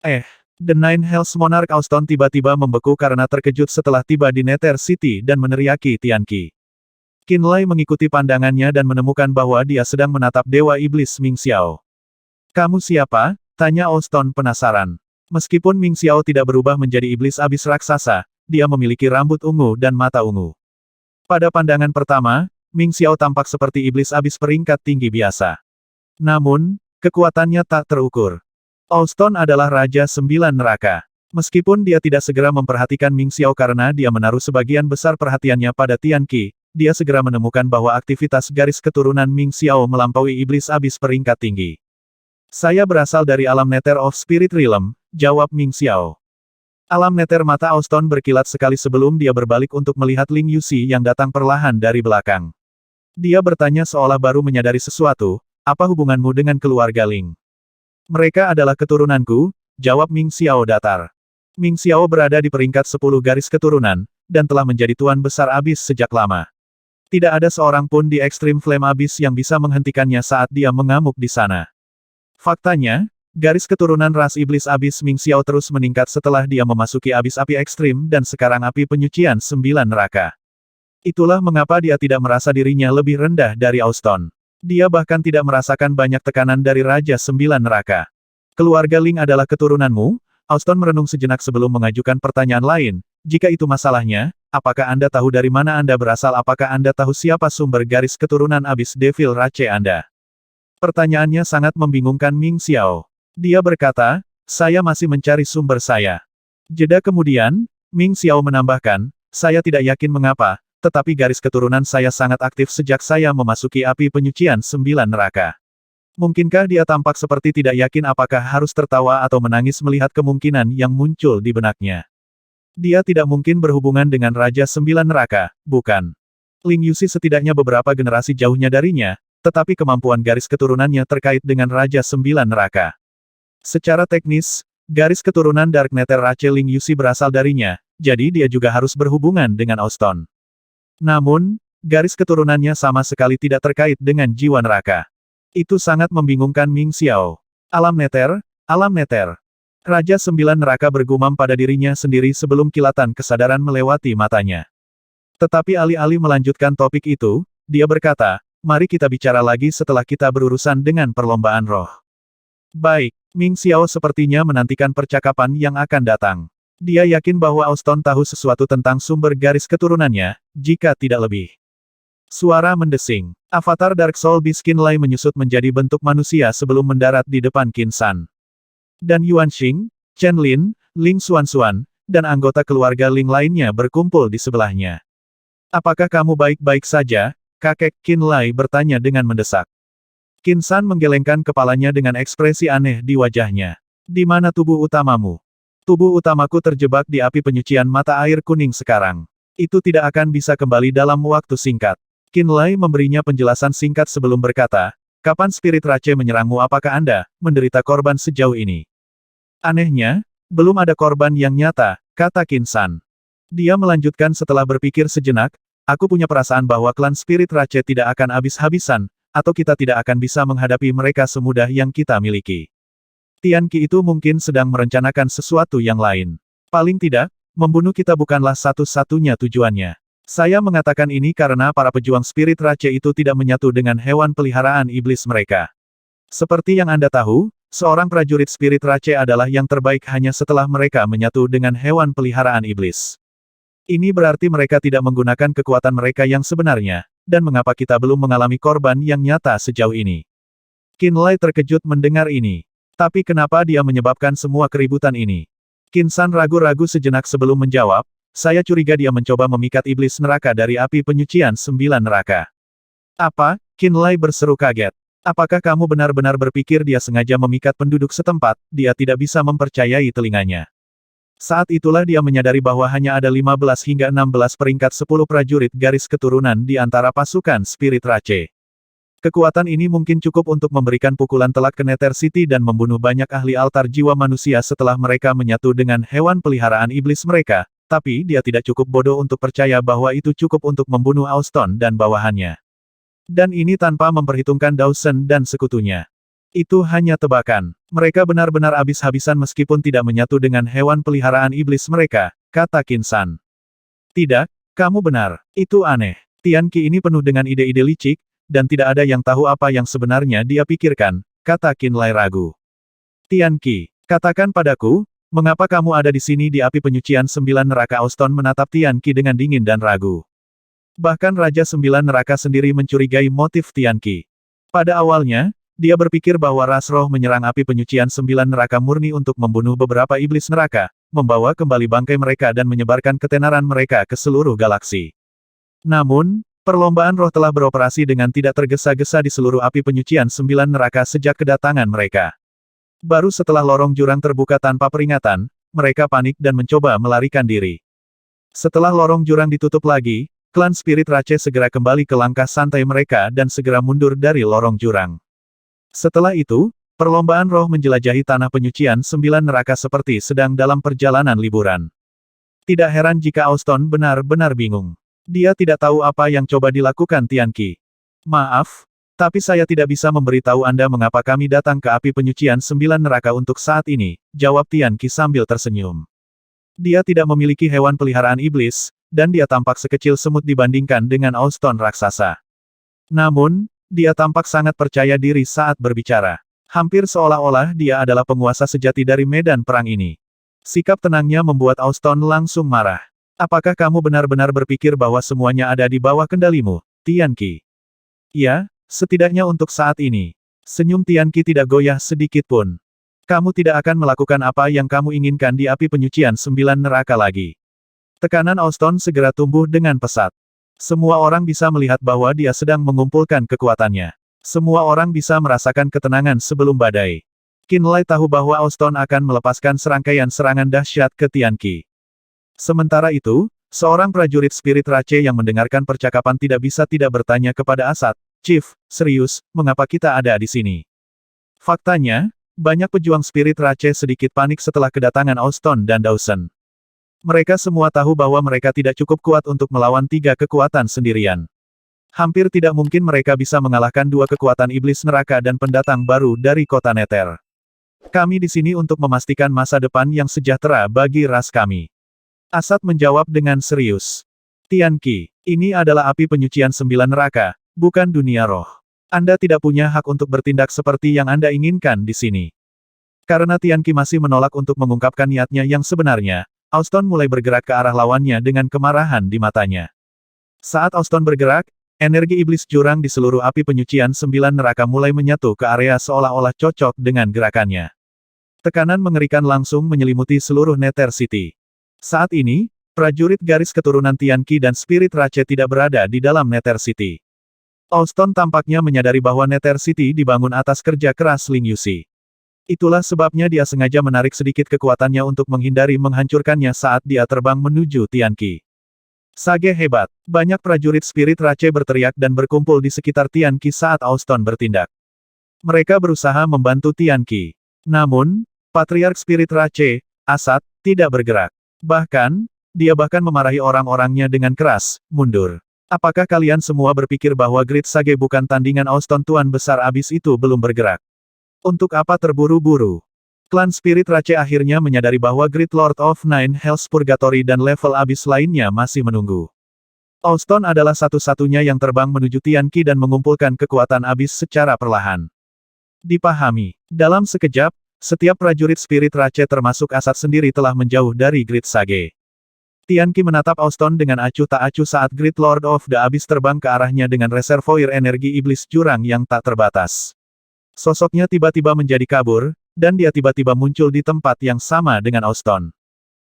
Eh, The Nine Hells Monarch Austin tiba-tiba membeku karena terkejut setelah tiba di Nether City dan meneriaki Tianqi. Qinlai mengikuti pandangannya dan menemukan bahwa dia sedang menatap Dewa Iblis Ming Xiao. "Kamu siapa?" tanya Austin penasaran. Meskipun Ming Xiao tidak berubah menjadi iblis abis raksasa, dia memiliki rambut ungu dan mata ungu. Pada pandangan pertama, Ming Xiao tampak seperti iblis abis peringkat tinggi biasa. Namun, kekuatannya tak terukur. Austin adalah Raja Sembilan Neraka. Meskipun dia tidak segera memperhatikan Ming Xiao karena dia menaruh sebagian besar perhatiannya pada Tianqi, dia segera menemukan bahwa aktivitas garis keturunan Ming Xiao melampaui iblis abis peringkat tinggi. "Saya berasal dari alam Nether of Spirit Realm," jawab Ming Xiao. Alam Nether mata Austin berkilat sekali sebelum dia berbalik untuk melihat Ling Yuxi yang datang perlahan dari belakang. Dia bertanya seolah baru menyadari sesuatu, "Apa hubunganmu dengan keluarga Ling?" "Mereka adalah keturunanku," jawab Ming Xiao datar. Ming Xiao berada di peringkat 10 garis keturunan, dan telah menjadi tuan besar abis sejak lama. Tidak ada seorang pun di Extreme Flame Abyss yang bisa menghentikannya saat dia mengamuk di sana. Faktanya, garis keturunan ras iblis abis Ming Xiao terus meningkat setelah dia memasuki abis api ekstrim dan sekarang api penyucian 9 neraka. Itulah mengapa dia tidak merasa dirinya lebih rendah dari Austin. Dia bahkan tidak merasakan banyak tekanan dari Raja Sembilan Neraka. "Keluarga Ling adalah keturunanmu?" Austin merenung sejenak sebelum mengajukan pertanyaan lain. "Jika itu masalahnya, apakah Anda tahu dari mana Anda berasal? Apakah Anda tahu siapa sumber garis keturunan abis Devil Rache Anda?" Pertanyaannya sangat membingungkan Ming Xiao. Dia berkata, "Saya masih mencari sumber saya." Jeda kemudian, Ming Xiao menambahkan, "Saya tidak yakin mengapa, tetapi garis keturunan saya sangat aktif sejak saya memasuki api penyucian 9 neraka." Mungkinkah dia tampak seperti tidak yakin apakah harus tertawa atau menangis melihat kemungkinan yang muncul di benaknya. Dia tidak mungkin berhubungan dengan Raja Sembilan Neraka, bukan? Ling Yuxi setidaknya beberapa generasi jauhnya darinya, tetapi kemampuan garis keturunannya terkait dengan Raja Sembilan Neraka. Secara teknis, garis keturunan Dark Nether Rache Ling Yuxi berasal darinya, jadi dia juga harus berhubungan dengan Austin. Namun, garis keturunannya sama sekali tidak terkait dengan jiwa neraka. Itu sangat membingungkan Ming Xiao. Alam Nether, alam Nether. Raja Sembilan Neraka bergumam pada dirinya sendiri sebelum kilatan kesadaran melewati matanya. Tetapi alih-alih melanjutkan topik itu, dia berkata, "Mari kita bicara lagi setelah kita berurusan dengan perlombaan roh." Baik, Ming Xiao sepertinya menantikan percakapan yang akan datang. Dia yakin bahwa Austin tahu sesuatu tentang sumber garis keturunannya, jika tidak lebih. Suara mendesing. Avatar Dark Soul Beast Qinlai menyusut menjadi bentuk manusia sebelum mendarat di depan Qin San. Dan Yuan Xing, Chen Lin, Ling Xuanxuan, dan anggota keluarga Ling lainnya berkumpul di sebelahnya. "Apakah kamu baik-baik saja, kakek?" Qinlai bertanya dengan mendesak. Qin San menggelengkan kepalanya dengan ekspresi aneh di wajahnya. "Di mana tubuh utamamu?" "Tubuh utamaku terjebak di api penyucian mata air kuning sekarang. Itu tidak akan bisa kembali dalam waktu singkat." Qinlai memberinya penjelasan singkat sebelum berkata, "Kapan spirit Rache menyerangmu? Apakah Anda menderita korban sejauh ini?" "Anehnya, belum ada korban yang nyata," kata Qin San. Dia melanjutkan setelah berpikir sejenak, "Aku punya perasaan bahwa klan spirit Rache tidak akan habis-habisan, atau kita tidak akan bisa menghadapi mereka semudah yang kita miliki. Tianqi itu mungkin sedang merencanakan sesuatu yang lain. Paling tidak, membunuh kita bukanlah satu-satunya tujuannya." Saya mengatakan ini karena para pejuang spirit Rache itu tidak menyatu dengan hewan peliharaan iblis mereka. Seperti yang Anda tahu, seorang prajurit spirit Rache adalah yang terbaik hanya setelah mereka menyatu dengan hewan peliharaan iblis. Ini berarti mereka tidak menggunakan kekuatan mereka yang sebenarnya, dan mengapa kita belum mengalami korban yang nyata sejauh ini. Qinlai terkejut mendengar ini. Tapi kenapa dia menyebabkan semua keributan ini? Qin San ragu-ragu sejenak sebelum menjawab, "Saya curiga dia mencoba memikat iblis neraka dari api penyucian 9 neraka." "Apa?" Qinlai berseru kaget. "Apakah kamu benar-benar berpikir dia sengaja memikat penduduk setempat?" Dia tidak bisa mempercayai telinganya. Saat itulah dia menyadari bahwa hanya ada 15 hingga 16 peringkat 10 prajurit garis keturunan di antara pasukan spirit Rache. Kekuatan ini mungkin cukup untuk memberikan pukulan telak ke Nether City dan membunuh banyak ahli altar jiwa manusia setelah mereka menyatu dengan hewan peliharaan iblis mereka. Tapi dia tidak cukup bodoh untuk percaya bahwa itu cukup untuk membunuh Austin dan bawahannya. Dan ini tanpa memperhitungkan Dawson dan sekutunya. Itu hanya tebakan. Mereka benar-benar habis-habisan meskipun tidak menyatu dengan hewan peliharaan iblis mereka, kata Qin San. Tidak, kamu benar. Itu aneh. Tian Qi ini penuh dengan ide-ide licik, dan tidak ada yang tahu apa yang sebenarnya dia pikirkan, kata Qin Lai ragu. Tian Qi, katakan padaku, mengapa kamu ada di sini di api penyucian 9 neraka? Auston menatap Tian Qi dengan dingin dan ragu. Bahkan Raja 9 neraka sendiri mencurigai motif Tian Qi. Pada awalnya, dia berpikir bahwa ras roh menyerang api penyucian 9 neraka murni untuk membunuh beberapa iblis neraka, membawa kembali bangkai mereka dan menyebarkan ketenaran mereka ke seluruh galaksi. Namun, perlombaan roh telah beroperasi dengan tidak tergesa-gesa di seluruh api penyucian 9 neraka sejak kedatangan mereka. Baru setelah lorong jurang terbuka tanpa peringatan, mereka panik dan mencoba melarikan diri. Setelah lorong jurang ditutup lagi, klan Spirit Rache segera kembali ke langkah santai mereka dan segera mundur dari lorong jurang. Setelah itu, perlombaan roh menjelajahi tanah penyucian 9 neraka seperti sedang dalam perjalanan liburan. Tidak heran jika Auston benar-benar bingung. Dia tidak tahu apa yang coba dilakukan Tian Qi. Maaf, tapi saya tidak bisa memberitahu Anda mengapa kami datang ke api penyucian 9 neraka untuk saat ini, jawab Tian Qi sambil tersenyum. Dia tidak memiliki hewan peliharaan iblis, dan dia tampak sekecil semut dibandingkan dengan Auston raksasa. Namun, dia tampak sangat percaya diri saat berbicara. Hampir seolah-olah dia adalah penguasa sejati dari medan perang ini. Sikap tenangnya membuat Auston langsung marah. Apakah kamu benar-benar berpikir bahwa semuanya ada di bawah kendalimu, Tian Qi? Ya, setidaknya untuk saat ini. Senyum Tian Qi tidak goyah sedikit pun. Kamu tidak akan melakukan apa yang kamu inginkan di api penyucian 9 neraka lagi. Tekanan Auston segera tumbuh dengan pesat. Semua orang bisa melihat bahwa dia sedang mengumpulkan kekuatannya. Semua orang bisa merasakan ketenangan sebelum badai. Qin Lai tahu bahwa Auston akan melepaskan serangkaian serangan dahsyat ke Tian Qi. Sementara itu, seorang prajurit Spirit Rache yang mendengarkan percakapan tidak bisa tidak bertanya kepada Asad, "Chief, serius, mengapa kita ada di sini?" Faktanya, banyak pejuang Spirit Rache sedikit panik setelah kedatangan Auston dan Dawson. Mereka semua tahu bahwa mereka tidak cukup kuat untuk melawan 3 kekuatan sendirian. Hampir tidak mungkin mereka bisa mengalahkan 2 kekuatan iblis neraka dan pendatang baru dari kota Nether. Kami di sini untuk memastikan masa depan yang sejahtera bagi ras kami. Asad menjawab dengan serius. Tian Qi, ini adalah api penyucian 9 neraka, bukan dunia roh. Anda tidak punya hak untuk bertindak seperti yang Anda inginkan di sini. Karena Tian Qi masih menolak untuk mengungkapkan niatnya yang sebenarnya, Auston mulai bergerak ke arah lawannya dengan kemarahan di matanya. Saat Auston bergerak, energi iblis jurang di seluruh api penyucian 9 neraka mulai menyatu ke area seolah-olah cocok dengan gerakannya. Tekanan mengerikan langsung menyelimuti seluruh Nether City. Saat ini, prajurit garis keturunan Tian Qi dan Spirit Rache tidak berada di dalam Nether City. Auston tampaknya menyadari bahwa Nether City dibangun atas kerja keras Ling Yuxi. Itulah sebabnya dia sengaja menarik sedikit kekuatannya untuk menghindari menghancurkannya saat dia terbang menuju Tian Qi. Sage hebat. Banyak prajurit Spirit Rache berteriak dan berkumpul di sekitar Tian Qi saat Auston bertindak. Mereka berusaha membantu Tian Qi. Namun, Patriark Spirit Rache, Asad, tidak bergerak. Bahkan, dia bahkan memarahi orang-orangnya dengan keras, "Mundur. Apakah kalian semua berpikir bahwa Great Sage bukan tandingan Auston Tuan Besar Abis itu belum bergerak? Untuk apa terburu-buru?" Klan Spirit Rache akhirnya menyadari bahwa Great Lord of Nine Hells Purgatory dan level Abis lainnya masih menunggu. Auston adalah satu-satunya yang terbang menuju Tian Qi dan mengumpulkan kekuatan Abis secara perlahan. Dipahami. Dalam sekejap, setiap prajurit Spirit Rache termasuk Asad sendiri telah menjauh dari Great Sage. Tian Qi menatap Auston dengan acuh tak acuh saat Great Lord of the Abyss terbang ke arahnya dengan reservoir energi iblis jurang yang tak terbatas. Sosoknya tiba-tiba menjadi kabur, dan dia tiba-tiba muncul di tempat yang sama dengan Auston.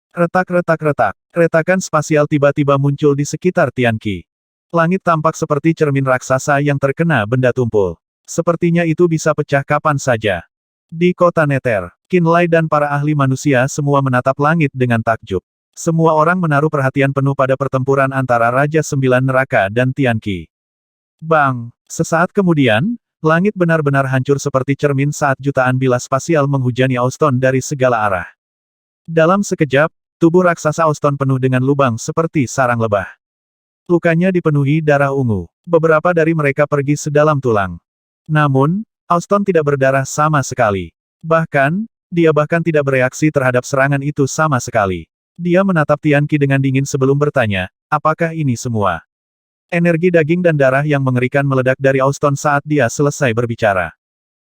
Retak-retak-retak. Retakan spasial tiba-tiba muncul di sekitar Tian Qi. Langit tampak seperti cermin raksasa yang terkena benda tumpul. Sepertinya itu bisa pecah kapan saja. Di kota Nether, Qin Lai dan para ahli manusia semua menatap langit dengan takjub. Semua orang menaruh perhatian penuh pada pertempuran antara Raja 9 Neraka dan Tian Qi. Bang! Sesaat kemudian, langit benar-benar hancur seperti cermin saat jutaan bilah spasial menghujani Auston dari segala arah. Dalam sekejap, tubuh raksasa Auston penuh dengan lubang seperti sarang lebah. Lukanya dipenuhi darah ungu. Beberapa dari mereka pergi sedalam tulang. Namun, Auston tidak berdarah sama sekali. Bahkan, dia bahkan tidak bereaksi terhadap serangan itu sama sekali. Dia menatap Tianqi dengan dingin sebelum bertanya, apakah ini semua? Energi daging dan darah yang mengerikan meledak dari Auston saat dia selesai berbicara.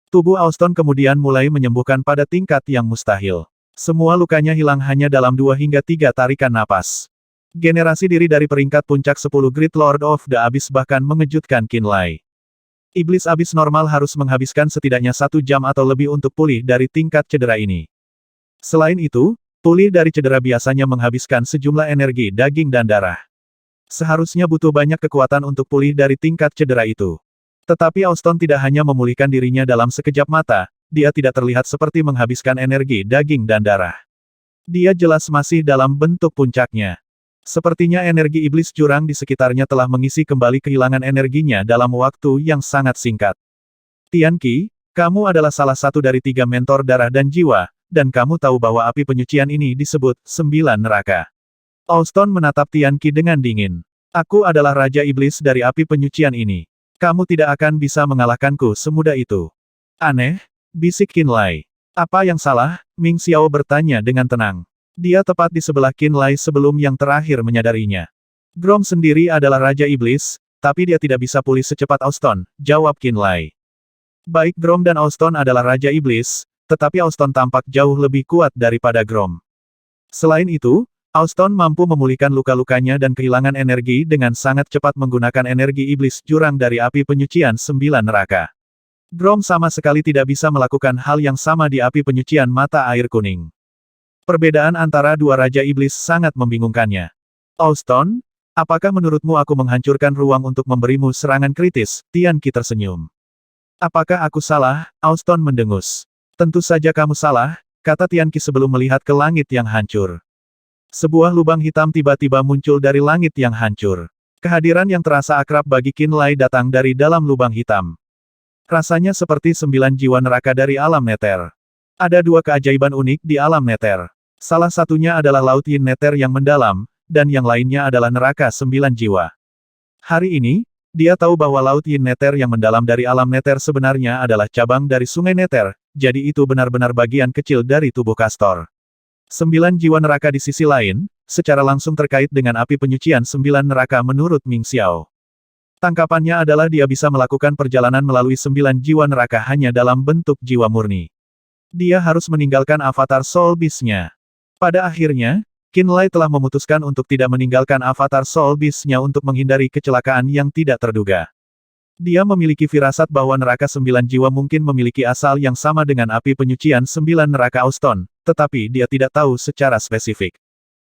Tubuh Auston kemudian mulai menyembuhkan pada tingkat yang mustahil. Semua lukanya hilang hanya dalam 2 hingga 3 tarikan napas. Generasi diri dari peringkat puncak 10 Great Lord of the Abyss bahkan mengejutkan Qin Lai. Iblis abis normal harus menghabiskan setidaknya 1 jam atau lebih untuk pulih dari tingkat cedera ini. Selain itu, pulih dari cedera biasanya menghabiskan sejumlah energi daging dan darah. Seharusnya butuh banyak kekuatan untuk pulih dari tingkat cedera itu. Tetapi Auston tidak hanya memulihkan dirinya dalam sekejap mata, dia tidak terlihat seperti menghabiskan energi daging dan darah. Dia jelas masih dalam bentuk puncaknya. Sepertinya energi iblis jurang di sekitarnya telah mengisi kembali kehilangan energinya dalam waktu yang sangat singkat. Tianqi, kamu adalah salah satu dari 3 mentor darah dan jiwa, dan kamu tahu bahwa api penyucian ini disebut 9 neraka. Auston menatap Tianqi dengan dingin. Aku adalah Raja Iblis dari api penyucian ini. Kamu tidak akan bisa mengalahkanku semudah itu. Aneh, bisik Qin Lai. Apa yang salah? Ming Xiao bertanya dengan tenang. Dia tepat di sebelah Qin Lai sebelum yang terakhir menyadarinya. Grom sendiri adalah Raja Iblis, tapi dia tidak bisa pulih secepat Auston, jawab Qin Lai. Baik Grom dan Auston adalah Raja Iblis, tetapi Auston tampak jauh lebih kuat daripada Grom. Selain itu, Auston mampu memulihkan luka-lukanya dan kehilangan energi dengan sangat cepat menggunakan energi iblis jurang dari api penyucian 9 neraka. Grom sama sekali tidak bisa melakukan hal yang sama di api penyucian mata air kuning. Perbedaan antara dua Raja Iblis sangat membingungkannya. Auston, apakah menurutmu aku menghancurkan ruang untuk memberimu serangan kritis? Tianqi tersenyum. Apakah aku salah? Auston mendengus. Tentu saja kamu salah, kata Tianqi sebelum melihat ke langit yang hancur. Sebuah lubang hitam tiba-tiba muncul dari langit yang hancur. Kehadiran yang terasa akrab bagi Qin Lai datang dari dalam lubang hitam. Rasanya seperti 9 jiwa neraka dari alam neter. Ada 2 keajaiban unik di alam neter. Salah satunya adalah Laut Yin Neter yang mendalam, dan yang lainnya adalah neraka 9 jiwa. Hari ini, dia tahu bahwa Laut Yin Neter yang mendalam dari alam neter sebenarnya adalah cabang dari sungai neter, jadi itu benar-benar bagian kecil dari tubuh Castor. 9 jiwa neraka di sisi lain, secara langsung terkait dengan api penyucian 9 neraka menurut Ming Xiao. Tangkapannya adalah dia bisa melakukan perjalanan melalui 9 jiwa neraka hanya dalam bentuk jiwa murni. Dia harus meninggalkan avatar Soul Beast-nya. Pada akhirnya, Qin Lai telah memutuskan untuk tidak meninggalkan avatar Soul Beast-nya untuk menghindari kecelakaan yang tidak terduga. Dia memiliki firasat bahwa neraka 9 jiwa mungkin memiliki asal yang sama dengan api penyucian 9 neraka Auston, tetapi dia tidak tahu secara spesifik.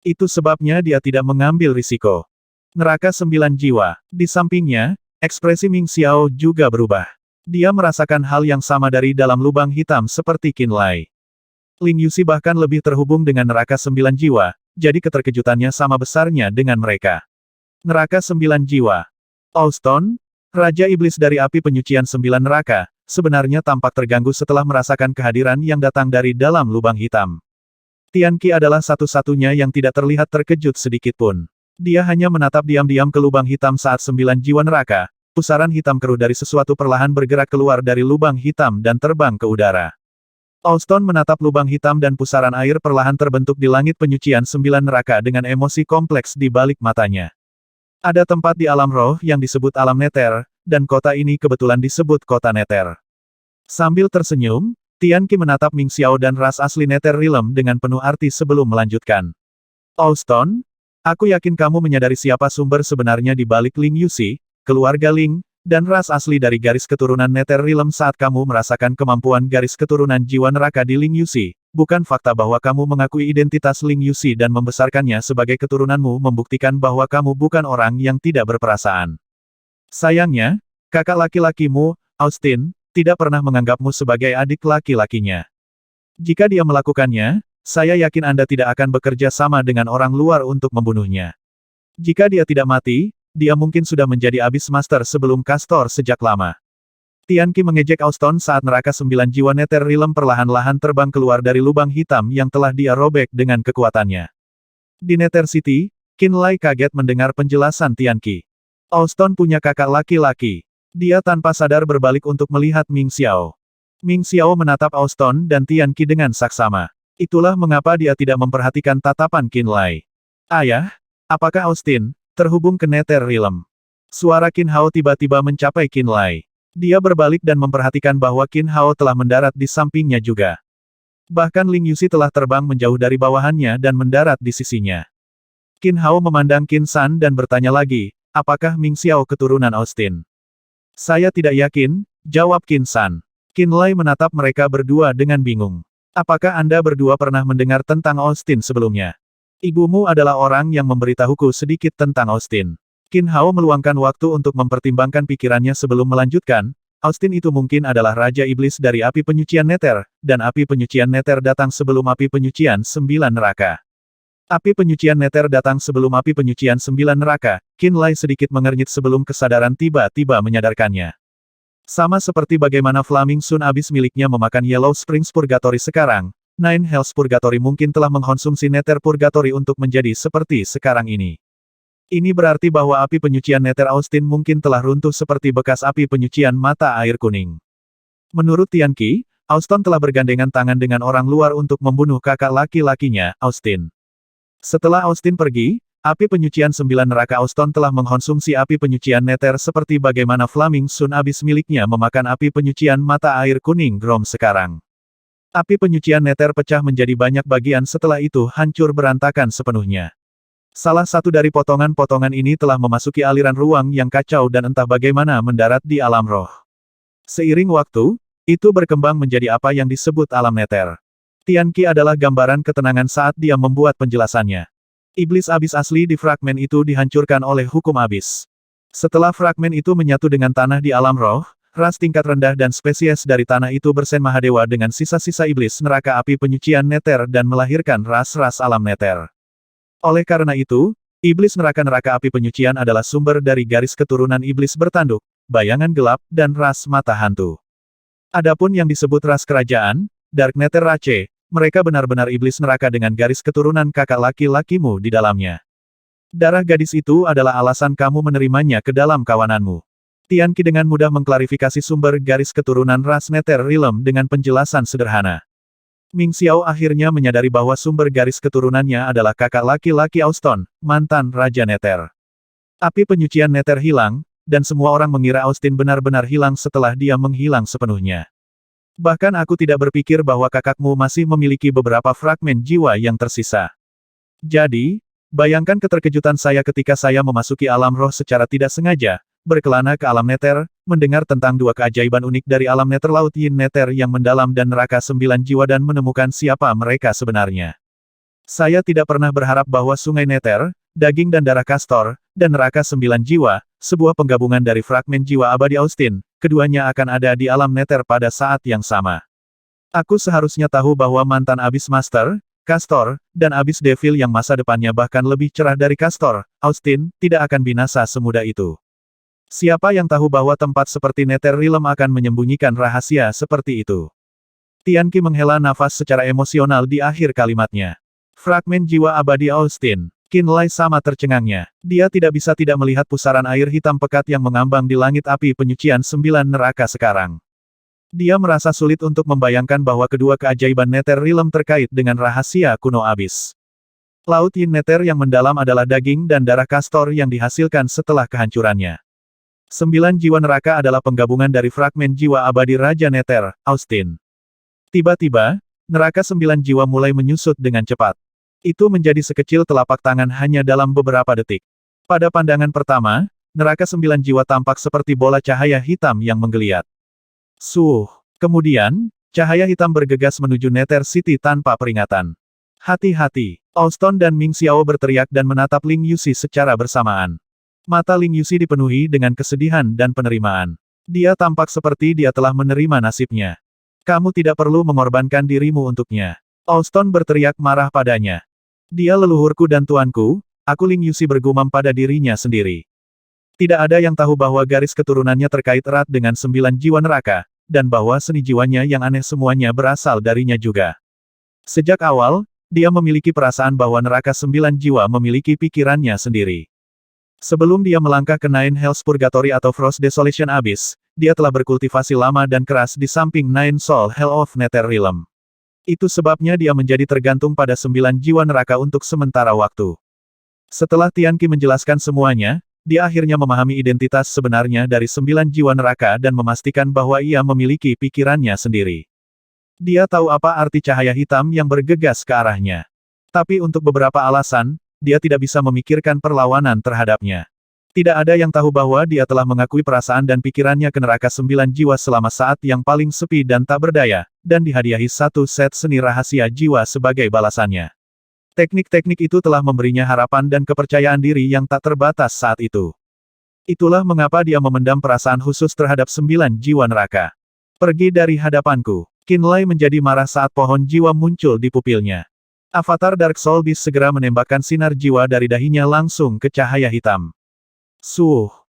Itu sebabnya dia tidak mengambil risiko. Neraka 9 jiwa. Di sampingnya, ekspresi Ming Xiao juga berubah. Dia merasakan hal yang sama dari dalam lubang hitam seperti Qin Lai. Ling Yuxi bahkan lebih terhubung dengan neraka 9 jiwa, jadi keterkejutannya sama besarnya dengan mereka. Neraka 9 jiwa. Auston, Raja Iblis dari api penyucian 9 neraka, sebenarnya tampak terganggu setelah merasakan kehadiran yang datang dari dalam lubang hitam. Tianqi adalah satu-satunya yang tidak terlihat terkejut sedikitpun. Dia hanya menatap diam-diam ke lubang hitam saat 9 jiwa neraka, pusaran hitam keruh dari sesuatu perlahan bergerak keluar dari lubang hitam dan terbang ke udara. Auston menatap lubang hitam dan pusaran air perlahan terbentuk di langit penyucian 9 neraka dengan emosi kompleks di balik matanya. Ada tempat di alam roh yang disebut alam neter, dan kota ini kebetulan disebut kota neter. Sambil tersenyum, Tianqi menatap Ming Xiao dan ras asli Nether Realm dengan penuh arti sebelum melanjutkan. Auston, aku yakin kamu menyadari siapa sumber sebenarnya di balik Ling Yuxi, keluarga Ling, dan ras asli dari garis keturunan Nether Realm saat kamu merasakan kemampuan garis keturunan jiwa neraka di Ling Yuxi. Bukan fakta bahwa kamu mengakui identitas Ling Yuxi dan membesarkannya sebagai keturunanmu membuktikan bahwa kamu bukan orang yang tidak berperasaan. Sayangnya, kakak laki-lakimu, Austin, tidak pernah menganggapmu sebagai adik laki-lakinya. Jika dia melakukannya, saya yakin Anda tidak akan bekerja sama dengan orang luar untuk membunuhnya. Jika dia tidak mati, dia mungkin sudah menjadi Abyss Master sebelum Castor sejak lama. Tianqi mengejek Auston saat neraka 9 jiwa Nether Realm perlahan-lahan terbang keluar dari lubang hitam yang telah dia robek dengan kekuatannya. Di Nether City, Qin Lai kaget mendengar penjelasan Tianqi. Auston punya kakak laki-laki. Dia tanpa sadar berbalik untuk melihat Ming Xiao. Ming Xiao menatap Austin dan Tian Qi dengan saksama. Itulah mengapa dia tidak memperhatikan tatapan Qin Lai. Ayah, apakah Austin terhubung ke Nether Realm? Suara Qin Hao tiba-tiba mencapai Qin Lai. Dia berbalik dan memperhatikan bahwa Qin Hao telah mendarat di sampingnya juga. Bahkan Ling Yuxi telah terbang menjauh dari bawahannya dan mendarat di sisinya. Qin Hao memandang Qin San dan bertanya lagi, apakah Ming Xiao keturunan Austin? Saya tidak yakin, jawab Qin San. Qin Lai menatap mereka berdua dengan bingung. Apakah Anda berdua pernah mendengar tentang Austin sebelumnya? Ibumu adalah orang yang memberitahuku sedikit tentang Austin. Qin Hao meluangkan waktu untuk mempertimbangkan pikirannya sebelum melanjutkan, Austin itu mungkin adalah Raja Iblis dari api penyucian Nether, dan api penyucian Nether datang sebelum api penyucian 9 neraka. Api penyucian Nether datang sebelum api penyucian 9 neraka, Qin Lai sedikit mengernyit sebelum kesadaran tiba-tiba menyadarkannya. Sama seperti bagaimana Flaming Sun Abyss miliknya memakan Yellow Springs Purgatory sekarang, Nine Hells Purgatory mungkin telah mengkonsumsi Nether Purgatory untuk menjadi seperti sekarang ini. Ini berarti bahwa api penyucian Nether Austin mungkin telah runtuh seperti bekas api penyucian mata air kuning. Menurut Tian Qi, Austin telah bergandengan tangan dengan orang luar untuk membunuh kakak laki-lakinya, Austin. Setelah Austin pergi, api penyucian 9 neraka Austin telah mengkonsumsi api penyucian Nether seperti bagaimana Flaming Sun Abyss miliknya memakan api penyucian mata air kuning Grom sekarang. Api penyucian Nether pecah menjadi banyak bagian setelah itu hancur berantakan sepenuhnya. Salah satu dari potongan-potongan ini telah memasuki aliran ruang yang kacau dan entah bagaimana mendarat di alam roh. Seiring waktu, itu berkembang menjadi apa yang disebut alam Nether. Tian Qi adalah gambaran ketenangan saat dia membuat penjelasannya. Iblis abis asli di fragmen itu dihancurkan oleh hukum abis. Setelah fragmen itu menyatu dengan tanah di alam roh, ras tingkat rendah dan spesies dari tanah itu bersen Mahadewa dengan sisa-sisa iblis neraka api penyucian Nether dan melahirkan ras-ras alam Nether. Oleh karena itu, iblis neraka-neraka api penyucian adalah sumber dari garis keturunan iblis bertanduk, bayangan gelap, dan ras mata hantu. Adapun yang disebut ras kerajaan, Dark Nether Rache, mereka benar-benar iblis neraka dengan garis keturunan kakak laki-lakimu di dalamnya. Darah gadis itu adalah alasan kamu menerimanya ke dalam kawananmu. Tian Qi dengan mudah mengklarifikasi sumber garis keturunan ras Nether Realm dengan penjelasan sederhana. Ming Xiao akhirnya menyadari bahwa sumber garis keturunannya adalah kakak laki-laki Austin, mantan Raja Nether. Api penyucian Nether hilang, dan semua orang mengira Austin benar-benar hilang setelah dia menghilang sepenuhnya. Bahkan aku tidak berpikir bahwa kakakmu masih memiliki beberapa fragmen jiwa yang tersisa. Jadi, bayangkan keterkejutan saya ketika saya memasuki alam roh secara tidak sengaja, berkelana ke alam Nether, mendengar tentang dua keajaiban unik dari alam Nether Laut Yin Nether yang mendalam dan neraka 9 jiwa dan menemukan siapa mereka sebenarnya. Saya tidak pernah berharap bahwa sungai Nether, daging dan darah Castor, dan neraka 9 jiwa, sebuah penggabungan dari fragmen jiwa abadi Austin, keduanya akan ada di alam Nether pada saat yang sama. Aku seharusnya tahu bahwa mantan Abyss Master, Castor, dan Abyss Devil yang masa depannya bahkan lebih cerah dari Castor, Austin, tidak akan binasa semudah itu. Siapa yang tahu bahwa tempat seperti Nether Realm akan menyembunyikan rahasia seperti itu? Tian Qi menghela nafas secara emosional di akhir kalimatnya. Fragmen jiwa abadi Austin. Qin Lai sama tercengangnya. Dia tidak bisa tidak melihat pusaran air hitam pekat yang mengambang di langit api penyucian 9 neraka sekarang. Dia merasa sulit untuk membayangkan bahwa kedua keajaiban Nether Realm terkait dengan rahasia kuno Abyss. Laut Yin Nether yang mendalam adalah daging dan darah Castor yang dihasilkan setelah kehancurannya. 9 jiwa neraka adalah penggabungan dari fragmen jiwa abadi Raja Nether, Austin. Tiba-tiba, neraka 9 jiwa mulai menyusut dengan cepat. Itu menjadi sekecil telapak tangan hanya dalam beberapa detik. Pada pandangan pertama, neraka 9 jiwa tampak seperti bola cahaya hitam yang menggeliat. Kemudian, cahaya hitam bergegas menuju Nether City tanpa peringatan. Hati-hati! Austin dan Ming Xiao berteriak dan menatap Ling Yuxi secara bersamaan. Mata Ling Yuxi dipenuhi dengan kesedihan dan penerimaan. Dia tampak seperti dia telah menerima nasibnya. Kamu tidak perlu mengorbankan dirimu untuknya. Austin berteriak marah padanya. Dia leluhurku dan tuanku, aku Ling Yuxi bergumam pada dirinya sendiri. Tidak ada yang tahu bahwa garis keturunannya terkait erat dengan 9 jiwa neraka, dan bahwa seni jiwanya yang aneh semuanya berasal darinya juga. Sejak awal, dia memiliki perasaan bahwa neraka 9 jiwa memiliki pikirannya sendiri. Sebelum dia melangkah ke Nine Hells Purgatory atau Frost Desolation Abyss, dia telah berkultivasi lama dan keras di samping Nine Soul Hell of Netherrealm. Itu sebabnya dia menjadi tergantung pada 9 jiwa neraka untuk sementara waktu. Setelah Tian Qi menjelaskan semuanya, dia akhirnya memahami identitas sebenarnya dari 9 jiwa neraka dan memastikan bahwa ia memiliki pikirannya sendiri. Dia tahu apa arti cahaya hitam yang bergegas ke arahnya. Tapi untuk beberapa alasan, dia tidak bisa memikirkan perlawanan terhadapnya. Tidak ada yang tahu bahwa dia telah mengakui perasaan dan pikirannya ke neraka 9 jiwa selama saat yang paling sepi dan tak berdaya, dan dihadiahi satu set seni rahasia jiwa sebagai balasannya. Teknik-teknik itu telah memberinya harapan dan kepercayaan diri yang tak terbatas saat itu. Itulah mengapa dia memendam perasaan khusus terhadap 9 jiwa neraka. Pergi dari hadapanku. Qin Lai menjadi marah saat pohon jiwa muncul di pupilnya. Avatar Dark Soul Beast segera menembakkan sinar jiwa dari dahinya langsung ke cahaya hitam.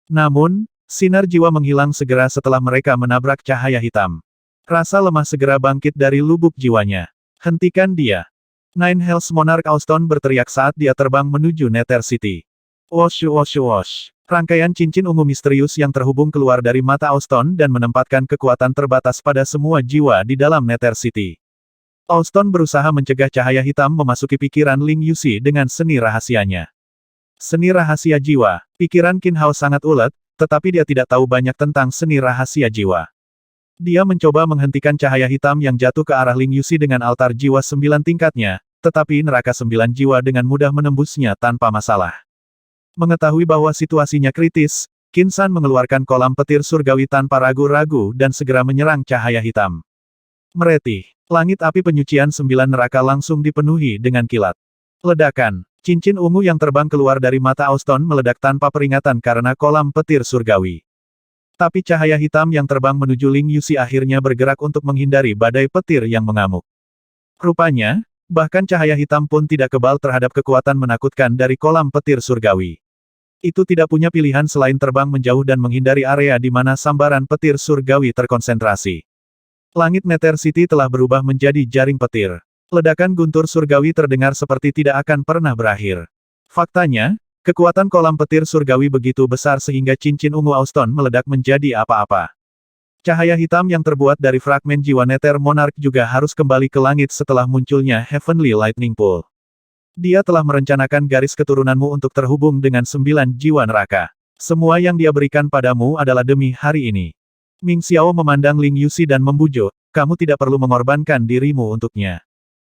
Namun, sinar jiwa menghilang segera setelah mereka menabrak cahaya hitam. Rasa lemah segera bangkit dari lubuk jiwanya. Hentikan dia. Nine Hells Monarch Auston berteriak saat dia terbang menuju Nether City. Wosh wosh wosh. Rangkaian cincin ungu misterius yang terhubung keluar dari mata Auston dan menempatkan kekuatan terbatas pada semua jiwa di dalam Nether City. Auston berusaha mencegah cahaya hitam memasuki pikiran Ling Yuxi dengan seni rahasianya. Seni rahasia jiwa. Pikiran Qin Hao sangat ulet, tetapi dia tidak tahu banyak tentang seni rahasia jiwa. Dia mencoba menghentikan cahaya hitam yang jatuh ke arah Ling Yuxi dengan altar jiwa 9 tingkatnya, tetapi neraka 9 jiwa dengan mudah menembusnya tanpa masalah. Mengetahui bahwa situasinya kritis, Qin San mengeluarkan kolam petir surgawi tanpa ragu-ragu dan segera menyerang cahaya hitam. Meretih. Langit api penyucian 9 neraka langsung dipenuhi dengan kilat. Ledakan. Cincin ungu yang terbang keluar dari mata Auston meledak tanpa peringatan karena kolam petir surgawi. Tapi cahaya hitam yang terbang menuju Ling Yuxi akhirnya bergerak untuk menghindari badai petir yang mengamuk. Rupanya, bahkan cahaya hitam pun tidak kebal terhadap kekuatan menakutkan dari kolam petir surgawi. Itu tidak punya pilihan selain terbang menjauh dan menghindari area di mana sambaran petir surgawi terkonsentrasi. Langit Nether City telah berubah menjadi jaring petir. Ledakan guntur surgawi terdengar seperti tidak akan pernah berakhir. Faktanya, kekuatan kolam petir surgawi begitu besar sehingga cincin ungu Auston meledak menjadi apa-apa. Cahaya hitam yang terbuat dari fragmen jiwa Nether Monarch juga harus kembali ke langit setelah munculnya Heavenly Lightning Pool. Dia telah merencanakan garis keturunanmu untuk terhubung dengan 9 jiwa neraka. Semua yang dia berikan padamu adalah demi hari ini. Ming Xiao memandang Ling Yuxi dan membujuk, kamu tidak perlu mengorbankan dirimu untuknya.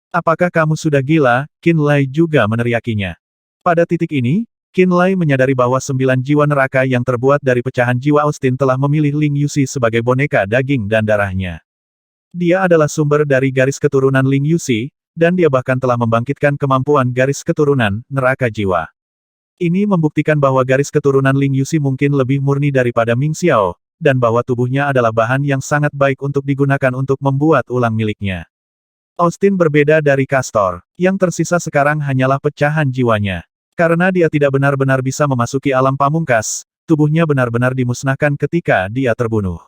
Apakah kamu sudah gila? Qin Lai juga meneriakinya. Pada titik ini, Qin Lai menyadari bahwa 9 jiwa neraka yang terbuat dari pecahan jiwa Austin telah memilih Ling Yuxi sebagai boneka daging dan darahnya. Dia adalah sumber dari garis keturunan Ling Yuxi, dan dia bahkan telah membangkitkan kemampuan garis keturunan neraka jiwa. Ini membuktikan bahwa garis keturunan Ling Yuxi mungkin lebih murni daripada Ming Xiao, dan bahwa tubuhnya adalah bahan yang sangat baik untuk digunakan untuk membuat ulang miliknya. Austin berbeda dari Castor. Yang tersisa sekarang hanyalah pecahan jiwanya. Karena dia tidak benar-benar bisa memasuki alam pamungkas, tubuhnya benar-benar dimusnahkan ketika dia terbunuh.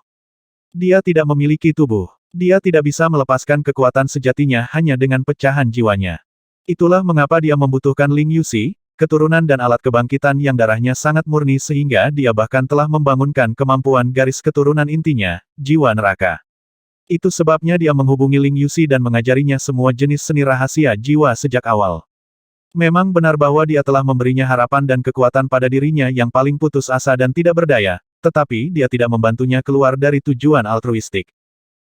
Dia tidak memiliki tubuh. Dia tidak bisa melepaskan kekuatan sejatinya hanya dengan pecahan jiwanya. Itulah mengapa dia membutuhkan Ling Yuxi, keturunan dan alat kebangkitan yang darahnya sangat murni sehingga dia bahkan telah membangunkan kemampuan garis keturunan intinya, jiwa neraka. Itu sebabnya dia menghubungi Ling Yuxi dan mengajarinya semua jenis seni rahasia jiwa sejak awal. Memang benar bahwa dia telah memberinya harapan dan kekuatan pada dirinya yang paling putus asa dan tidak berdaya, tetapi dia tidak membantunya keluar dari tujuan altruistik.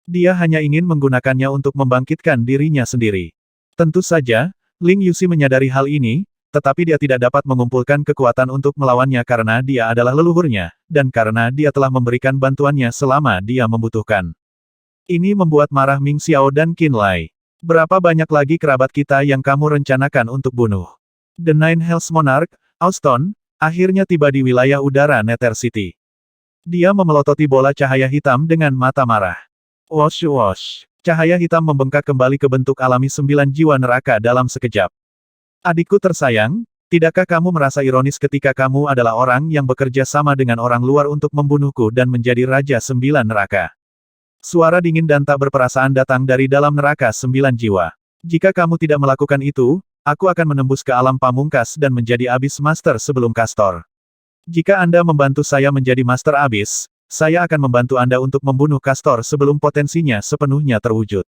Dia hanya ingin menggunakannya untuk membangkitkan dirinya sendiri. Tentu saja, Ling Yuxi menyadari hal ini, tetapi dia tidak dapat mengumpulkan kekuatan untuk melawannya karena dia adalah leluhurnya, dan karena dia telah memberikan bantuannya selama dia membutuhkan. Ini membuat marah Ming Xiao dan Qin Lai. Berapa banyak lagi kerabat kita yang kamu rencanakan untuk bunuh? The Nine Hells Monarch, Auston, akhirnya tiba di wilayah udara Nether City. Dia memelototi bola cahaya hitam dengan mata marah. Wosh wosh. Cahaya hitam membengkak kembali ke bentuk alami 9 jiwa neraka dalam sekejap. Adikku tersayang, tidakkah kamu merasa ironis ketika kamu adalah orang yang bekerja sama dengan orang luar untuk membunuhku dan menjadi Raja 9 neraka? Suara dingin dan tak berperasaan datang dari dalam neraka 9 jiwa. Jika kamu tidak melakukan itu, aku akan menembus ke alam pamungkas dan menjadi Abyss Master sebelum Castor. Jika Anda membantu saya menjadi Master Abyss, saya akan membantu Anda untuk membunuh Castor sebelum potensinya sepenuhnya terwujud.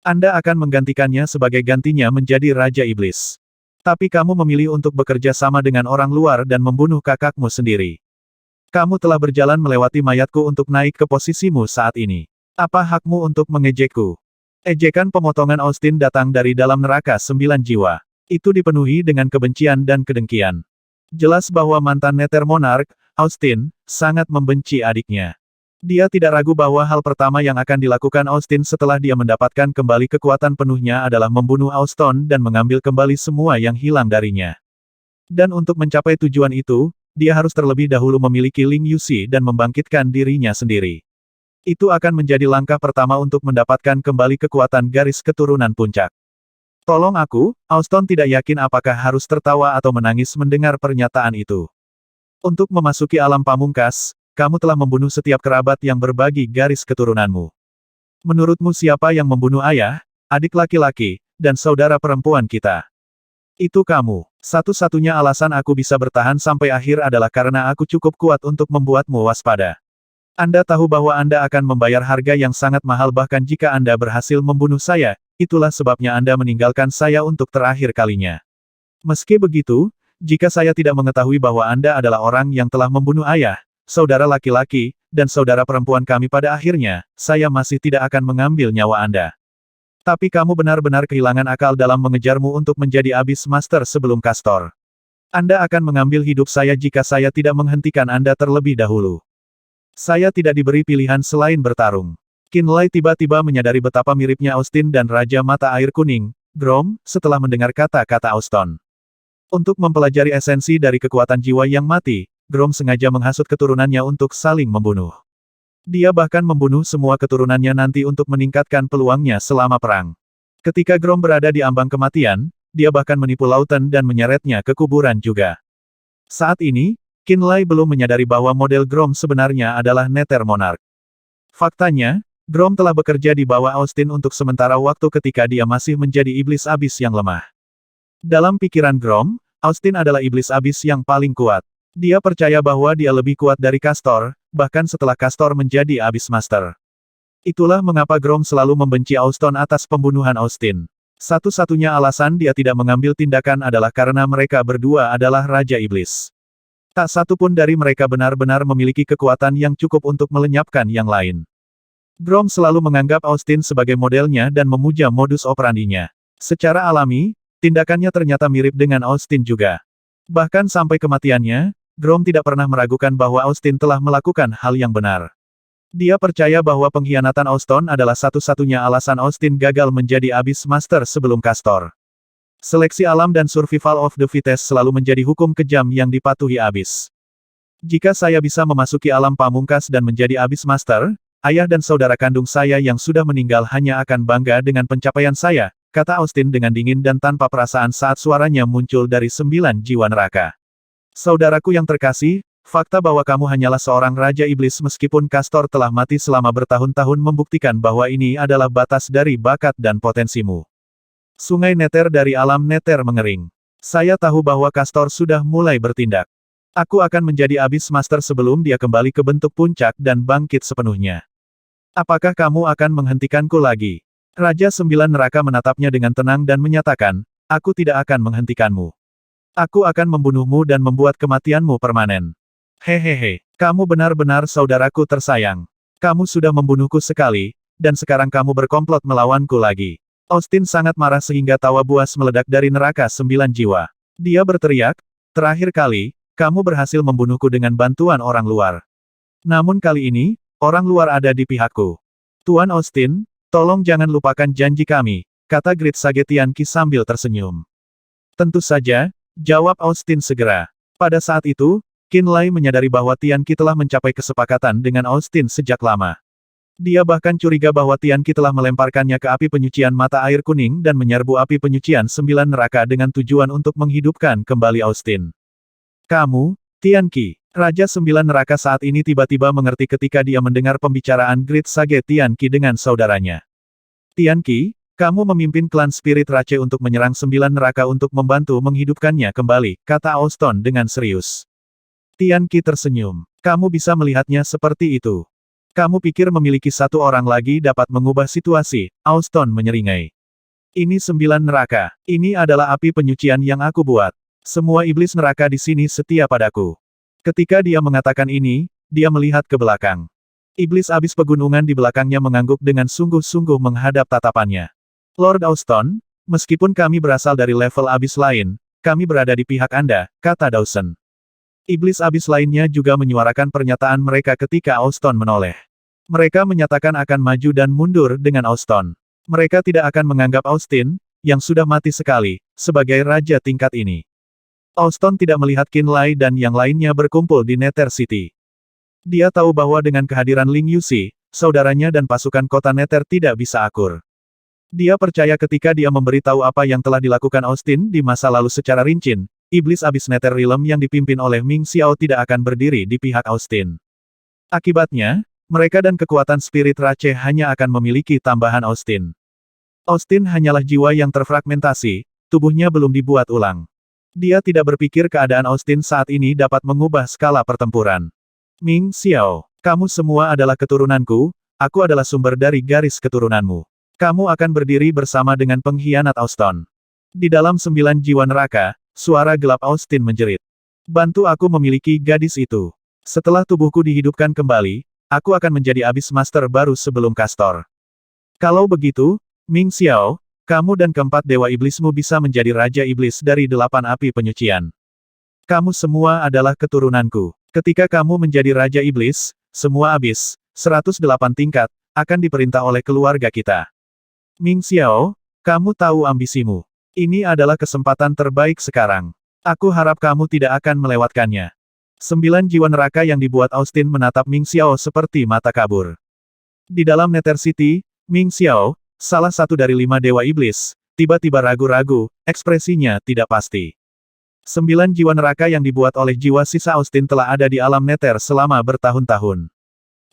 Anda akan menggantikannya sebagai gantinya menjadi Raja Iblis. Tapi kamu memilih untuk bekerja sama dengan orang luar dan membunuh kakakmu sendiri. Kamu telah berjalan melewati mayatku untuk naik ke posisimu saat ini. Apa hakmu untuk mengejekku? Ejekan pemotongan Austin datang dari dalam neraka 9 jiwa. Itu dipenuhi dengan kebencian dan kedengkian. Jelas bahwa mantan Nether Monarch, Austin, sangat membenci adiknya. Dia tidak ragu bahwa hal pertama yang akan dilakukan Austin setelah dia mendapatkan kembali kekuatan penuhnya adalah membunuh Austin dan mengambil kembali semua yang hilang darinya. Dan untuk mencapai tujuan itu, dia harus terlebih dahulu memiliki Ling Yuxi dan membangkitkan dirinya sendiri. Itu akan menjadi langkah pertama untuk mendapatkan kembali kekuatan garis keturunan puncak. Tolong aku, Austin tidak yakin apakah harus tertawa atau menangis mendengar pernyataan itu. Untuk memasuki alam pamungkas, kamu telah membunuh setiap kerabat yang berbagi garis keturunanmu. Menurutmu siapa yang membunuh ayah, adik laki-laki, dan saudara perempuan kita? Itu kamu. Satu-satunya alasan aku bisa bertahan sampai akhir adalah karena aku cukup kuat untuk membuatmu waspada. Anda tahu bahwa Anda akan membayar harga yang sangat mahal bahkan jika Anda berhasil membunuh saya, itulah sebabnya Anda meninggalkan saya untuk terakhir kalinya. Meski begitu, jika saya tidak mengetahui bahwa Anda adalah orang yang telah membunuh ayah, saudara laki-laki, dan saudara perempuan kami pada akhirnya, saya masih tidak akan mengambil nyawa Anda. Tapi kamu benar-benar kehilangan akal dalam mengejarmu untuk menjadi Abyss Master sebelum Castor. Anda akan mengambil hidup saya jika saya tidak menghentikan Anda terlebih dahulu. Saya tidak diberi pilihan selain bertarung. Qin Lai tiba-tiba menyadari betapa miripnya Austin dan Raja Mata Air Kuning, Grom, setelah mendengar kata-kata Austin. Untuk mempelajari esensi dari kekuatan jiwa yang mati, Grom sengaja menghasut keturunannya untuk saling membunuh. Dia bahkan membunuh semua keturunannya nanti untuk meningkatkan peluangnya selama perang. Ketika Grom berada di ambang kematian, dia bahkan menipu Lawton dan menyeretnya ke kuburan juga. Saat ini, Qin Lai belum menyadari bahwa model Grom sebenarnya adalah Nether Monarch. Faktanya, Grom telah bekerja di bawah Austin untuk sementara waktu ketika dia masih menjadi iblis abis yang lemah. Dalam pikiran Grom, Austin adalah iblis abis yang paling kuat. Dia percaya bahwa dia lebih kuat dari Castor, bahkan setelah Castor menjadi Abyss Master. Itulah mengapa Grom selalu membenci Austin atas pembunuhan Austin. Satu-satunya alasan dia tidak mengambil tindakan adalah karena mereka berdua adalah Raja Iblis. Tak satu pun dari mereka benar-benar memiliki kekuatan yang cukup untuk melenyapkan yang lain. Grom selalu menganggap Austin sebagai modelnya dan memuja modus operandinya. Secara alami, tindakannya ternyata mirip dengan Austin juga. Bahkan sampai kematiannya, Grom tidak pernah meragukan bahwa Austin telah melakukan hal yang benar. Dia percaya bahwa pengkhianatan Austin adalah satu-satunya alasan Austin gagal menjadi Abyss Master sebelum Castor. Seleksi alam dan survival of the fittest selalu menjadi hukum kejam yang dipatuhi Abyss. Jika saya bisa memasuki alam pamungkas dan menjadi Abyss Master, ayah dan saudara kandung saya yang sudah meninggal hanya akan bangga dengan pencapaian saya, kata Austin dengan dingin dan tanpa perasaan saat suaranya muncul dari 9 jiwa neraka. Saudaraku yang terkasih, fakta bahwa kamu hanyalah seorang Raja Iblis meskipun Castor telah mati selama bertahun-tahun membuktikan bahwa ini adalah batas dari bakat dan potensimu. Sungai Nether dari alam Nether mengering. Saya tahu bahwa Castor sudah mulai bertindak. Aku akan menjadi Abyss Master sebelum dia kembali ke bentuk puncak dan bangkit sepenuhnya. Apakah kamu akan menghentikanku lagi? Raja 9 Neraka menatapnya dengan tenang dan menyatakan, aku tidak akan menghentikanmu. Aku akan membunuhmu dan membuat kematianmu permanen. Hehehe, kamu benar-benar saudaraku tersayang. Kamu sudah membunuhku sekali, dan sekarang kamu berkomplot melawanku lagi. Austin sangat marah sehingga tawa buas meledak dari neraka 9 jiwa. Dia berteriak, terakhir kali, kamu berhasil membunuhku dengan bantuan orang luar. Namun kali ini, orang luar ada di pihakku. Tuan Austin, tolong jangan lupakan janji kami, kata Great Sage Tianqi sambil tersenyum. Tentu saja, jawab Austin segera. Pada saat itu, Qin Lai menyadari bahwa Tianqi telah mencapai kesepakatan dengan Austin sejak lama. Dia bahkan curiga bahwa Tianqi telah melemparkannya ke api penyucian mata air kuning dan menyerbu api penyucian 9 neraka dengan tujuan untuk menghidupkan kembali Austin. Kamu, Tianqi, Raja 9 Neraka saat ini tiba-tiba mengerti ketika dia mendengar pembicaraan Great Sage Tianqi dengan saudaranya. Tianqi, kamu memimpin klan Spirit Rache untuk menyerang 9 neraka untuk membantu menghidupkannya kembali, kata Austin dengan serius. Tian Qi tersenyum. Kamu bisa melihatnya seperti itu. Kamu pikir memiliki satu orang lagi dapat mengubah situasi? Austin menyeringai. Ini 9 neraka. Ini adalah api penyucian yang aku buat. Semua iblis neraka di sini setia padaku. Ketika dia mengatakan ini, dia melihat ke belakang. Iblis abis pegunungan di belakangnya mengangguk dengan sungguh-sungguh menghadap tatapannya. Lord Austin, meskipun kami berasal dari level abis lain, kami berada di pihak Anda, kata Dawson. Iblis abis lainnya juga menyuarakan pernyataan mereka ketika Austin menoleh. Mereka menyatakan akan maju dan mundur dengan Austin. Mereka tidak akan menganggap Austin, yang sudah mati sekali, sebagai raja tingkat ini. Austin tidak melihat Qin Lai dan yang lainnya berkumpul di Nether City. Dia tahu bahwa dengan kehadiran Ling Yuxi, saudaranya dan pasukan kota Nether tidak bisa akur. Dia percaya ketika dia memberitahu apa yang telah dilakukan Austin di masa lalu secara rinci, iblis abis Nether Realm yang dipimpin oleh Ming Xiao tidak akan berdiri di pihak Austin. Akibatnya, mereka dan kekuatan spirit Rache hanya akan memiliki tambahan Austin. Austin hanyalah jiwa yang terfragmentasi, tubuhnya belum dibuat ulang. Dia tidak berpikir keadaan Austin saat ini dapat mengubah skala pertempuran. Ming Xiao, kamu semua adalah keturunanku, aku adalah sumber dari garis keturunanmu. Kamu akan berdiri bersama dengan pengkhianat Austin. Di dalam 9 jiwa neraka, suara gelap Austin menjerit. Bantu aku memiliki gadis itu. Setelah tubuhku dihidupkan kembali, aku akan menjadi abis master baru sebelum Castor. Kalau begitu, Ming Xiao, kamu dan keempat dewa iblismu bisa menjadi raja iblis dari 8 api penyucian. Kamu semua adalah keturunanku. Ketika kamu menjadi raja iblis, semua abis, 108 tingkat, akan diperintah oleh keluarga kita. Ming Xiao, kamu tahu ambisimu. Ini adalah kesempatan terbaik sekarang. Aku harap kamu tidak akan melewatkannya. 9 jiwa neraka yang dibuat Austin menatap Ming Xiao seperti mata kabur. Di dalam Nether City, Ming Xiao, salah satu dari 5 dewa iblis, tiba-tiba ragu-ragu, ekspresinya tidak pasti. 9 jiwa neraka yang dibuat oleh jiwa sisa Austin telah ada di alam Nether selama bertahun-tahun.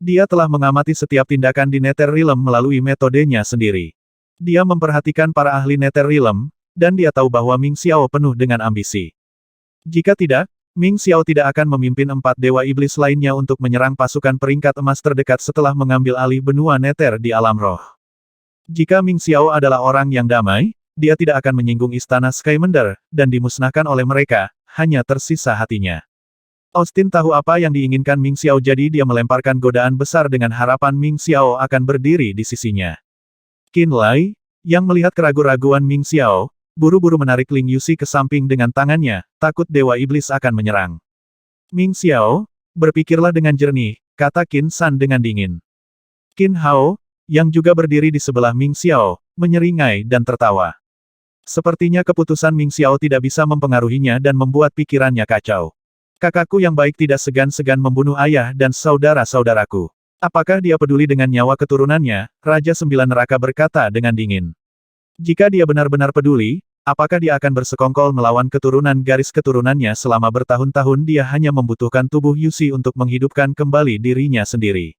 Dia telah mengamati setiap tindakan di Nether Realm melalui metodenya sendiri. Dia memperhatikan para ahli Nether Realm, dan dia tahu bahwa Ming Xiao penuh dengan ambisi. Jika tidak, Ming Xiao tidak akan memimpin 4 dewa iblis lainnya untuk menyerang pasukan peringkat emas terdekat setelah mengambil alih benua Nether di alam roh. Jika Ming Xiao adalah orang yang damai, dia tidak akan menyinggung istana Skymender, dan dimusnahkan oleh mereka, hanya tersisa hatinya. Austin tahu apa yang diinginkan Ming Xiao jadi dia melemparkan godaan besar dengan harapan Ming Xiao akan berdiri di sisinya. Qin Lai, yang melihat keraguan-raguan Ming Xiao, buru-buru menarik Ling Yuxi ke samping dengan tangannya, takut dewa iblis akan menyerang. Ming Xiao, berpikirlah dengan jernih, kata Qin San dengan dingin. Qin Hao, yang juga berdiri di sebelah Ming Xiao, menyeringai dan tertawa. Sepertinya keputusan Ming Xiao tidak bisa mempengaruhinya dan membuat pikirannya kacau. Kakakku yang baik tidak segan-segan membunuh ayah dan saudara-saudaraku. Apakah dia peduli dengan nyawa keturunannya? Raja 9 Neraka berkata dengan dingin. Jika dia benar-benar peduli, apakah dia akan bersekongkol melawan keturunan garis keturunannya selama bertahun-tahun dia hanya membutuhkan tubuh Yuxi untuk menghidupkan kembali dirinya sendiri.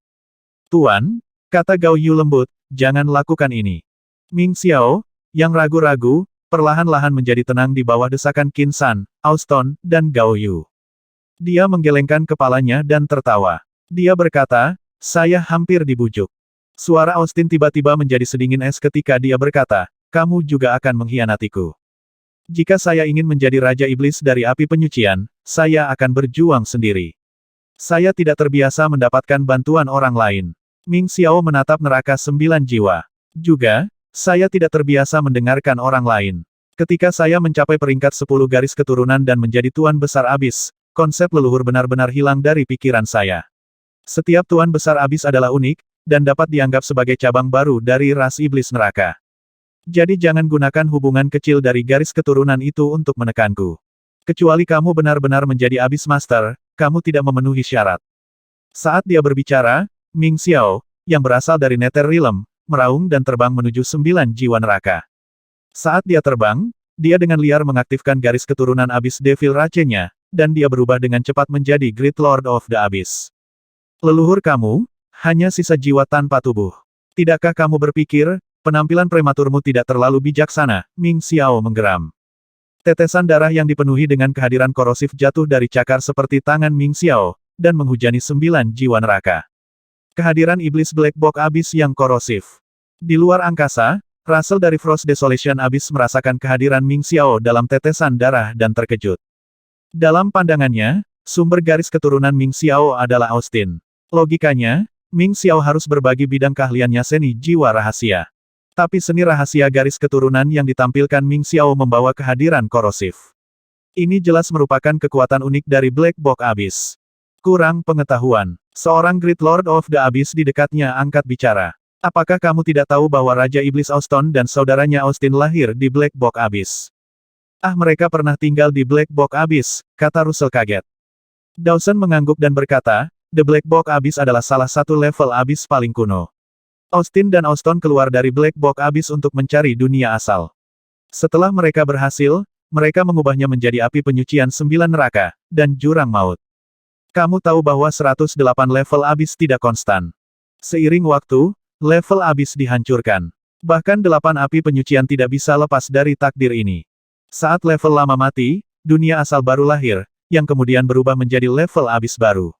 Tuan, kata Gao Yu lembut, jangan lakukan ini. Ming Xiao, yang ragu-ragu, perlahan-lahan menjadi tenang di bawah desakan Qin San, Austin, dan Gao Yu. Dia menggelengkan kepalanya dan tertawa. Dia berkata, saya hampir dibujuk. Suara Austin tiba-tiba menjadi sedingin es ketika dia berkata, kamu juga akan mengkhianatiku. Jika saya ingin menjadi Raja Iblis dari api penyucian, saya akan berjuang sendiri. Saya tidak terbiasa mendapatkan bantuan orang lain. Ming Xiao menatap neraka 9 jiwa. Juga, saya tidak terbiasa mendengarkan orang lain. Ketika saya mencapai peringkat 10 garis keturunan dan menjadi Tuan Besar Abis, konsep leluhur benar-benar hilang dari pikiran saya. Setiap Tuan Besar Abis adalah unik, dan dapat dianggap sebagai cabang baru dari ras iblis neraka. Jadi jangan gunakan hubungan kecil dari garis keturunan itu untuk menekanku. Kecuali kamu benar-benar menjadi Abis Master, kamu tidak memenuhi syarat. Saat dia berbicara, Ming Xiao, yang berasal dari Nether Realm, meraung dan terbang menuju 9 jiwa neraka. Saat dia terbang, dia dengan liar mengaktifkan garis keturunan Abyss Devil Rache-nya, dan dia berubah dengan cepat menjadi Great Lord of the Abyss. Leluhur kamu, hanya sisa jiwa tanpa tubuh. Tidakkah kamu berpikir, penampilan prematurmu tidak terlalu bijaksana? Ming Xiao menggeram. Tetesan darah yang dipenuhi dengan kehadiran korosif jatuh dari cakar seperti tangan Ming Xiao, dan menghujani 9 jiwa neraka. Kehadiran iblis Black Box Abyss yang korosif. Di luar angkasa, Russell dari Frost Desolation Abyss merasakan kehadiran Ming Xiao dalam tetesan darah dan terkejut. Dalam pandangannya, sumber garis keturunan Ming Xiao adalah Austin. Logikanya, Ming Xiao harus berbagi bidang keahliannya seni jiwa rahasia. Tapi seni rahasia garis keturunan yang ditampilkan Ming Xiao membawa kehadiran korosif. Ini jelas merupakan kekuatan unik dari Black Box Abyss. Kurang pengetahuan. Seorang Great Lord of the Abyss di dekatnya angkat bicara. Apakah kamu tidak tahu bahwa Raja Iblis Austin dan saudaranya Austin lahir di Black Box Abyss? Ah, mereka pernah tinggal di Black Box Abyss, kata Russell kaget. Dawson mengangguk dan berkata, The Black Box Abyss adalah salah satu level Abyss paling kuno. Austin dan Austin keluar dari Black Box Abyss untuk mencari dunia asal. Setelah mereka berhasil, mereka mengubahnya menjadi api penyucian 9 neraka, dan jurang maut. Kamu tahu bahwa 108 level Abyss tidak konstan. Seiring waktu, level Abyss dihancurkan. Bahkan 8 api penyucian tidak bisa lepas dari takdir ini. Saat level lama mati, dunia asal baru lahir, yang kemudian berubah menjadi level Abyss baru.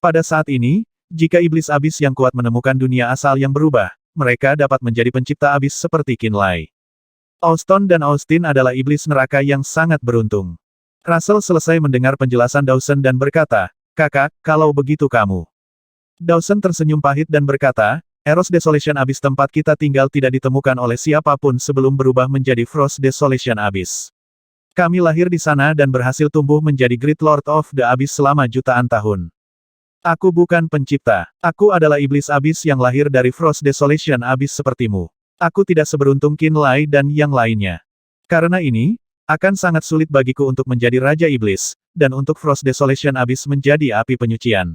Pada saat ini, jika iblis Abyss yang kuat menemukan dunia asal yang berubah, mereka dapat menjadi pencipta Abyss seperti Qinlai. Austin dan Austin adalah iblis neraka yang sangat beruntung. Russell selesai mendengar penjelasan Dawson dan berkata, Kakak, kalau begitu kamu. Dawson tersenyum pahit dan berkata, Eros Desolation Abyss tempat kita tinggal tidak ditemukan oleh siapapun sebelum berubah menjadi Frost Desolation Abyss. Kami lahir di sana dan berhasil tumbuh menjadi Great Lord of the Abyss selama jutaan tahun. Aku bukan pencipta. Aku adalah iblis Abyss yang lahir dari Frost Desolation Abyss sepertimu. Aku tidak seberuntung Qinlai dan yang lainnya. Karena ini, akan sangat sulit bagiku untuk menjadi Raja Iblis, dan untuk Frost Desolation Abyss menjadi api penyucian.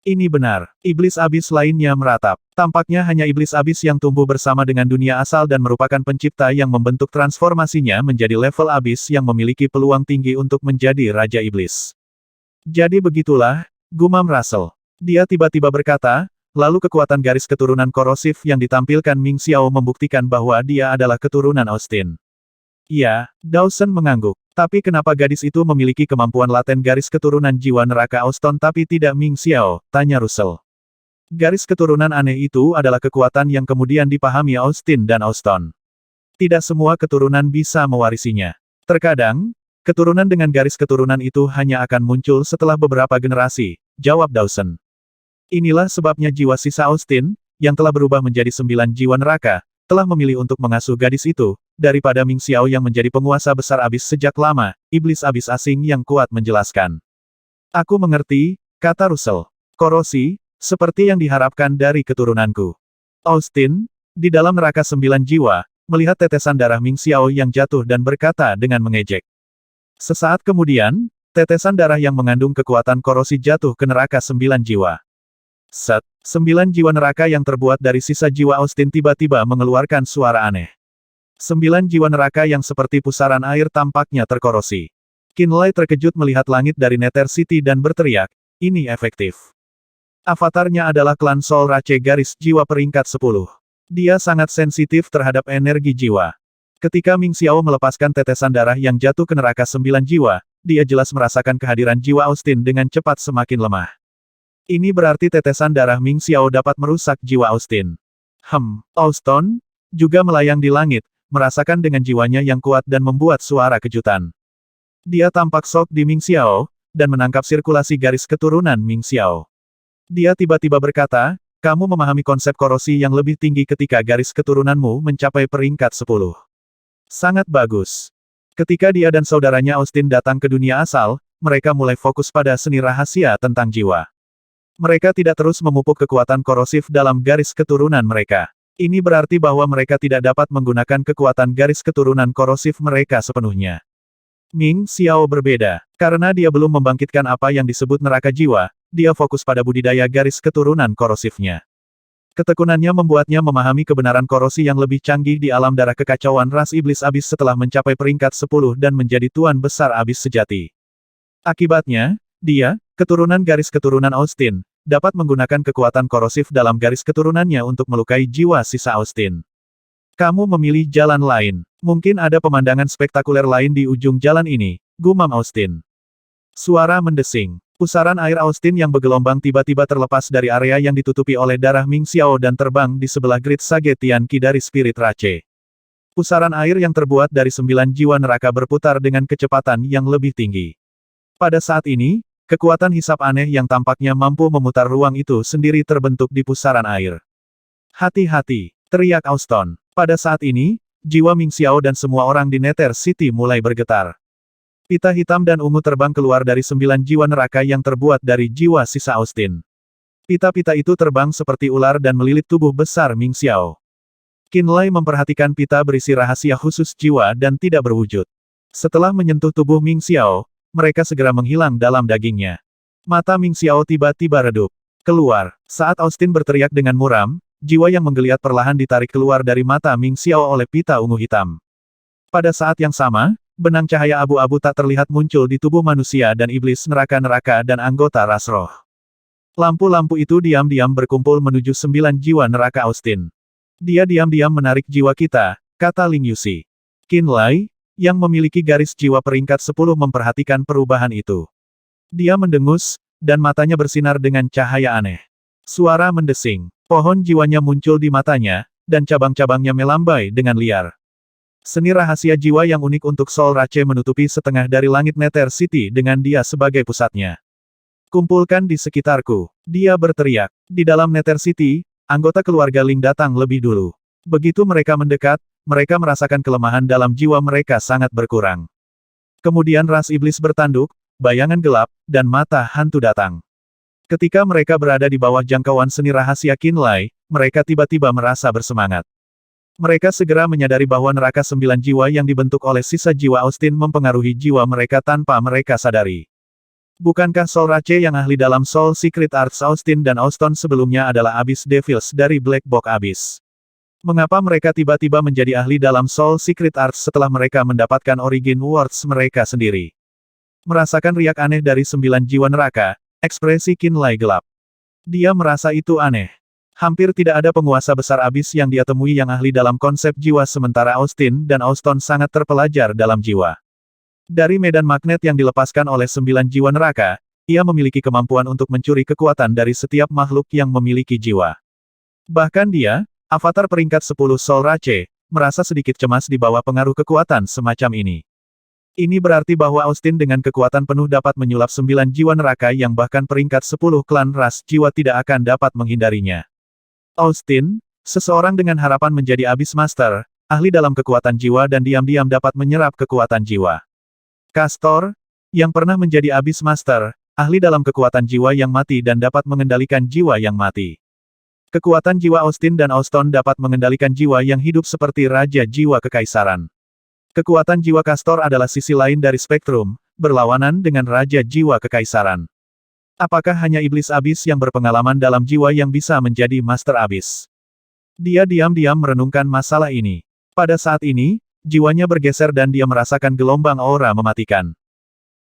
Ini benar. Iblis Abyss lainnya meratap. Tampaknya hanya iblis Abyss yang tumbuh bersama dengan dunia asal dan merupakan pencipta yang membentuk transformasinya menjadi level Abyss yang memiliki peluang tinggi untuk menjadi Raja Iblis. Jadi begitulah, gumam Russell. Dia tiba-tiba berkata, lalu kekuatan garis keturunan korosif yang ditampilkan Ming Xiao membuktikan bahwa dia adalah keturunan Austin. Ya, Dawson mengangguk. Tapi kenapa gadis itu memiliki kemampuan laten garis keturunan jiwa neraka Austin tapi tidak Ming Xiao? Tanya Russell. Garis keturunan aneh itu adalah kekuatan yang kemudian dipahami Austin dan Austin. Tidak semua keturunan bisa mewarisinya. Terkadang, keturunan dengan garis keturunan itu hanya akan muncul setelah beberapa generasi, jawab Dawson. Inilah sebabnya jiwa sisa Austin, yang telah berubah menjadi 9 jiwa neraka, telah memilih untuk mengasuh gadis itu, daripada Ming Xiao yang menjadi penguasa besar Abyss sejak lama, iblis Abyss asing yang kuat menjelaskan. Aku mengerti, kata Russell. Korosi, seperti yang diharapkan dari keturunanku. Austin, di dalam neraka 9 jiwa, melihat tetesan darah Ming Xiao yang jatuh dan berkata dengan mengejek. Sesaat kemudian, tetesan darah yang mengandung kekuatan korosi jatuh ke neraka 9 jiwa. 9 jiwa neraka yang terbuat dari sisa jiwa Austin tiba-tiba mengeluarkan suara aneh. 9 jiwa neraka yang seperti pusaran air tampaknya terkorosi. Qinlai terkejut melihat langit dari Nether City dan berteriak, ini efektif. Avatarnya adalah klan Soul Rache garis jiwa peringkat 10. Dia sangat sensitif terhadap energi jiwa. Ketika Ming Xiao melepaskan tetesan darah yang jatuh ke neraka 9 jiwa, dia jelas merasakan kehadiran jiwa Austin dengan cepat semakin lemah. Ini berarti tetesan darah Ming Xiao dapat merusak jiwa Austin. Austin juga melayang di langit, merasakan dengan jiwanya yang kuat dan membuat suara kejutan. Dia tampak shock di Ming Xiao, dan menangkap sirkulasi garis keturunan Ming Xiao. Dia tiba-tiba berkata, kamu memahami konsep korosi yang lebih tinggi ketika garis keturunanmu mencapai peringkat 10. Sangat bagus. Ketika dia dan saudaranya Austin datang ke dunia asal, mereka mulai fokus pada seni rahasia tentang jiwa. Mereka tidak terus memupuk kekuatan korosif dalam garis keturunan mereka. Ini berarti bahwa mereka tidak dapat menggunakan kekuatan garis keturunan korosif mereka sepenuhnya. Ming Xiao berbeda. Karena dia belum membangkitkan apa yang disebut neraka jiwa, dia fokus pada budidaya garis keturunan korosifnya. Ketekunannya membuatnya memahami kebenaran korosi yang lebih canggih di alam darah kekacauan ras iblis Abyss setelah mencapai peringkat 10 dan menjadi tuan besar Abyss sejati. Akibatnya, dia, keturunan garis keturunan Austin, dapat menggunakan kekuatan korosif dalam garis keturunannya untuk melukai jiwa sisa Austin. Kamu memilih jalan lain. Mungkin ada pemandangan spektakuler lain di ujung jalan ini, gumam Austin. Suara mendesing. Pusaran air Austin yang bergelombang tiba-tiba terlepas dari area yang ditutupi oleh darah Ming Xiao dan terbang di sebelah Grid Sage Tianqi dari Spirit Rache. Pusaran air yang terbuat dari 9 jiwa neraka berputar dengan kecepatan yang lebih tinggi. Pada saat ini, kekuatan hisap aneh yang tampaknya mampu memutar ruang itu sendiri terbentuk di pusaran air. Hati-hati, teriak Austin. Pada saat ini, jiwa Ming Xiao dan semua orang di Nether City mulai bergetar. Pita hitam dan ungu terbang keluar dari 9 jiwa neraka yang terbuat dari jiwa sisa Austin. Pita-pita itu terbang seperti ular dan melilit tubuh besar Ming Xiao. Qin Lai memperhatikan pita berisi rahasia khusus jiwa dan tidak berwujud. Setelah menyentuh tubuh Ming Xiao, mereka segera menghilang dalam dagingnya. Mata Ming Xiao tiba-tiba redup. Keluar. Saat Austin berteriak dengan muram, jiwa yang menggeliat perlahan ditarik keluar dari mata Ming Xiao oleh pita ungu hitam. Pada saat yang sama, benang cahaya abu-abu tak terlihat muncul di tubuh manusia dan iblis neraka-neraka dan anggota ras roh. Lampu-lampu itu diam-diam berkumpul menuju 9 jiwa neraka Austin. Dia diam-diam menarik jiwa kita, kata Ling Yuxi. Qin Lai, yang memiliki garis jiwa peringkat 10 memperhatikan perubahan itu. Dia mendengus, dan matanya bersinar dengan cahaya aneh. Suara mendesing. Pohon jiwanya muncul di matanya, dan cabang-cabangnya melambai dengan liar. Seni rahasia jiwa yang unik untuk Soul Rache menutupi setengah dari langit Nether City dengan dia sebagai pusatnya. Kumpulkan di sekitarku. Dia berteriak. Di dalam Nether City, anggota keluarga Ling datang lebih dulu. Begitu mereka mendekat, mereka merasakan kelemahan dalam jiwa mereka sangat berkurang. Kemudian ras iblis bertanduk, bayangan gelap, dan mata hantu datang. Ketika mereka berada di bawah jangkauan seni rahasia Qin Lai, mereka tiba-tiba merasa bersemangat. Mereka segera menyadari bahwa neraka 9 jiwa yang dibentuk oleh sisa jiwa Austin mempengaruhi jiwa mereka tanpa mereka sadari. Bukankah Soul Rache yang ahli dalam Soul Secret Arts Austin dan Austin sebelumnya adalah Abyss Devils dari Black Box Abyss? Mengapa mereka tiba-tiba menjadi ahli dalam Soul Secret Arts setelah mereka mendapatkan Origin Words mereka sendiri? Merasakan riak aneh dari 9 jiwa neraka, ekspresi Qin Lai gelap. Dia merasa itu aneh. Hampir tidak ada penguasa besar abis yang dia temui yang ahli dalam konsep jiwa sementara Austin dan Austin sangat terpelajar dalam jiwa. Dari medan magnet yang dilepaskan oleh 9 jiwa neraka, ia memiliki kemampuan untuk mencuri kekuatan dari setiap makhluk yang memiliki jiwa. Bahkan dia, avatar peringkat 10 Soul Rache, merasa sedikit cemas di bawah pengaruh kekuatan semacam ini. Ini berarti bahwa Austin dengan kekuatan penuh dapat menyulap 9 jiwa neraka yang bahkan peringkat 10 klan ras jiwa tidak akan dapat menghindarinya. Austin, seseorang dengan harapan menjadi Abyss Master, ahli dalam kekuatan jiwa dan diam-diam dapat menyerap kekuatan jiwa. Castor, yang pernah menjadi Abyss Master, ahli dalam kekuatan jiwa yang mati dan dapat mengendalikan jiwa yang mati. Kekuatan jiwa Austin dan Austin dapat mengendalikan jiwa yang hidup seperti Raja Jiwa Kekaisaran. Kekuatan jiwa Castor adalah sisi lain dari spektrum, berlawanan dengan Raja Jiwa Kekaisaran. Apakah hanya iblis abis yang berpengalaman dalam jiwa yang bisa menjadi Master Abis? Dia diam-diam merenungkan masalah ini. Pada saat ini, jiwanya bergeser dan dia merasakan gelombang aura mematikan.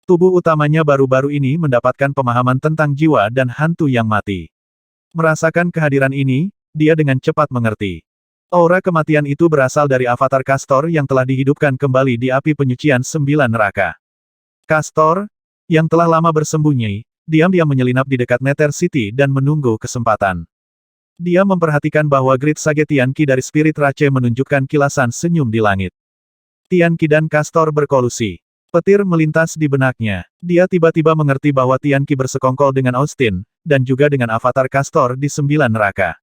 Tubuh utamanya baru-baru ini mendapatkan pemahaman tentang jiwa dan hantu yang mati. Merasakan kehadiran ini, dia dengan cepat mengerti. Aura kematian itu berasal dari avatar Castor yang telah dihidupkan kembali di api penyucian 9 neraka. Castor, yang telah lama bersembunyi, diam-diam menyelinap di dekat Nether City dan menunggu kesempatan. Dia memperhatikan bahwa Grid Sage Tianqi dari Spirit Rache menunjukkan kilasan senyum di langit. Tianqi dan Castor berkolusi. Petir melintas di benaknya. Dia tiba-tiba mengerti bahwa Tianqi bersekongkol dengan Austin, dan juga dengan avatar Castor di 9 neraka.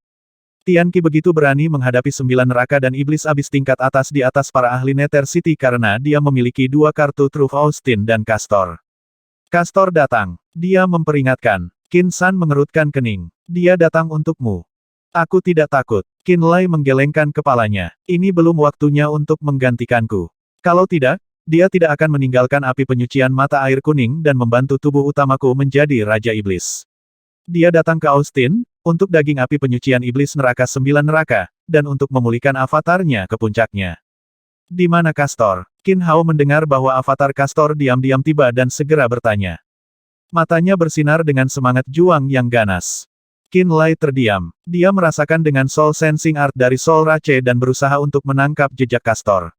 Tianqi begitu berani menghadapi 9 neraka dan iblis abis tingkat atas di atas para ahli Nether City karena dia memiliki 2 kartu truf Austin dan Castor. Castor datang. Dia memperingatkan. Qin San mengerutkan kening. Dia datang untukmu. Aku tidak takut. Qin Lai menggelengkan kepalanya. Ini belum waktunya untuk menggantikanku. Kalau tidak, dia tidak akan meninggalkan api penyucian mata air kuning dan membantu tubuh utamaku menjadi Raja Iblis. Dia datang ke Austin, untuk daging api penyucian iblis neraka 9 neraka, dan untuk memulihkan avatarnya ke puncaknya. Di mana Castor? Qin Hao mendengar bahwa avatar Castor diam-diam tiba dan segera bertanya. Matanya bersinar dengan semangat juang yang ganas. Qin Lai terdiam. Dia merasakan dengan Soul Sensing Art dari Soul Rache dan berusaha untuk menangkap jejak Castor.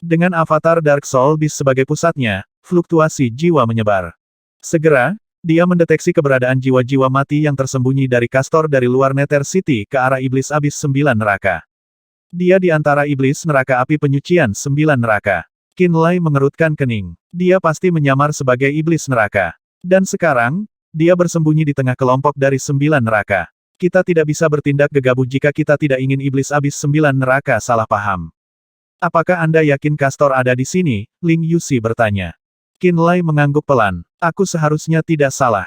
Dengan avatar Dark Soul Beast sebagai pusatnya, fluktuasi jiwa menyebar. Segera, dia mendeteksi keberadaan jiwa-jiwa mati yang tersembunyi dari Castor dari luar Nether City ke arah Iblis Abis 9 Neraka. Dia di antara Iblis Neraka Api Penyucian 9 Neraka. Qin Lai mengerutkan kening. Dia pasti menyamar sebagai Iblis Neraka. Dan sekarang, dia bersembunyi di tengah kelompok dari 9 neraka. Kita tidak bisa bertindak gegabah jika kita tidak ingin Iblis Abis 9 Neraka salah paham. Apakah Anda yakin Castor ada di sini? Ling Yuxi bertanya. Qin Lai mengangguk pelan. Aku seharusnya tidak salah.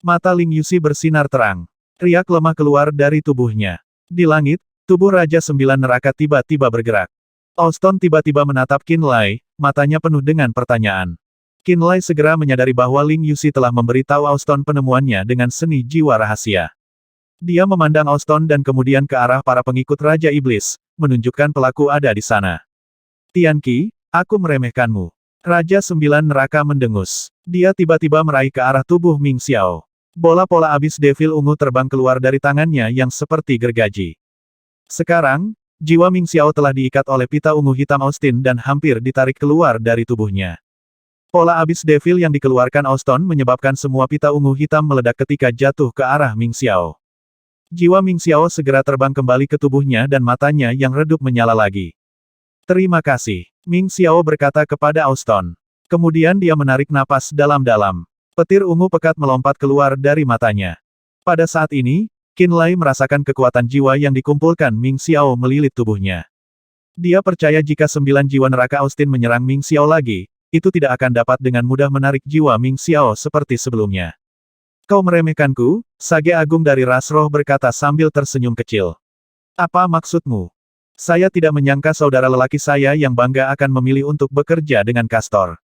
Mata Ling Yuxi bersinar terang. Riak lemah keluar dari tubuhnya. Di langit, tubuh Raja 9 Neraka tiba-tiba bergerak. Auston tiba-tiba menatap Qin Lai, matanya penuh dengan pertanyaan. Qin Lai segera menyadari bahwa Ling Yuxi telah memberitahu Auston penemuannya dengan seni jiwa rahasia. Dia memandang Auston dan kemudian ke arah para pengikut Raja Iblis, menunjukkan pelaku ada di sana. Tianqi, aku meremehkanmu. Raja 9 Neraka mendengus. Dia tiba-tiba meraih ke arah tubuh Ming Xiao. Bola-bola abis Devil ungu terbang keluar dari tangannya yang seperti gergaji. Sekarang, jiwa Ming Xiao telah diikat oleh pita ungu hitam Austin dan hampir ditarik keluar dari tubuhnya. Pola abis Devil yang dikeluarkan Auston menyebabkan semua pita ungu hitam meledak ketika jatuh ke arah Ming Xiao. Jiwa Ming Xiao segera terbang kembali ke tubuhnya dan matanya yang redup menyala lagi. Terima kasih, Ming Xiao berkata kepada Auston. Kemudian dia menarik napas dalam-dalam. Petir ungu pekat melompat keluar dari matanya. Pada saat ini, Qin Lai merasakan kekuatan jiwa yang dikumpulkan Ming Xiao melilit tubuhnya. Dia percaya jika 9 jiwa neraka Austin menyerang Ming Xiao lagi, itu tidak akan dapat dengan mudah menarik jiwa Ming Xiao seperti sebelumnya. Kau meremehkanku? Sage Agung dari Ras Roh berkata sambil tersenyum kecil. Apa maksudmu? Saya tidak menyangka saudara lelaki saya yang bangga akan memilih untuk bekerja dengan Castor.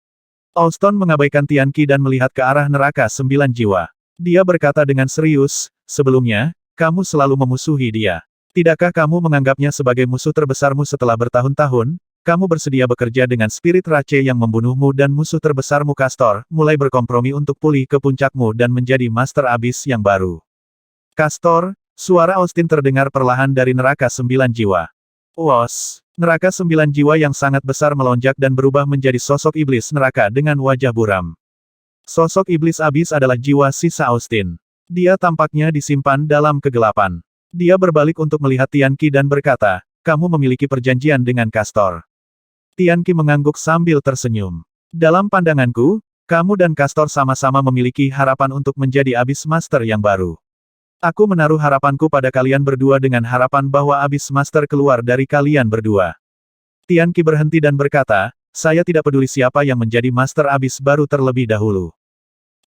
Auston mengabaikan Tianqi dan melihat ke arah neraka 9 jiwa. Dia berkata dengan serius, sebelumnya, kamu selalu memusuhi dia. Tidakkah kamu menganggapnya sebagai musuh terbesarmu setelah bertahun-tahun? Kamu bersedia bekerja dengan spirit Rache yang membunuhmu dan musuh terbesarmu Castor, mulai berkompromi untuk pulih ke puncakmu dan menjadi Master Abyss yang baru. Castor, suara Austin terdengar perlahan dari neraka 9 jiwa. Wos, neraka 9 jiwa yang sangat besar melonjak dan berubah menjadi sosok iblis neraka dengan wajah buram. Sosok iblis abis adalah jiwa sisa Austin. Dia tampaknya disimpan dalam kegelapan. Dia berbalik untuk melihat Tianqi dan berkata, kamu memiliki perjanjian dengan Castor. Tianqi mengangguk sambil tersenyum. Dalam pandanganku, kamu dan Castor sama-sama memiliki harapan untuk menjadi Abyss Master yang baru. Aku menaruh harapanku pada kalian berdua dengan harapan bahwa Abyss Master keluar dari kalian berdua. Tianqi berhenti dan berkata, saya tidak peduli siapa yang menjadi Master Abyss baru terlebih dahulu.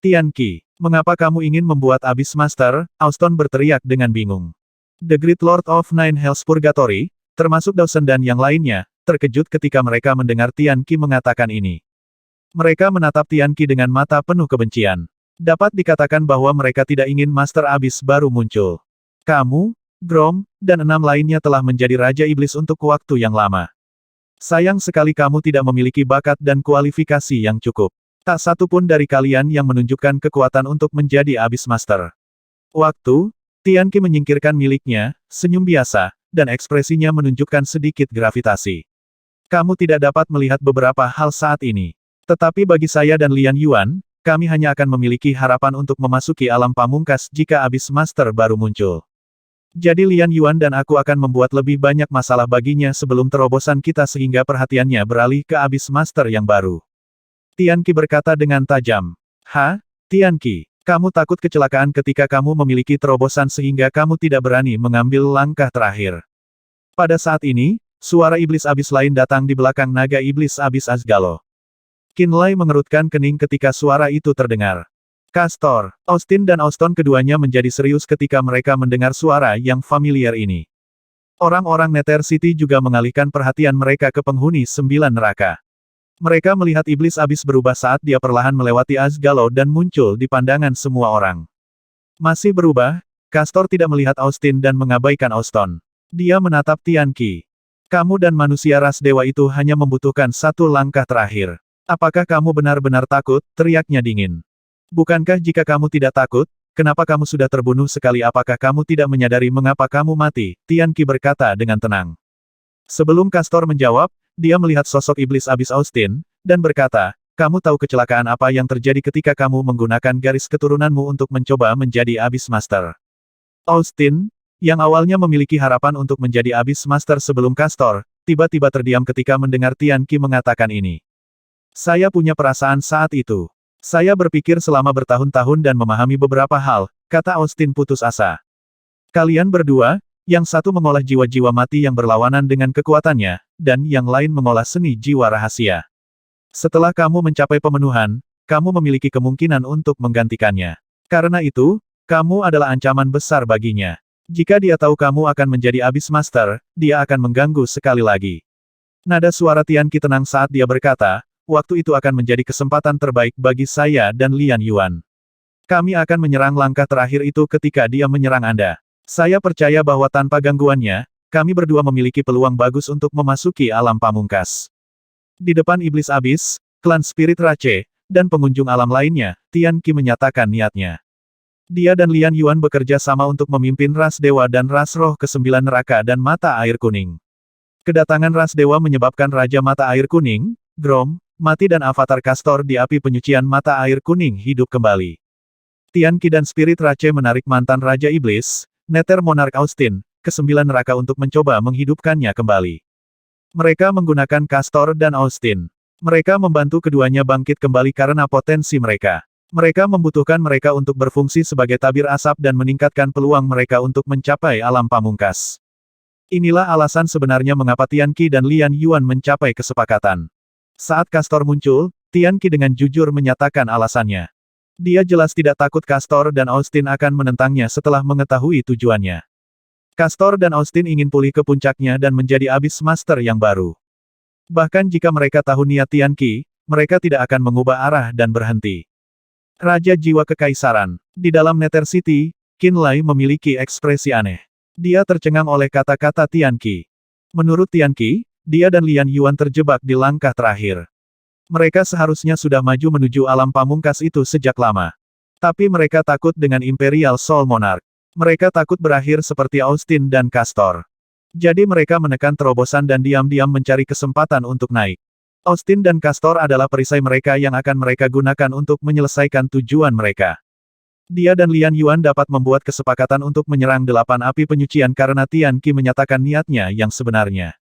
Tianqi, mengapa kamu ingin membuat Abyss Master? Auston berteriak dengan bingung. The Great Lord of Nine Hells Purgatory, termasuk Dawson dan yang lainnya, terkejut ketika mereka mendengar Tianqi mengatakan ini. Mereka menatap Tianqi dengan mata penuh kebencian. Dapat dikatakan bahwa mereka tidak ingin Master Abyss baru muncul. Kamu, Grom, dan 6 lainnya telah menjadi Raja Iblis untuk waktu yang lama. Sayang sekali kamu tidak memiliki bakat dan kualifikasi yang cukup. Tak satu pun dari kalian yang menunjukkan kekuatan untuk menjadi Abyss Master. Waktu, Tianqi menyingkirkan miliknya, senyum biasa, dan ekspresinya menunjukkan sedikit gravitasi. Kamu tidak dapat melihat beberapa hal saat ini. Tetapi bagi saya dan Lian Yuan, kami hanya akan memiliki harapan untuk memasuki alam pamungkas jika Abyss Master baru muncul. Jadi Lian Yuan dan aku akan membuat lebih banyak masalah baginya sebelum terobosan kita sehingga perhatiannya beralih ke Abyss Master yang baru. Tianqi berkata dengan tajam. Tianqi, kamu takut kecelakaan ketika kamu memiliki terobosan sehingga kamu tidak berani mengambil langkah terakhir. Pada saat ini, suara iblis abis lain datang di belakang naga iblis abis Asgalo. Qin Lai mengerutkan kening ketika suara itu terdengar. Castor, Austin dan Auston keduanya menjadi serius ketika mereka mendengar suara yang familiar ini. Orang-orang Nether City juga mengalihkan perhatian mereka ke penghuni 9 neraka. Mereka melihat iblis abis berubah saat dia perlahan melewati Asgalo dan muncul di pandangan semua orang. Masih berubah, Castor tidak melihat Austin dan mengabaikan Auston. Dia menatap Tianqi. Kamu dan manusia ras dewa itu hanya membutuhkan satu langkah terakhir. Apakah kamu benar-benar takut? Teriaknya dingin. Bukankah jika kamu tidak takut, kenapa kamu sudah terbunuh sekali? Apakah kamu tidak menyadari mengapa kamu mati? Tianqi berkata dengan tenang. Sebelum Castor menjawab, dia melihat sosok iblis abis Austin, dan berkata, kamu tahu kecelakaan apa yang terjadi ketika kamu menggunakan garis keturunanmu untuk mencoba menjadi Abyss Master. Austin, yang awalnya memiliki harapan untuk menjadi Abyss Master sebelum Castor, tiba-tiba terdiam ketika mendengar Tian Qi mengatakan ini. Saya punya perasaan saat itu. Saya berpikir selama bertahun-tahun dan memahami beberapa hal, kata Austin putus asa. Kalian berdua, yang satu mengolah jiwa-jiwa mati yang berlawanan dengan kekuatannya, dan yang lain mengolah seni jiwa rahasia. Setelah kamu mencapai pemenuhan, kamu memiliki kemungkinan untuk menggantikannya. Karena itu, kamu adalah ancaman besar baginya. Jika dia tahu kamu akan menjadi Abyss Master, dia akan mengganggu sekali lagi. Nada suara Tian Qi tenang saat dia berkata, waktu itu akan menjadi kesempatan terbaik bagi saya dan Lian Yuan. Kami akan menyerang langkah terakhir itu ketika dia menyerang Anda. Saya percaya bahwa tanpa gangguannya, kami berdua memiliki peluang bagus untuk memasuki alam pamungkas. Di depan Iblis Abis, klan Spirit Rache, dan pengunjung alam lainnya, Tian Qi menyatakan niatnya. Dia dan Lian Yuan bekerja sama untuk memimpin ras dewa dan ras roh ke-9 neraka dan mata air kuning. Kedatangan ras dewa menyebabkan Raja Mata Air Kuning, Grom, mati dan avatar Castor di api penyucian mata air kuning hidup kembali. Tian Qi dan Spirit Rache menarik mantan Raja Iblis, Nether Monarch Austin, ke-9 neraka untuk mencoba menghidupkannya kembali. Mereka menggunakan Castor dan Austin. Mereka membantu keduanya bangkit kembali karena potensi mereka. Mereka membutuhkan mereka untuk berfungsi sebagai tabir asap dan meningkatkan peluang mereka untuk mencapai alam pamungkas. Inilah alasan sebenarnya mengapa Tian Qi dan Lian Yuan mencapai kesepakatan. Saat Castor muncul, Tian Qi dengan jujur menyatakan alasannya. Dia jelas tidak takut Castor dan Austin akan menentangnya setelah mengetahui tujuannya. Castor dan Austin ingin pulih ke puncaknya dan menjadi Abyss Master yang baru. Bahkan jika mereka tahu niat Tian Qi, mereka tidak akan mengubah arah dan berhenti. Raja Jiwa Kekaisaran. Di dalam Nether City, Qin Lai memiliki ekspresi aneh. Dia tercengang oleh kata-kata Tian Qi. Menurut Tian Qi, dia dan Lian Yuan terjebak di langkah terakhir. Mereka seharusnya sudah maju menuju alam pamungkas itu sejak lama. Tapi mereka takut dengan Imperial Soul Monarch. Mereka takut berakhir seperti Austin dan Castor. Jadi mereka menekan terobosan dan diam-diam mencari kesempatan untuk naik. Austin dan Castor adalah perisai mereka yang akan mereka gunakan untuk menyelesaikan tujuan mereka. Dia dan Lian Yuan dapat membuat kesepakatan untuk menyerang 8 api penyucian karena Tian Qi menyatakan niatnya yang sebenarnya.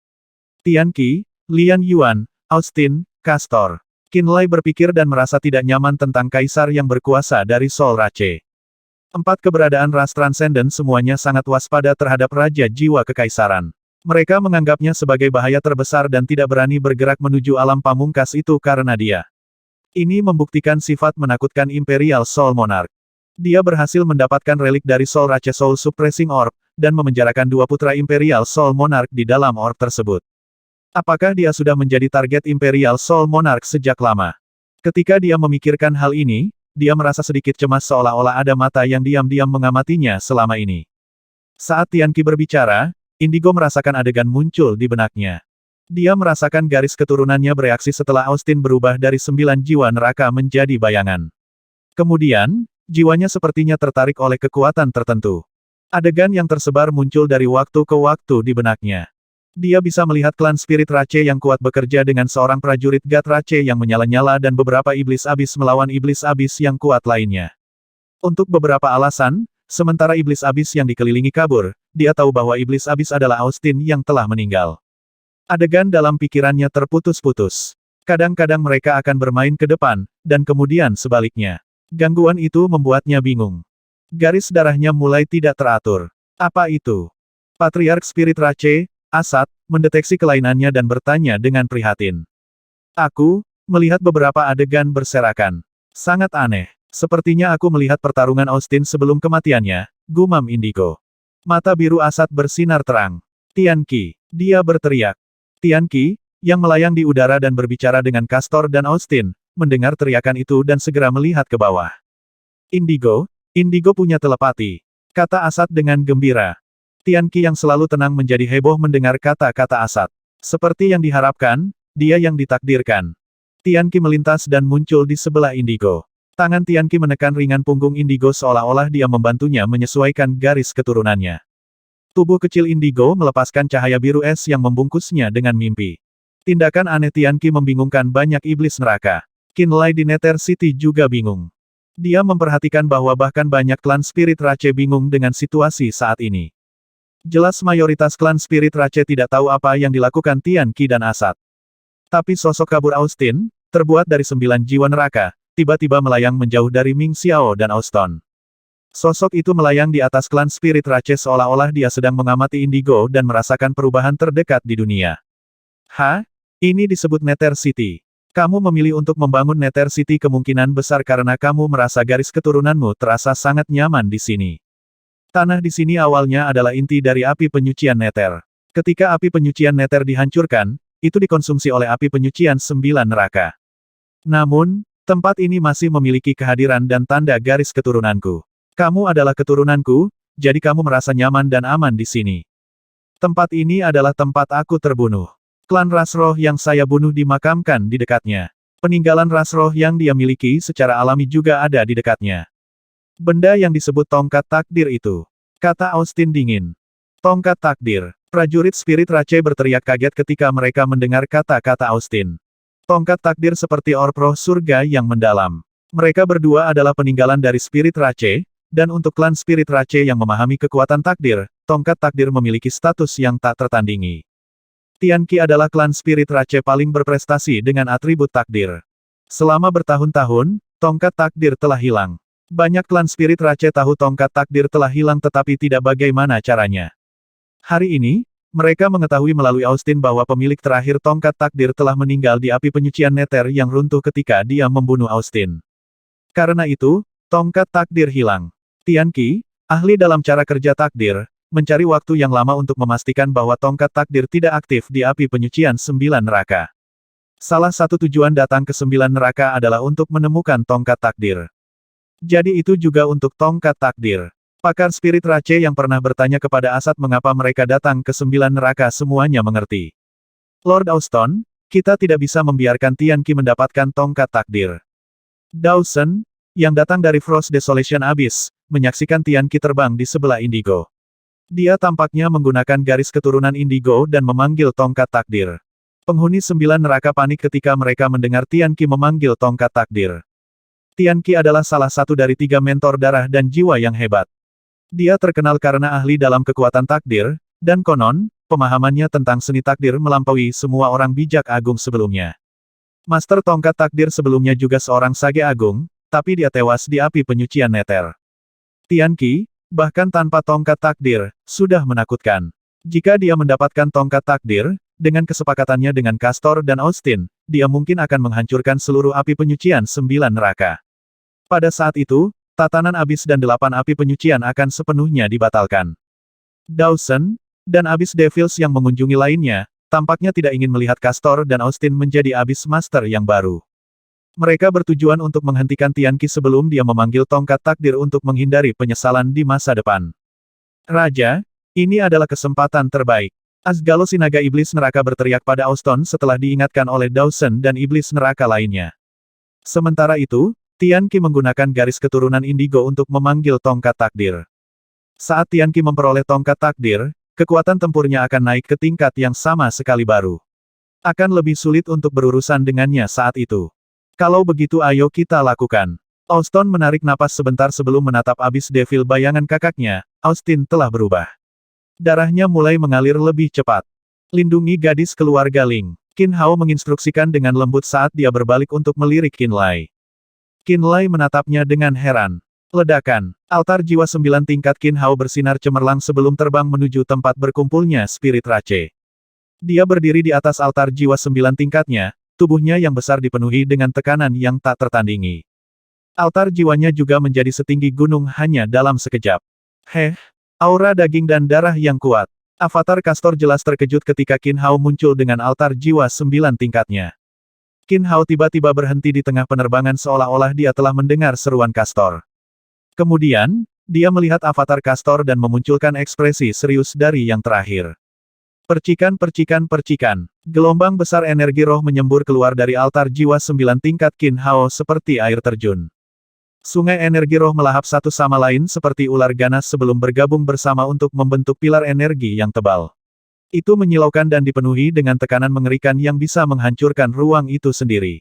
Tian Qi, Lian Yuan, Austin, Castor. Qin Lai berpikir dan merasa tidak nyaman tentang kaisar yang berkuasa dari Soul Rache. 4 keberadaan ras transenden semuanya sangat waspada terhadap Raja Jiwa Kekaisaran. Mereka menganggapnya sebagai bahaya terbesar dan tidak berani bergerak menuju alam pamungkas itu karena dia. Ini membuktikan sifat menakutkan Imperial Soul Monarch. Dia berhasil mendapatkan relik dari Soul Rache Soul Suppressing Orb, dan memenjarakan 2 putra Imperial Soul Monarch di dalam orb tersebut. Apakah dia sudah menjadi target Imperial Soul Monarch sejak lama? Ketika dia memikirkan hal ini, dia merasa sedikit cemas seolah-olah ada mata yang diam-diam mengamatinya selama ini. Saat Tian Qi berbicara, Indigo merasakan adegan muncul di benaknya. Dia merasakan garis keturunannya bereaksi setelah Austin berubah dari 9 jiwa neraka menjadi bayangan. Kemudian, jiwanya sepertinya tertarik oleh kekuatan tertentu. Adegan yang tersebar muncul dari waktu ke waktu di benaknya. Dia bisa melihat klan Spirit Rache yang kuat bekerja dengan seorang prajurit God Rache yang menyala-nyala dan beberapa iblis abis melawan iblis abis yang kuat lainnya. Untuk beberapa alasan, sementara iblis abis yang dikelilingi kabur, dia tahu bahwa iblis abis adalah Austin yang telah meninggal. Adegan dalam pikirannya terputus-putus. Kadang-kadang mereka akan bermain ke depan, dan kemudian sebaliknya. Gangguan itu membuatnya bingung. Garis darahnya mulai tidak teratur. Apa itu? Patriark Spirit Rache, Asad, mendeteksi kelainannya dan bertanya dengan prihatin. Aku, melihat beberapa adegan berserakan. Sangat aneh. Sepertinya aku melihat pertarungan Austin sebelum kematiannya, gumam Indigo. Mata biru Asad bersinar terang. Tian Qi, dia berteriak. Tian Qi, yang melayang di udara dan berbicara dengan Castor dan Austin, mendengar teriakan itu dan segera melihat ke bawah. Indigo punya telepati, kata Asad dengan gembira. Tian Qi yang selalu tenang menjadi heboh mendengar kata-kata Asad. Seperti yang diharapkan, dia yang ditakdirkan. Tian Qi melintas dan muncul di sebelah Indigo. Tangan Tian Qi menekan ringan punggung Indigo seolah-olah dia membantunya menyesuaikan garis keturunannya. Tubuh kecil Indigo melepaskan cahaya biru es yang membungkusnya dengan mimpi. Tindakan aneh Tianqi membingungkan banyak iblis neraka. Qinlai di Nether City juga bingung. Dia memperhatikan bahwa bahkan banyak klan Spirit Rache bingung dengan situasi saat ini. Jelas mayoritas klan Spirit Rache tidak tahu apa yang dilakukan Tianqi dan Asat. Tapi sosok kabur Austin, terbuat dari 9 jiwa neraka, tiba-tiba melayang menjauh dari Ming Xiao dan Austin. Sosok itu melayang di atas klan Spirit Rache seolah-olah dia sedang mengamati Indigo dan merasakan perubahan terdekat di dunia. Ini disebut Nether City. Kamu memilih untuk membangun Nether City kemungkinan besar karena kamu merasa garis keturunanmu terasa sangat nyaman di sini. Tanah di sini awalnya adalah inti dari api penyucian Nether. Ketika api penyucian Nether dihancurkan, itu dikonsumsi oleh api penyucian 9 neraka. Namun, tempat ini masih memiliki kehadiran dan tanda garis keturunanku. Kamu adalah keturunanku, jadi kamu merasa nyaman dan aman di sini. Tempat ini adalah tempat aku terbunuh. Klan ras roh yang saya bunuh dimakamkan di dekatnya. Peninggalan ras roh yang dia miliki secara alami juga ada di dekatnya. Benda yang disebut tongkat takdir itu. Kata Austin dingin. Tongkat takdir. Prajurit Spirit Rache berteriak kaget ketika mereka mendengar kata-kata Austin. Tongkat takdir seperti orb roh surga yang mendalam. Mereka berdua adalah peninggalan dari Spirit Rache, dan untuk klan Spirit Rache yang memahami kekuatan takdir, tongkat takdir memiliki status yang tak tertandingi. Tianqi adalah klan Spirit Rache paling berprestasi dengan atribut takdir. Selama bertahun-tahun, tongkat takdir telah hilang. Banyak klan Spirit Rache tahu tongkat takdir telah hilang tetapi tidak bagaimana caranya. Hari ini, mereka mengetahui melalui Austin bahwa pemilik terakhir tongkat takdir telah meninggal di api penyucian Nether yang runtuh ketika dia membunuh Austin. Karena itu, tongkat takdir hilang. Tianqi, ahli dalam cara kerja takdir, mencari waktu yang lama untuk memastikan bahwa tongkat takdir tidak aktif di api penyucian 9 neraka. Salah satu tujuan datang ke 9 neraka adalah untuk menemukan tongkat takdir. Jadi itu juga untuk tongkat takdir. Pakar Spirit Rache yang pernah bertanya kepada Asat mengapa mereka datang ke 9 neraka semuanya mengerti. Lord Austin, kita tidak bisa membiarkan Tianqi mendapatkan tongkat takdir. Dawson, yang datang dari Frost Desolation Abyss, menyaksikan Tianqi terbang di sebelah Indigo. Dia tampaknya menggunakan garis keturunan Indigo dan memanggil tongkat takdir. Penghuni 9 neraka panik ketika mereka mendengar Tianqi memanggil tongkat takdir. Tianqi adalah salah satu dari 3 mentor darah dan jiwa yang hebat. Dia terkenal karena ahli dalam kekuatan takdir, dan konon, pemahamannya tentang seni takdir melampaui semua orang bijak agung sebelumnya. Master tongkat takdir sebelumnya juga seorang sage agung, tapi dia tewas di api penyucian Nether. Tianqi, bahkan tanpa tongkat takdir, sudah menakutkan. Jika dia mendapatkan tongkat takdir, dengan kesepakatannya dengan Castor dan Austin, dia mungkin akan menghancurkan seluruh api penyucian 9 neraka. Pada saat itu, tatanan abis dan 8 api penyucian akan sepenuhnya dibatalkan. Dawson, dan abis Devils yang mengunjungi lainnya, tampaknya tidak ingin melihat Castor dan Austin menjadi abis master yang baru. Mereka bertujuan untuk menghentikan Tianqi sebelum dia memanggil tongkat takdir untuk menghindari penyesalan di masa depan. Raja, ini adalah kesempatan terbaik. Asgalo si naga iblis neraka berteriak pada Austin setelah diingatkan oleh Dawson dan iblis neraka lainnya. Sementara itu, Tianqi menggunakan garis keturunan Indigo untuk memanggil tongkat takdir. Saat Tianqi memperoleh tongkat takdir, kekuatan tempurnya akan naik ke tingkat yang sama sekali baru. Akan lebih sulit untuk berurusan dengannya saat itu. Kalau begitu ayo kita lakukan. Austin menarik napas sebentar sebelum menatap abis devil bayangan kakaknya, Austin telah berubah. Darahnya mulai mengalir lebih cepat. Lindungi gadis keluarga Ling. Qin Hao menginstruksikan dengan lembut saat dia berbalik untuk melirik Qinlai. Qinlai menatapnya dengan heran. Ledakan. Altar jiwa 9 tingkat Qin Hao bersinar cemerlang sebelum terbang menuju tempat berkumpulnya Spirit Rache. Dia berdiri di atas altar jiwa 9 tingkatnya, tubuhnya yang besar dipenuhi dengan tekanan yang tak tertandingi. Altar jiwanya juga menjadi setinggi gunung hanya dalam sekejap. Aura daging dan darah yang kuat. Avatar Castor jelas terkejut ketika Qin Hao muncul dengan altar jiwa 9 tingkatnya. Qin Hao tiba-tiba berhenti di tengah penerbangan seolah-olah dia telah mendengar seruan Castor. Kemudian, dia melihat avatar Castor dan memunculkan ekspresi serius dari yang terakhir. Percikan-percikan-percikan. Gelombang besar energi roh menyembur keluar dari altar jiwa 9 tingkat Qin Hao seperti air terjun. Sungai energi roh melahap satu sama lain seperti ular ganas sebelum bergabung bersama untuk membentuk pilar energi yang tebal. Itu menyilaukan dan dipenuhi dengan tekanan mengerikan yang bisa menghancurkan ruang itu sendiri.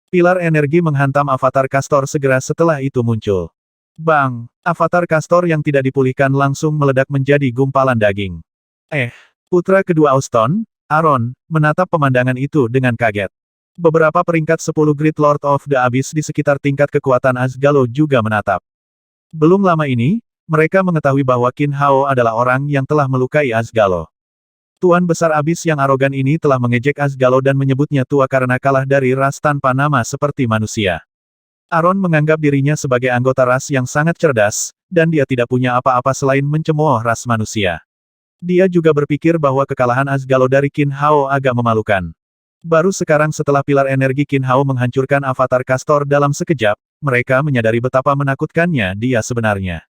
Pilar energi menghantam avatar Castor segera setelah itu muncul. Bang! Avatar Castor yang tidak dipulihkan langsung meledak menjadi gumpalan daging. Putra kedua Auston, Aaron, menatap pemandangan itu dengan kaget. Beberapa peringkat 10 Great Lord of the Abyss di sekitar tingkat kekuatan Asgalo juga menatap. Belum lama ini, mereka mengetahui bahwa Qin Hao adalah orang yang telah melukai Asgalo. Tuan Besar Abis yang arogan ini telah mengejek Asgalo dan menyebutnya tua karena kalah dari ras tanpa nama seperti manusia. Aaron menganggap dirinya sebagai anggota ras yang sangat cerdas, dan dia tidak punya apa-apa selain mencemooh ras manusia. Dia juga berpikir bahwa kekalahan Asgalo dari Qin Hao agak memalukan. Baru sekarang setelah pilar energi Qin Hao menghancurkan avatar Castor dalam sekejap, mereka menyadari betapa menakutkannya dia sebenarnya.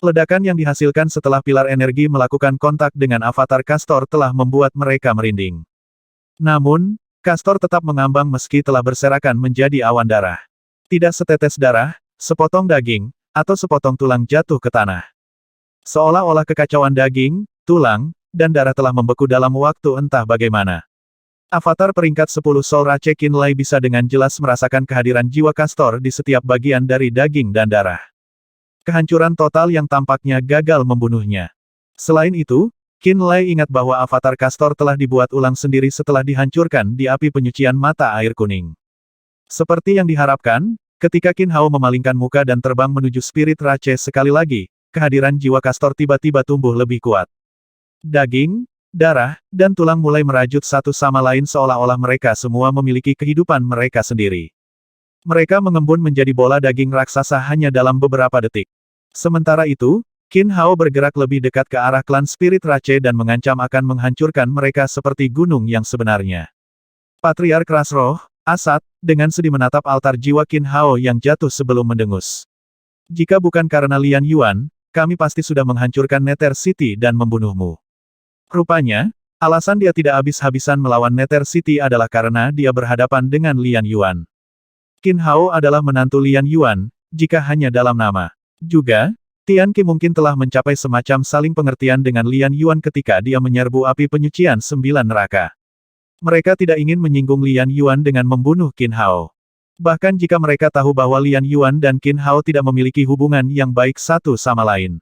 Ledakan yang dihasilkan setelah pilar energi melakukan kontak dengan avatar Castor telah membuat mereka merinding. Namun, Castor tetap mengambang meski telah berserakan menjadi awan darah. Tidak setetes darah, sepotong daging, atau sepotong tulang jatuh ke tanah. Seolah-olah kekacauan daging, tulang, dan darah telah membeku dalam waktu entah bagaimana. Avatar peringkat 10 Soul Rache Qinlai bisa dengan jelas merasakan kehadiran jiwa Castor di setiap bagian dari daging dan darah. Kehancuran total yang tampaknya gagal membunuhnya. Selain itu, Qinlai ingat bahwa avatar Castor telah dibuat ulang sendiri setelah dihancurkan di api penyucian mata air kuning. Seperti yang diharapkan, ketika Qin Hao memalingkan muka dan terbang menuju Spirit Rache sekali lagi, kehadiran jiwa Castor tiba-tiba tumbuh lebih kuat. Daging, darah, dan tulang mulai merajut satu sama lain seolah-olah mereka semua memiliki kehidupan mereka sendiri. Mereka mengembun menjadi bola daging raksasa hanya dalam beberapa detik. Sementara itu, Qin Hao bergerak lebih dekat ke arah klan Spirit Rache dan mengancam akan menghancurkan mereka seperti gunung yang sebenarnya. Patriark Ras Roh, Asad, dengan sedih menatap altar jiwa Qin Hao yang jatuh sebelum mendengus. Jika bukan karena Lian Yuan, kami pasti sudah menghancurkan Nether City dan membunuhmu. Rupanya, alasan dia tidak habis-habisan melawan Nether City adalah karena dia berhadapan dengan Lian Yuan. Qin Hao adalah menantu Lian Yuan, jika hanya dalam nama. Juga, Tian Qi mungkin telah mencapai semacam saling pengertian dengan Lian Yuan ketika dia menyerbu api penyucian 9 neraka. Mereka tidak ingin menyinggung Lian Yuan dengan membunuh Qin Hao. Bahkan jika mereka tahu bahwa Lian Yuan dan Qin Hao tidak memiliki hubungan yang baik satu sama lain.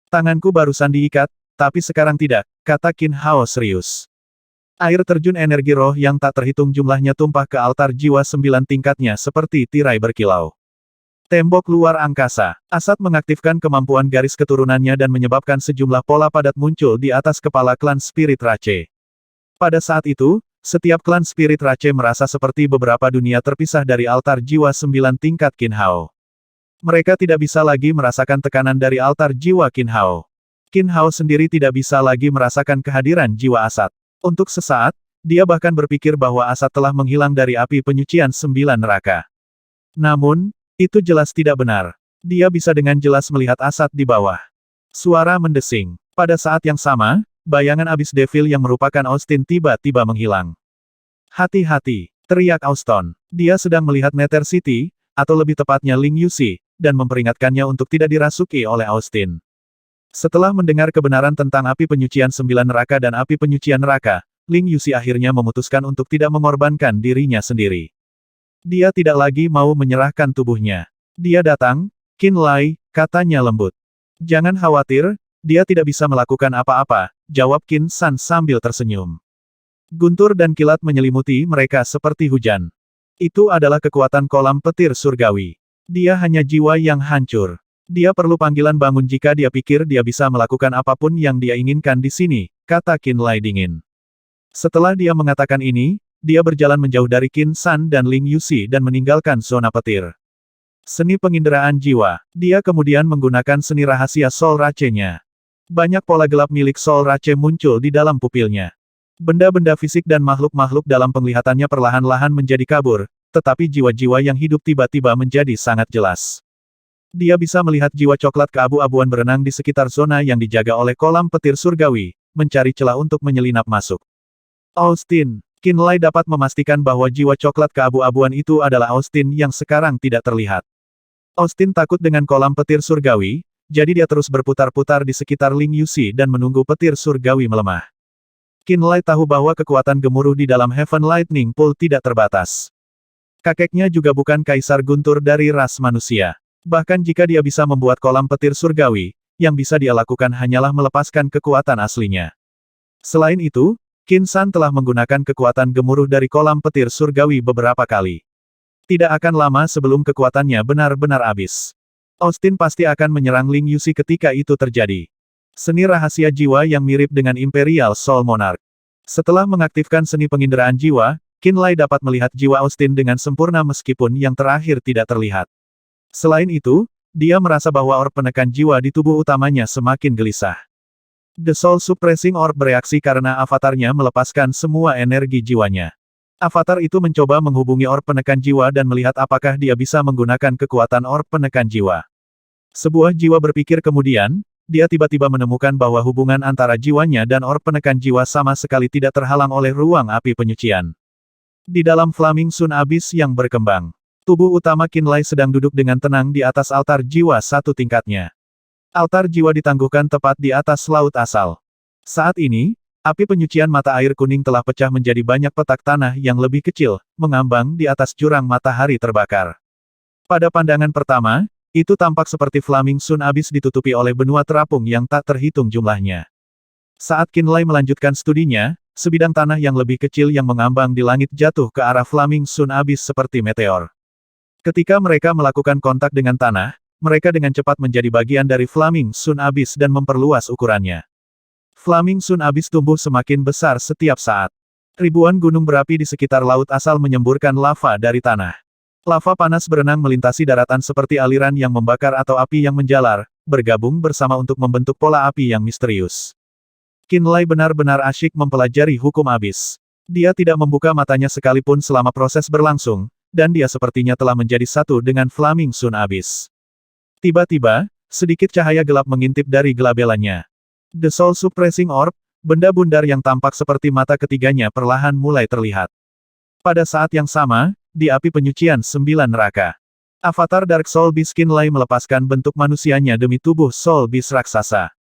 Tanganku barusan diikat, tapi sekarang tidak, kata Qin Hao serius. Air terjun energi roh yang tak terhitung jumlahnya tumpah ke altar jiwa 9 tingkatnya seperti tirai berkilau. Tembok luar angkasa. Asad mengaktifkan kemampuan garis keturunannya dan menyebabkan sejumlah pola padat muncul di atas kepala klan Spirit Rache. Pada saat itu, setiap klan Spirit Rache merasa seperti beberapa dunia terpisah dari altar jiwa 9 tingkat Qin Hao. Mereka tidak bisa lagi merasakan tekanan dari altar jiwa Qin Hao. Qin Hao sendiri tidak bisa lagi merasakan kehadiran jiwa Asad. Untuk sesaat, dia bahkan berpikir bahwa Asad telah menghilang dari api penyucian 9 neraka. Namun, itu jelas tidak benar. Dia bisa dengan jelas melihat Asad di bawah. Suara mendesing. Pada saat yang sama, bayangan Abyss Devil yang merupakan Austin tiba-tiba menghilang. Hati-hati, teriak Austin. Dia sedang melihat Nether City, atau lebih tepatnya Ling Yuxi, dan memperingatkannya untuk tidak dirasuki oleh Austin. Setelah mendengar kebenaran tentang api penyucian 9 neraka dan api penyucian neraka, Ling Yuxi akhirnya memutuskan untuk tidak mengorbankan dirinya sendiri. Dia tidak lagi mau menyerahkan tubuhnya. Dia datang, Qinlai, katanya lembut. Jangan khawatir, dia tidak bisa melakukan apa-apa, jawab Qin San sambil tersenyum. Guntur dan kilat menyelimuti mereka seperti hujan. Itu adalah kekuatan kolam petir surgawi. Dia hanya jiwa yang hancur. Dia perlu panggilan bangun jika dia pikir dia bisa melakukan apapun yang dia inginkan di sini, kata Qinlai dingin. Setelah dia mengatakan ini, dia berjalan menjauh dari Qin San dan Ling Yuxi dan meninggalkan zona petir. Seni penginderaan jiwa. Dia kemudian menggunakan seni rahasia Soul Rache-nya. Banyak pola gelap milik Soul Rache muncul di dalam pupilnya. Benda-benda fisik dan makhluk-makhluk dalam penglihatannya perlahan-lahan menjadi kabur, tetapi jiwa-jiwa yang hidup tiba-tiba menjadi sangat jelas. Dia bisa melihat jiwa coklat keabu-abuan berenang di sekitar zona yang dijaga oleh kolam petir surgawi, mencari celah untuk menyelinap masuk. Austin. Qinlai dapat memastikan bahwa jiwa coklat keabu-abuan itu adalah Austin yang sekarang tidak terlihat. Austin takut dengan kolam petir surgawi, jadi dia terus berputar-putar di sekitar Ling Yuxi dan menunggu petir surgawi melemah. Qin Lai tahu bahwa kekuatan gemuruh di dalam Heaven Lightning Pool tidak terbatas. Kakeknya juga bukan kaisar guntur dari ras manusia. Bahkan jika dia bisa membuat kolam petir surgawi, yang bisa dia lakukan hanyalah melepaskan kekuatan aslinya. Selain itu, Qin San telah menggunakan kekuatan gemuruh dari kolam petir surgawi beberapa kali. Tidak akan lama sebelum kekuatannya benar-benar habis. Austin pasti akan menyerang Ling Yuxi ketika itu terjadi. Seni rahasia jiwa yang mirip dengan Imperial Soul Monarch. Setelah mengaktifkan seni penginderaan jiwa, Qin Lai dapat melihat jiwa Austin dengan sempurna meskipun yang terakhir tidak terlihat. Selain itu, dia merasa bahwa orb penekan jiwa di tubuh utamanya semakin gelisah. The Soul Suppressing Orb bereaksi karena avatarnya melepaskan semua energi jiwanya. Avatar itu mencoba menghubungi orb penekan jiwa dan melihat apakah dia bisa menggunakan kekuatan orb penekan jiwa. Sebuah jiwa berpikir kemudian, dia tiba-tiba menemukan bahwa hubungan antara jiwanya dan orb penekan jiwa sama sekali tidak terhalang oleh ruang api penyucian. Di dalam Flaming Sun Abyss yang berkembang, tubuh utama Qin Lai sedang duduk dengan tenang di atas altar jiwa satu tingkatnya. Altar jiwa ditangguhkan tepat di atas laut asal. Saat ini, api penyucian mata air kuning telah pecah menjadi banyak petak tanah yang lebih kecil, mengambang di atas jurang matahari terbakar. Pada pandangan pertama, itu tampak seperti Flaming Sun Abyss ditutupi oleh benua terapung yang tak terhitung jumlahnya. Saat Qin Lai melanjutkan studinya, sebidang tanah yang lebih kecil yang mengambang di langit jatuh ke arah Flaming Sun Abyss seperti meteor. Ketika mereka melakukan kontak dengan tanah, mereka dengan cepat menjadi bagian dari Flaming Sun Abyss dan memperluas ukurannya. Flaming Sun Abyss tumbuh semakin besar setiap saat. Ribuan gunung berapi di sekitar laut asal menyemburkan lava dari tanah. Lava panas berenang melintasi daratan seperti aliran yang membakar atau api yang menjalar, bergabung bersama untuk membentuk pola api yang misterius. Qin Lai benar-benar asyik mempelajari hukum abyss. Dia tidak membuka matanya sekalipun selama proses berlangsung, dan dia sepertinya telah menjadi satu dengan Flaming Sun Abyss. Tiba-tiba, sedikit cahaya gelap mengintip dari gelabelannya. The Soul Suppressing Orb, benda bundar yang tampak seperti mata ketiganya perlahan mulai terlihat. Pada saat yang sama, di api penyucian 9 neraka. Avatar Dark Soul Beast Qin Lai melepaskan bentuk manusianya demi tubuh Soul Beast raksasa.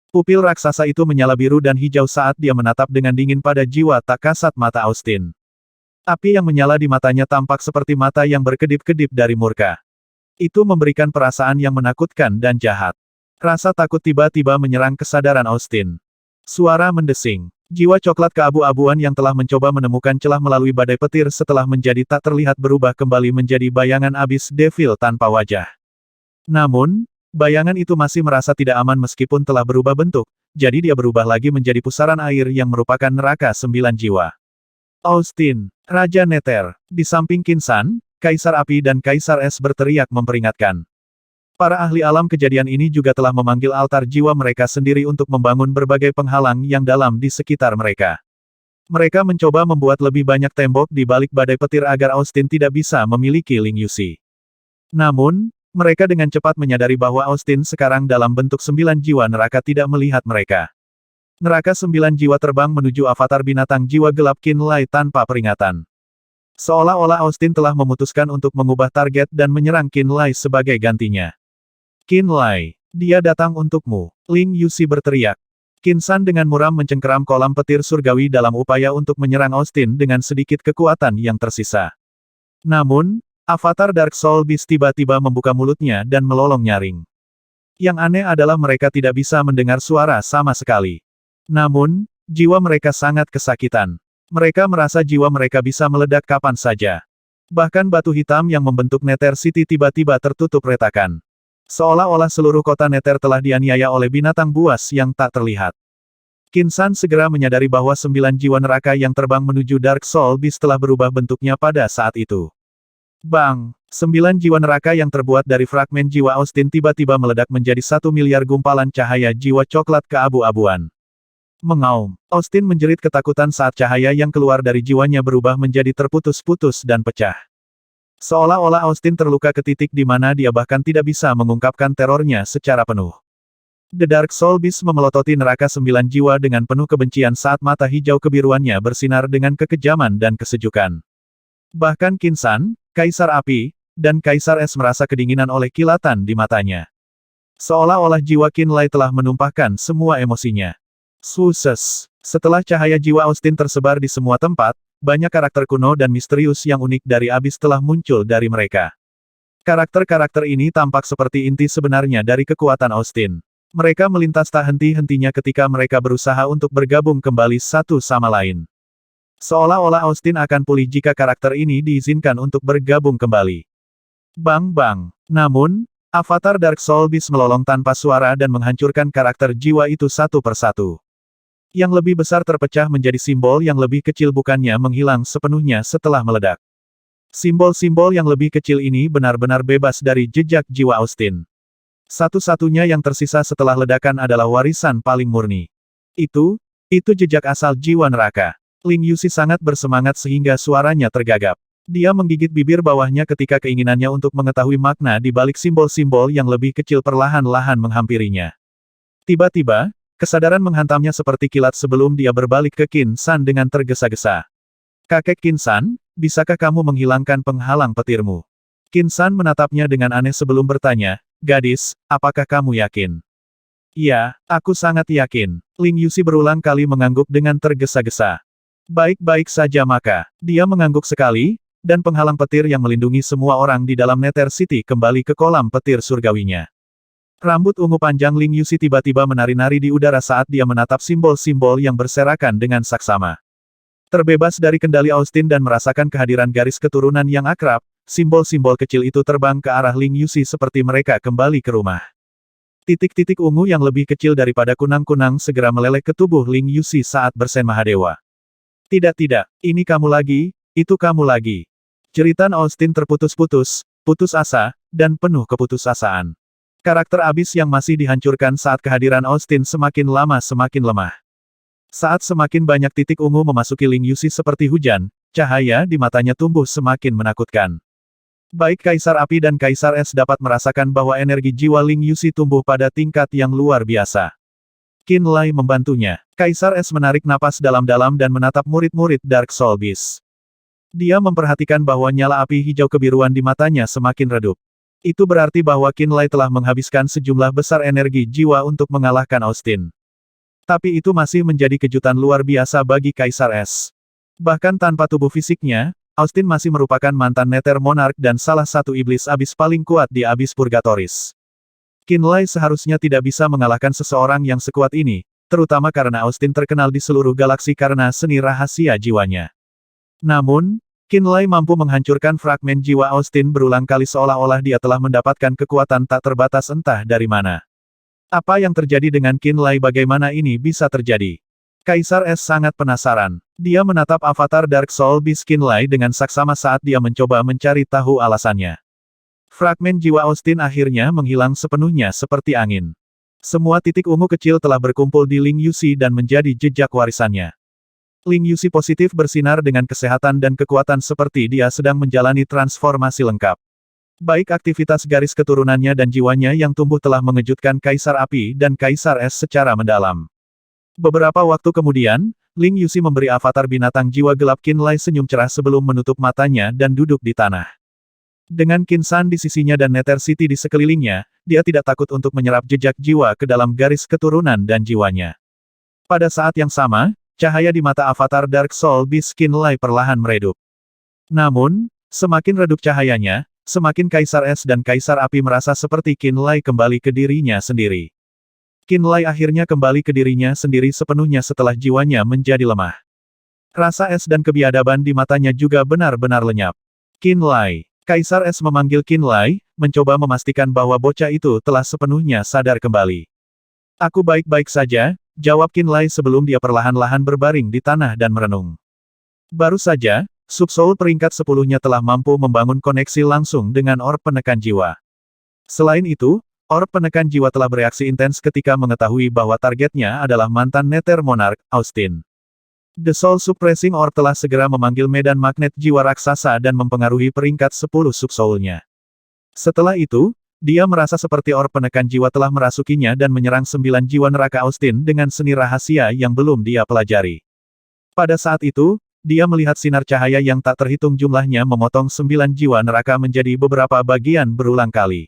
Pupil raksasa itu menyala biru dan hijau saat dia menatap dengan dingin pada jiwa tak kasat mata Austin. Api yang menyala di matanya tampak seperti mata yang berkedip-kedip dari murka. Itu memberikan perasaan yang menakutkan dan jahat. Rasa takut tiba-tiba menyerang kesadaran Austin. Suara mendesing. Jiwa coklat keabu-abuan yang telah mencoba menemukan celah melalui badai petir setelah menjadi tak terlihat berubah kembali menjadi bayangan abis devil tanpa wajah. Namun, bayangan itu masih merasa tidak aman meskipun telah berubah bentuk, jadi dia berubah lagi menjadi pusaran air yang merupakan neraka 9 jiwa. Austin, Raja Nether, di samping Qin San, Kaisar Api dan Kaisar Es berteriak memperingatkan. Para ahli alam kejadian ini juga telah memanggil altar jiwa mereka sendiri untuk membangun berbagai penghalang yang dalam di sekitar mereka. Mereka mencoba membuat lebih banyak tembok di balik badai petir agar Austin tidak bisa memiliki Ling Yuxi. Namun, mereka dengan cepat menyadari bahwa Austin sekarang dalam bentuk 9 jiwa neraka tidak melihat mereka. Neraka 9 jiwa terbang menuju avatar binatang jiwa gelap Qin Lai tanpa peringatan. Seolah-olah Austin telah memutuskan untuk mengubah target dan menyerang Qin Lai sebagai gantinya. Qin Lai, dia datang untukmu, Ling Yuxi berteriak. Qin San dengan muram mencengkeram kolam petir surgawi dalam upaya untuk menyerang Austin dengan sedikit kekuatan yang tersisa. Namun, avatar Dark Soul Beast tiba-tiba membuka mulutnya dan melolong nyaring. Yang aneh adalah mereka tidak bisa mendengar suara sama sekali. Namun, jiwa mereka sangat kesakitan. Mereka merasa jiwa mereka bisa meledak kapan saja. Bahkan batu hitam yang membentuk Nether City tiba-tiba tertutup retakan. Seolah-olah seluruh kota Nether telah dianiaya oleh binatang buas yang tak terlihat. Qin San segera menyadari bahwa 9 jiwa neraka yang terbang menuju Dark Soul Beast telah berubah bentuknya pada saat itu. Bang! 9 jiwa neraka yang terbuat dari fragmen jiwa Austin tiba-tiba meledak menjadi 1 miliar gumpalan cahaya jiwa coklat keabu-abuan. Mengaum. Austin menjerit ketakutan saat cahaya yang keluar dari jiwanya berubah menjadi terputus-putus dan pecah. Seolah-olah Austin terluka ke titik di mana dia bahkan tidak bisa mengungkapkan terornya secara penuh. The Dark Soul Beast memelototi neraka 9 jiwa dengan penuh kebencian saat mata hijau kebiruannya bersinar dengan kekejaman dan kesejukan. Bahkan Qin San, Kaisar Api, dan Kaisar Es merasa kedinginan oleh kilatan di matanya. Seolah-olah jiwa Qin Lai telah menumpahkan semua emosinya. Suses. Setelah cahaya jiwa Austin tersebar di semua tempat, banyak karakter kuno dan misterius yang unik dari abis telah muncul dari mereka. Karakter-karakter ini tampak seperti inti sebenarnya dari kekuatan Austin. Mereka melintas tak henti-hentinya ketika mereka berusaha untuk bergabung kembali satu sama lain. Seolah-olah Austin akan pulih jika karakter ini diizinkan untuk bergabung kembali. Bang-bang. Namun, avatar Dark Soul Beast melolong tanpa suara dan menghancurkan karakter jiwa itu satu persatu. Yang lebih besar terpecah menjadi simbol yang lebih kecil bukannya menghilang sepenuhnya setelah meledak. Simbol-simbol yang lebih kecil ini benar-benar bebas dari jejak jiwa Austin. Satu-satunya yang tersisa setelah ledakan adalah warisan paling murni. Itu jejak asal jiwa neraka. Ling Yuxi sangat bersemangat sehingga suaranya tergagap. Dia menggigit bibir bawahnya ketika keinginannya untuk mengetahui makna di balik simbol-simbol yang lebih kecil perlahan-lahan menghampirinya. Tiba-tiba, kesadaran menghantamnya seperti kilat sebelum dia berbalik ke Qin San dengan tergesa-gesa. Kakek Qin San, bisakah kamu menghilangkan penghalang petirmu? Qin San menatapnya dengan aneh sebelum bertanya, gadis, apakah kamu yakin? Ya, aku sangat yakin. Ling Yuxi berulang kali mengangguk dengan tergesa-gesa. Baik-baik saja maka. Dia mengangguk sekali, dan penghalang petir yang melindungi semua orang di dalam Nether City kembali ke kolam petir surgawinya. Rambut ungu panjang Ling Yuxi tiba-tiba menari-nari di udara saat dia menatap simbol-simbol yang berserakan dengan saksama. Terbebas dari kendali Austin dan merasakan kehadiran garis keturunan yang akrab, simbol-simbol kecil itu terbang ke arah Ling Yuxi seperti mereka kembali ke rumah. Titik-titik ungu yang lebih kecil daripada kunang-kunang segera meleleh ke tubuh Ling Yuxi saat bersen Mahadewa. Tidak, ini kamu lagi, itu kamu lagi. Jeritan Austin terputus-putus, putus asa, dan penuh keputusasaan. Karakter abis yang masih dihancurkan saat kehadiran Austin semakin lama semakin lemah. Saat semakin banyak titik ungu memasuki Ling Yuxi seperti hujan, cahaya di matanya tumbuh semakin menakutkan. Baik Kaisar Api dan Kaisar Es dapat merasakan bahwa energi jiwa Ling Yuxi tumbuh pada tingkat yang luar biasa. Qin Lai membantunya. Kaisar Es menarik napas dalam-dalam dan menatap murid-murid Dark Soul Beast. Dia memperhatikan bahwa nyala api hijau kebiruan di matanya semakin redup. Itu berarti bahwa Qin Lai telah menghabiskan sejumlah besar energi jiwa untuk mengalahkan Austin. Tapi itu masih menjadi kejutan luar biasa bagi Kaisar Es. Bahkan tanpa tubuh fisiknya, Austin masih merupakan mantan Nether Monarch dan salah satu iblis abis paling kuat di abis Purgatoris. Qin Lai seharusnya tidak bisa mengalahkan seseorang yang sekuat ini, terutama karena Austin terkenal di seluruh galaksi karena seni rahasia jiwanya. Namun, Qin Lai mampu menghancurkan fragmen jiwa Austin berulang kali seolah-olah dia telah mendapatkan kekuatan tak terbatas entah dari mana. Apa yang terjadi dengan Qin Lai, bagaimana ini bisa terjadi? Kaisar Es sangat penasaran. Dia menatap avatar Dark Soul Beast Qin Lai dengan saksama saat dia mencoba mencari tahu alasannya. Fragmen jiwa Austin akhirnya menghilang sepenuhnya seperti angin. Semua titik ungu kecil telah berkumpul di Ling Yuxi dan menjadi jejak warisannya. Ling Yuxi positif bersinar dengan kesehatan dan kekuatan seperti dia sedang menjalani transformasi lengkap. Baik aktivitas garis keturunannya dan jiwanya yang tumbuh telah mengejutkan Kaisar Api dan Kaisar Es secara mendalam. Beberapa waktu kemudian, Ling Yuxi memberi avatar binatang jiwa gelap Qin Lai senyum cerah sebelum menutup matanya dan duduk di tanah. Dengan Qin San di sisinya dan Nether City di sekelilingnya, dia tidak takut untuk menyerap jejak jiwa ke dalam garis keturunan dan jiwanya. Pada saat yang sama, cahaya di mata avatar Dark Soul Beast Qin Lai perlahan meredup. Namun, semakin redup cahayanya, semakin Kaisar Es dan Kaisar Api merasa seperti Qin Lai kembali ke dirinya sendiri. Qin Lai akhirnya kembali ke dirinya sendiri sepenuhnya setelah jiwanya menjadi lemah. Rasa es dan kebiadaban di matanya juga benar-benar lenyap. Qin Lai. Kaisar Es memanggil Qin Lai, mencoba memastikan bahwa bocah itu telah sepenuhnya sadar kembali. Aku baik-baik saja, jawab Qin Lai sebelum dia perlahan-lahan berbaring di tanah dan merenung. Baru saja, Subsoul peringkat 10-nya telah mampu membangun koneksi langsung dengan orb penekan jiwa. Selain itu, orb penekan jiwa telah bereaksi intens ketika mengetahui bahwa targetnya adalah mantan Nether Monarch, Austin. The Soul Suppressing Orb telah segera memanggil medan magnet jiwa raksasa dan mempengaruhi peringkat 10 Subsoul-nya. Setelah itu, dia merasa seperti orb penekan jiwa telah merasukinya dan menyerang 9 jiwa neraka Austin dengan seni rahasia yang belum dia pelajari. Pada saat itu, dia melihat sinar cahaya yang tak terhitung jumlahnya memotong 9 jiwa neraka menjadi beberapa bagian berulang kali.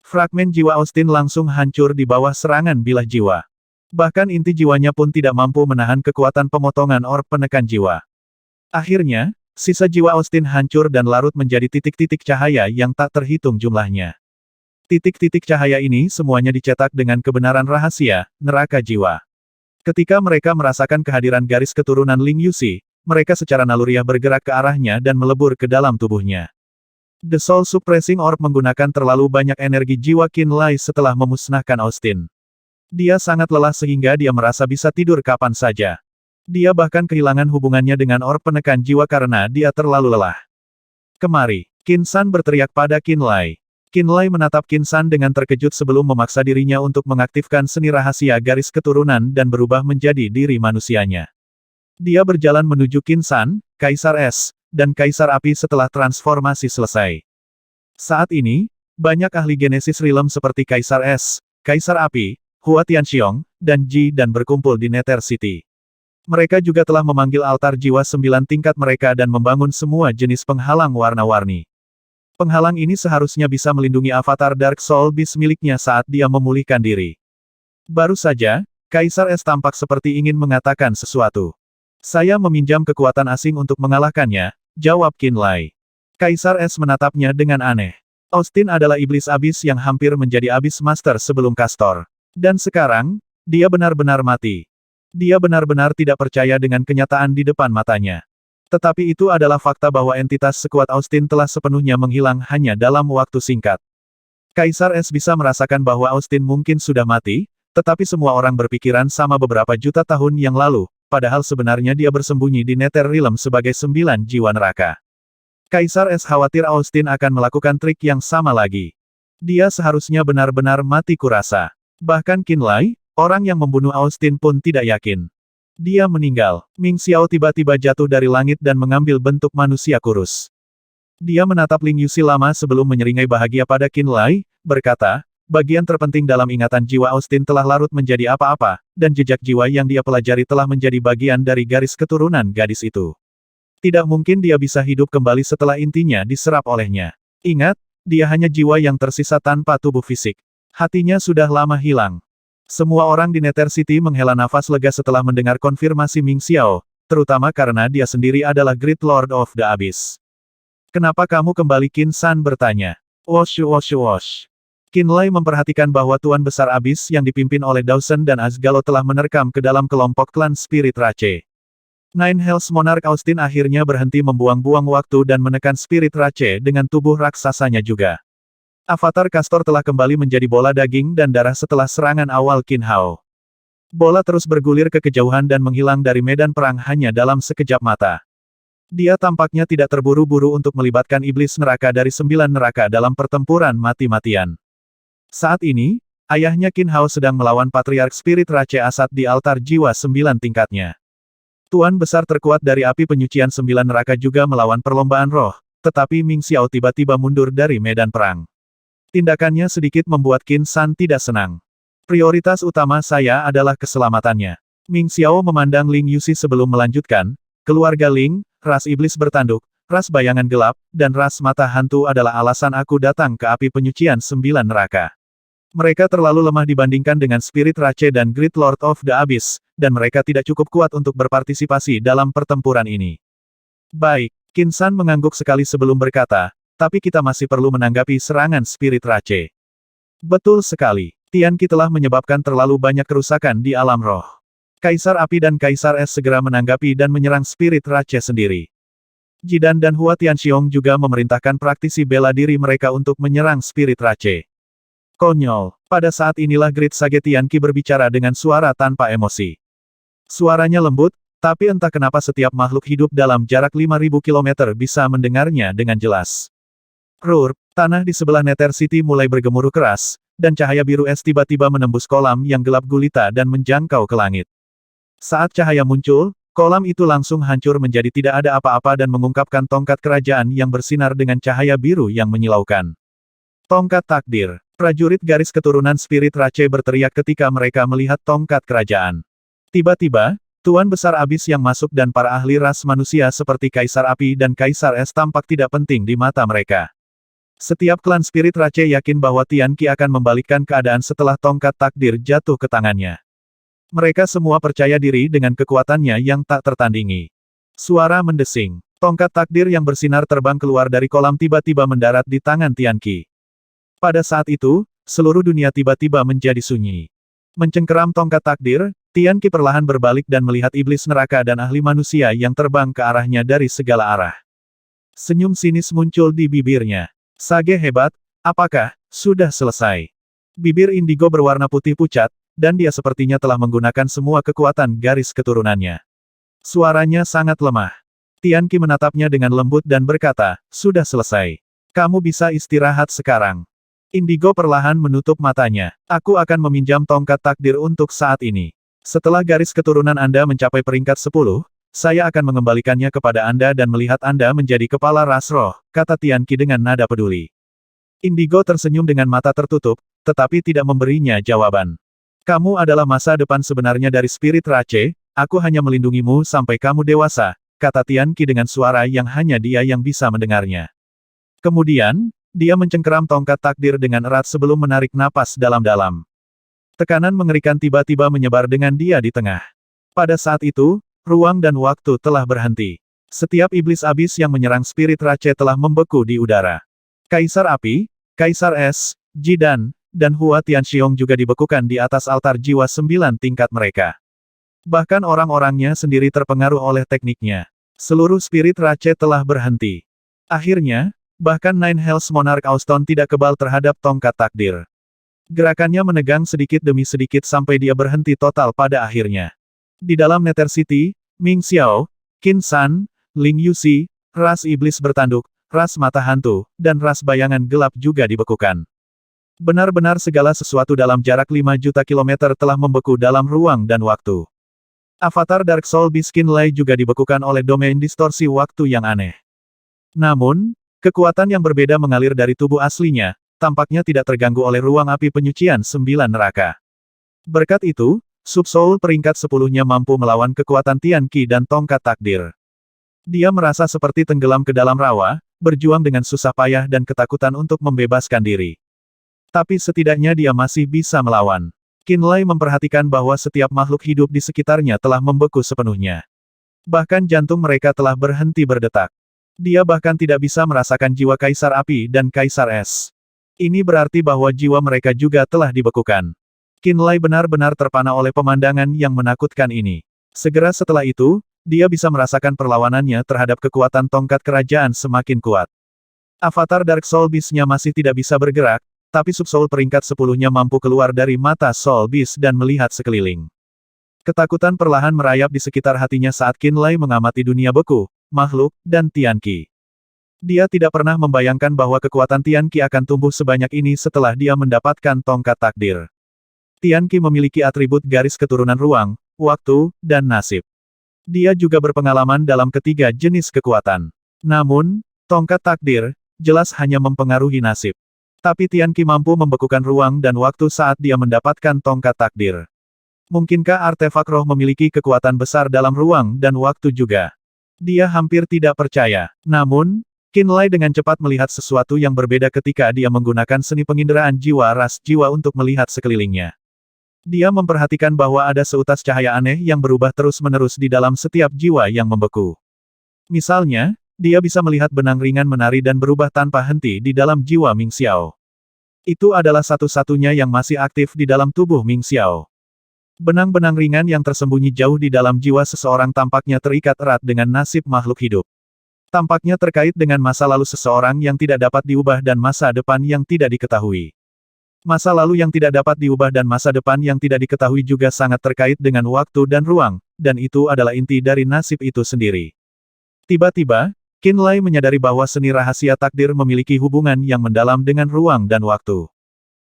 Fragmen jiwa Austin langsung hancur di bawah serangan bilah jiwa. Bahkan inti jiwanya pun tidak mampu menahan kekuatan pemotongan orb penekan jiwa. Akhirnya, sisa jiwa Austin hancur dan larut menjadi titik-titik cahaya yang tak terhitung jumlahnya. Titik-titik cahaya ini semuanya dicetak dengan kebenaran rahasia, neraka jiwa. Ketika mereka merasakan kehadiran garis keturunan Ling Yuxi, mereka secara naluriah bergerak ke arahnya dan melebur ke dalam tubuhnya. The Soul Suppressing Orb menggunakan terlalu banyak energi jiwa Qin Lai setelah memusnahkan Austin. Dia sangat lelah sehingga dia merasa bisa tidur kapan saja. Dia bahkan kehilangan hubungannya dengan orb penekan jiwa karena dia terlalu lelah. Kemari, Qin San berteriak pada Qin Lai. Qin Lai menatap Qin San dengan terkejut sebelum memaksa dirinya untuk mengaktifkan seni rahasia garis keturunan dan berubah menjadi diri manusianya. Dia berjalan menuju Qin San, Kaisar Es, dan Kaisar Api setelah transformasi selesai. Saat ini, banyak ahli Genesis Realm seperti Kaisar Es, Kaisar Api, Hua Tianxiong, dan Ji dan berkumpul di Nether City. Mereka juga telah memanggil altar jiwa 9 tingkat mereka dan membangun semua jenis penghalang warna-warni. Penghalang ini seharusnya bisa melindungi avatar Dark Soul Beast miliknya saat dia memulihkan diri. Baru saja, Kaisar Es tampak seperti ingin mengatakan sesuatu. Saya meminjam kekuatan asing untuk mengalahkannya, jawab Qin Lai. Kaisar Es menatapnya dengan aneh. Austin adalah iblis abis yang hampir menjadi abis master sebelum Castor. Dan sekarang, dia benar-benar mati. Dia benar-benar tidak percaya dengan kenyataan di depan matanya. Tetapi itu adalah fakta bahwa entitas sekuat Austin telah sepenuhnya menghilang hanya dalam waktu singkat. Kaisar Es bisa merasakan bahwa Austin mungkin sudah mati, tetapi semua orang berpikiran sama beberapa juta tahun yang lalu, padahal sebenarnya dia bersembunyi di Nether Realm sebagai 9 jiwa neraka. Kaisar Es khawatir Austin akan melakukan trik yang sama lagi. Dia seharusnya benar-benar mati kurasa. Bahkan Qin Lai, orang yang membunuh Austin pun tidak yakin. Dia meninggal. Ming Xiao tiba-tiba jatuh dari langit dan mengambil bentuk manusia kurus. Dia menatap Ling Yuxi lama sebelum menyeringai bahagia pada Qin Lai, berkata, bagian terpenting dalam ingatan jiwa Austin telah larut menjadi apa-apa, dan jejak jiwa yang dia pelajari telah menjadi bagian dari garis keturunan gadis itu. Tidak mungkin dia bisa hidup kembali setelah intinya diserap olehnya. Ingat, dia hanya jiwa yang tersisa tanpa tubuh fisik. Hatinya sudah lama hilang. Semua orang di Nether City menghela nafas lega setelah mendengar konfirmasi Ming Xiao, terutama karena dia sendiri adalah Great Lord of the Abyss. Kenapa kamu kembali? Qin San bertanya. Wosh wosh wosh. Qin Lai memperhatikan bahwa Tuan Besar Abyss yang dipimpin oleh Dawson dan Asgalo telah menerkam ke dalam kelompok klan Spirit Rache. Nine Hells Monarch Austin akhirnya berhenti membuang-buang waktu dan menekan Spirit Rache dengan tubuh raksasanya juga. Avatar Castor telah kembali menjadi bola daging dan darah setelah serangan awal Qin Hao. Bola terus bergulir ke kejauhan dan menghilang dari medan perang hanya dalam sekejap mata. Dia tampaknya tidak terburu-buru untuk melibatkan iblis neraka dari 9 neraka dalam pertempuran mati-matian. Saat ini, ayahnya Qin Hao sedang melawan Patriark Spirit Rache Asat di altar jiwa 9 tingkatnya. Tuan besar terkuat dari api penyucian 9 neraka juga melawan perlombaan roh, tetapi Ming Xiao tiba-tiba mundur dari medan perang. Tindakannya sedikit membuat Qin San tidak senang. Prioritas utama saya adalah keselamatannya. Ming Xiao memandang Ling Yuxi sebelum melanjutkan, keluarga Ling, ras iblis bertanduk, ras bayangan gelap, dan ras mata hantu adalah alasan aku datang ke api penyucian 9 neraka. Mereka terlalu lemah dibandingkan dengan Spirit Rache dan Great Lord of the Abyss, dan mereka tidak cukup kuat untuk berpartisipasi dalam pertempuran ini. Baik, Qin San mengangguk sekali sebelum berkata, tapi kita masih perlu menanggapi serangan Spirit Rache. Betul sekali. Tian Qi telah menyebabkan terlalu banyak kerusakan di alam roh. Kaisar Api dan Kaisar Es segera menanggapi dan menyerang Spirit Rache sendiri. Jidan dan Hua Tianxiong juga memerintahkan praktisi bela diri mereka untuk menyerang Spirit Rache. Konyol. Pada saat inilah Great Sage Tian Qi berbicara dengan suara tanpa emosi. Suaranya lembut, tapi entah kenapa setiap makhluk hidup dalam jarak 5.000 km bisa mendengarnya dengan jelas. Roar, tanah di sebelah Nether City mulai bergemuruh keras, dan cahaya biru es tiba-tiba menembus kolam yang gelap gulita dan menjangkau ke langit. Saat cahaya muncul, kolam itu langsung hancur menjadi tidak ada apa-apa dan mengungkapkan tongkat kerajaan yang bersinar dengan cahaya biru yang menyilaukan. Tongkat takdir. Prajurit garis keturunan Spirit Rache berteriak ketika mereka melihat tongkat kerajaan. Tiba-tiba, Tuan Besar Abyss yang masuk dan para ahli ras manusia seperti Kaisar Api dan Kaisar Es tampak tidak penting di mata mereka. Setiap klan Spirit Rache yakin bahwa Tian Qi akan membalikkan keadaan setelah tongkat takdir jatuh ke tangannya. Mereka semua percaya diri dengan kekuatannya yang tak tertandingi. Suara mendesing. Tongkat takdir yang bersinar terbang keluar dari kolam tiba-tiba mendarat di tangan Tian Qi. Pada saat itu, seluruh dunia tiba-tiba menjadi sunyi. Mencengkeram tongkat takdir, Tian Qi perlahan berbalik dan melihat iblis neraka dan ahli manusia yang terbang ke arahnya dari segala arah. Senyum sinis muncul di bibirnya. Sage hebat, apakah sudah selesai? Bibir indigo berwarna putih pucat, dan dia sepertinya telah menggunakan semua kekuatan garis keturunannya. Suaranya sangat lemah. Tian Qi menatapnya dengan lembut dan berkata, sudah selesai. Kamu bisa istirahat sekarang. Indigo perlahan menutup matanya. Aku akan meminjam tongkat takdir untuk saat ini. Setelah garis keturunan Anda mencapai peringkat 10, saya akan mengembalikannya kepada Anda dan melihat Anda menjadi kepala ras roh, kata Tian Qi dengan nada peduli. Indigo tersenyum dengan mata tertutup, tetapi tidak memberinya jawaban. Kamu adalah masa depan sebenarnya dari spirit Rache, aku hanya melindungimu sampai kamu dewasa, kata Tian Qi dengan suara yang hanya dia yang bisa mendengarnya. Kemudian, dia mencengkeram tongkat takdir dengan erat sebelum menarik napas dalam-dalam. Tekanan mengerikan tiba-tiba menyebar dengan dia di tengah. Pada saat itu, ruang dan waktu telah berhenti. Setiap iblis abis yang menyerang spirit Rache telah membeku di udara. Kaisar Api, Kaisar Es, Jidan, dan Hua Tianxiong juga dibekukan di atas altar jiwa 9 tingkat mereka. Bahkan orang-orangnya sendiri terpengaruh oleh tekniknya. Seluruh spirit Rache telah berhenti. Akhirnya, bahkan Nine Hells Monarch Auston tidak kebal terhadap tongkat takdir. Gerakannya menegang sedikit demi sedikit sampai dia berhenti total pada akhirnya. Di dalam Nether City, Ming Xiao, Qin San, Ling Yuxi, ras iblis bertanduk, ras mata hantu, dan ras bayangan gelap juga dibekukan. Benar-benar segala sesuatu dalam jarak 5 juta kilometer telah membeku dalam ruang dan waktu. Avatar Dark Soul Beast Qinlai juga dibekukan oleh domain distorsi waktu yang aneh. Namun, kekuatan yang berbeda mengalir dari tubuh aslinya, tampaknya tidak terganggu oleh ruang api penyucian 9 neraka. Berkat itu, Subsoul peringkat 10-nya mampu melawan kekuatan Tian Qi dan tongkat takdir. Dia merasa seperti tenggelam ke dalam rawa, berjuang dengan susah payah dan ketakutan untuk membebaskan diri. Tapi setidaknya dia masih bisa melawan. Qinlai memperhatikan bahwa setiap makhluk hidup di sekitarnya telah membeku sepenuhnya. Bahkan jantung mereka telah berhenti berdetak. Dia bahkan tidak bisa merasakan jiwa Kaisar Api dan Kaisar Es. Ini berarti bahwa jiwa mereka juga telah dibekukan. Qinlai benar-benar terpana oleh pemandangan yang menakutkan ini. Segera setelah itu, dia bisa merasakan perlawanannya terhadap kekuatan tongkat kerajaan semakin kuat. Avatar Dark Soul Beast-nya masih tidak bisa bergerak, tapi Subsoul peringkat 10-nya mampu keluar dari mata Soul Beast dan melihat sekeliling. Ketakutan perlahan merayap di sekitar hatinya saat Qinlai mengamati dunia beku, makhluk, dan Tian Qi. Dia tidak pernah membayangkan bahwa kekuatan Tian Qi akan tumbuh sebanyak ini setelah dia mendapatkan tongkat takdir. Tian Qi memiliki atribut garis keturunan ruang, waktu, dan nasib. Dia juga berpengalaman dalam ketiga jenis kekuatan. Namun, tongkat takdir, jelas hanya mempengaruhi nasib. Tapi Tian Qi mampu membekukan ruang dan waktu saat dia mendapatkan tongkat takdir. Mungkinkah artefak roh memiliki kekuatan besar dalam ruang dan waktu juga? Dia hampir tidak percaya. Namun, Qinlai dengan cepat melihat sesuatu yang berbeda ketika dia menggunakan seni penginderaan jiwa ras jiwa untuk melihat sekelilingnya. Dia memperhatikan bahwa ada seutas cahaya aneh yang berubah terus-menerus di dalam setiap jiwa yang membeku. Misalnya, dia bisa melihat benang ringan menari dan berubah tanpa henti di dalam jiwa Ming Xiao. Itu adalah satu-satunya yang masih aktif di dalam tubuh Ming Xiao. Benang-benang ringan yang tersembunyi jauh di dalam jiwa seseorang tampaknya terikat erat dengan nasib makhluk hidup. Tampaknya terkait dengan masa lalu seseorang yang tidak dapat diubah dan masa depan yang tidak diketahui. Masa lalu yang tidak dapat diubah dan masa depan yang tidak diketahui juga sangat terkait dengan waktu dan ruang, dan itu adalah inti dari nasib itu sendiri. Tiba-tiba, Qinlai menyadari bahwa seni rahasia takdir memiliki hubungan yang mendalam dengan ruang dan waktu.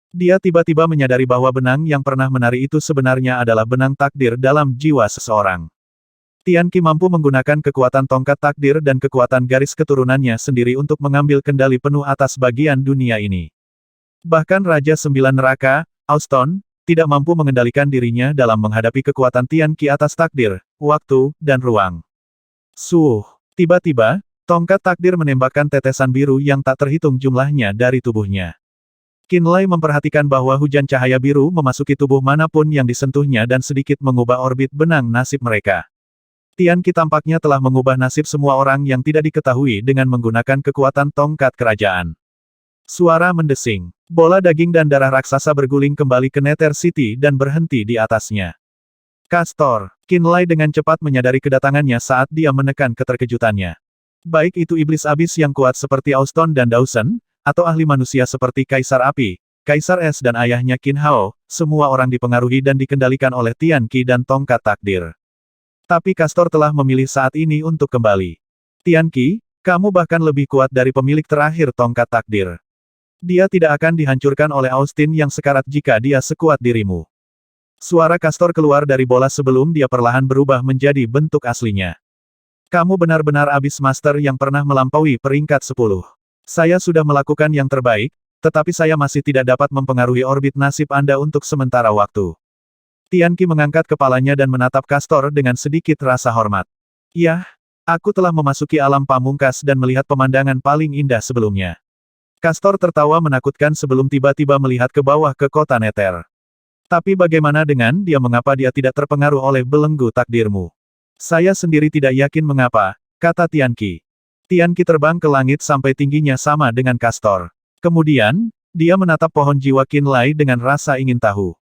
Dia tiba-tiba menyadari bahwa benang yang pernah menari itu sebenarnya adalah benang takdir dalam jiwa seseorang. Tian Qi mampu menggunakan kekuatan tongkat takdir dan kekuatan garis keturunannya sendiri untuk mengambil kendali penuh atas bagian dunia ini. Bahkan Raja Sembilan Neraka, Auston, tidak mampu mengendalikan dirinya dalam menghadapi kekuatan Tian Qi atas takdir, waktu, dan ruang. Tiba-tiba, tongkat takdir menembakkan tetesan biru yang tak terhitung jumlahnya dari tubuhnya. Qinlai memperhatikan bahwa hujan cahaya biru memasuki tubuh manapun yang disentuhnya dan sedikit mengubah orbit benang nasib mereka. Tianqi tampaknya telah mengubah nasib semua orang yang tidak diketahui dengan menggunakan kekuatan tongkat kerajaan. Suara mendesing. Bola daging dan darah raksasa berguling kembali ke Nether City dan berhenti di atasnya. Castor. Qinlai dengan cepat menyadari kedatangannya saat dia menekan keterkejutannya. Baik itu iblis abis yang kuat seperti Auston dan Dawson, atau ahli manusia seperti Kaisar Api, Kaisar Es dan ayahnya Qin Hao, semua orang dipengaruhi dan dikendalikan oleh Tianqi dan tongkat takdir. Tapi Castor telah memilih saat ini untuk kembali. Tianqi, kamu bahkan lebih kuat dari pemilik terakhir tongkat takdir. Dia tidak akan dihancurkan oleh Austin yang sekarat jika dia sekuat dirimu. Suara Castor keluar dari bola sebelum dia perlahan berubah menjadi bentuk aslinya. Kamu benar-benar abis master yang pernah melampaui peringkat 10. Saya sudah melakukan yang terbaik, tetapi saya masih tidak dapat mempengaruhi orbit nasib Anda untuk sementara waktu. Tianqi mengangkat kepalanya dan menatap Castor dengan sedikit rasa hormat. Yah, aku telah memasuki alam pamungkas dan melihat pemandangan paling indah sebelumnya. Castor tertawa menakutkan sebelum tiba-tiba melihat ke bawah ke kota Nether. Tapi bagaimana dengan dia, mengapa dia tidak terpengaruh oleh belenggu takdirmu? Saya sendiri tidak yakin mengapa, kata Tianqi. Tianqi terbang ke langit sampai tingginya sama dengan Castor. Kemudian, dia menatap pohon jiwa Qinlai dengan rasa ingin tahu.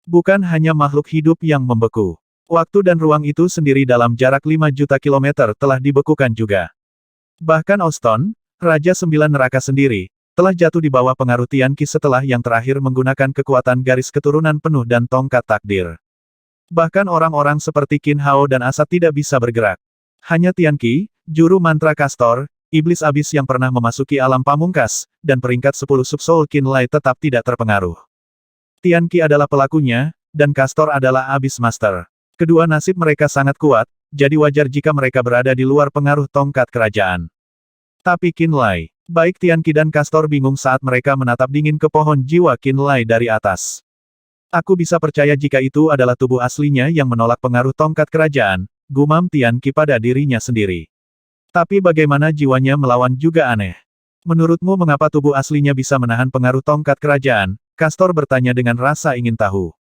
Bukan hanya makhluk hidup yang membeku. Waktu dan ruang itu sendiri dalam jarak 5 juta kilometer telah dibekukan juga. Bahkan Auston, Raja Sembilan Neraka sendiri, telah jatuh di bawah pengaruh Tianqi setelah yang terakhir menggunakan kekuatan garis keturunan penuh dan tongkat takdir. Bahkan orang-orang seperti Qin Hao dan Asat tidak bisa bergerak. Hanya Tianqi, juru mantra Castor, iblis abis yang pernah memasuki alam pamungkas, dan peringkat 10 subsoul Qinlai tetap tidak terpengaruh. Tianqi adalah pelakunya, dan Castor adalah abis master. Kedua nasib mereka sangat kuat, jadi wajar jika mereka berada di luar pengaruh tongkat kerajaan. Tapi Qinlai, baik Tianqi dan Castor bingung saat mereka menatap dingin ke pohon jiwa Qinlai dari atas. Aku bisa percaya jika itu adalah tubuh aslinya yang menolak pengaruh tongkat kerajaan, gumam Tianqi pada dirinya sendiri. Tapi bagaimana jiwanya melawan juga aneh. Menurutmu mengapa tubuh aslinya bisa menahan pengaruh tongkat kerajaan? Castor bertanya dengan rasa ingin tahu.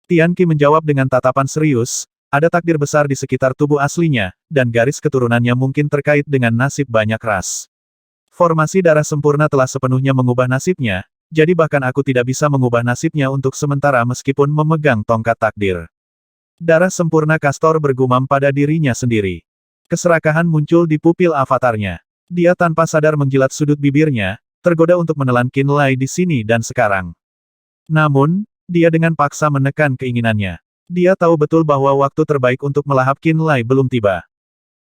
Tianqi menjawab dengan tatapan serius, ada takdir besar di sekitar tubuh aslinya, dan garis keturunannya mungkin terkait dengan nasib banyak ras. Formasi darah sempurna telah sepenuhnya mengubah nasibnya, jadi bahkan aku tidak bisa mengubah nasibnya untuk sementara meskipun memegang tongkat takdir. Darah sempurna Castor bergumam pada dirinya sendiri. Keserakahan muncul di pupil avatarnya. Dia tanpa sadar menjilat sudut bibirnya, tergoda untuk menelan Qinlai di sini dan sekarang. Namun, dia dengan paksa menekan keinginannya. Dia tahu betul bahwa waktu terbaik untuk melahap Qinlai belum tiba.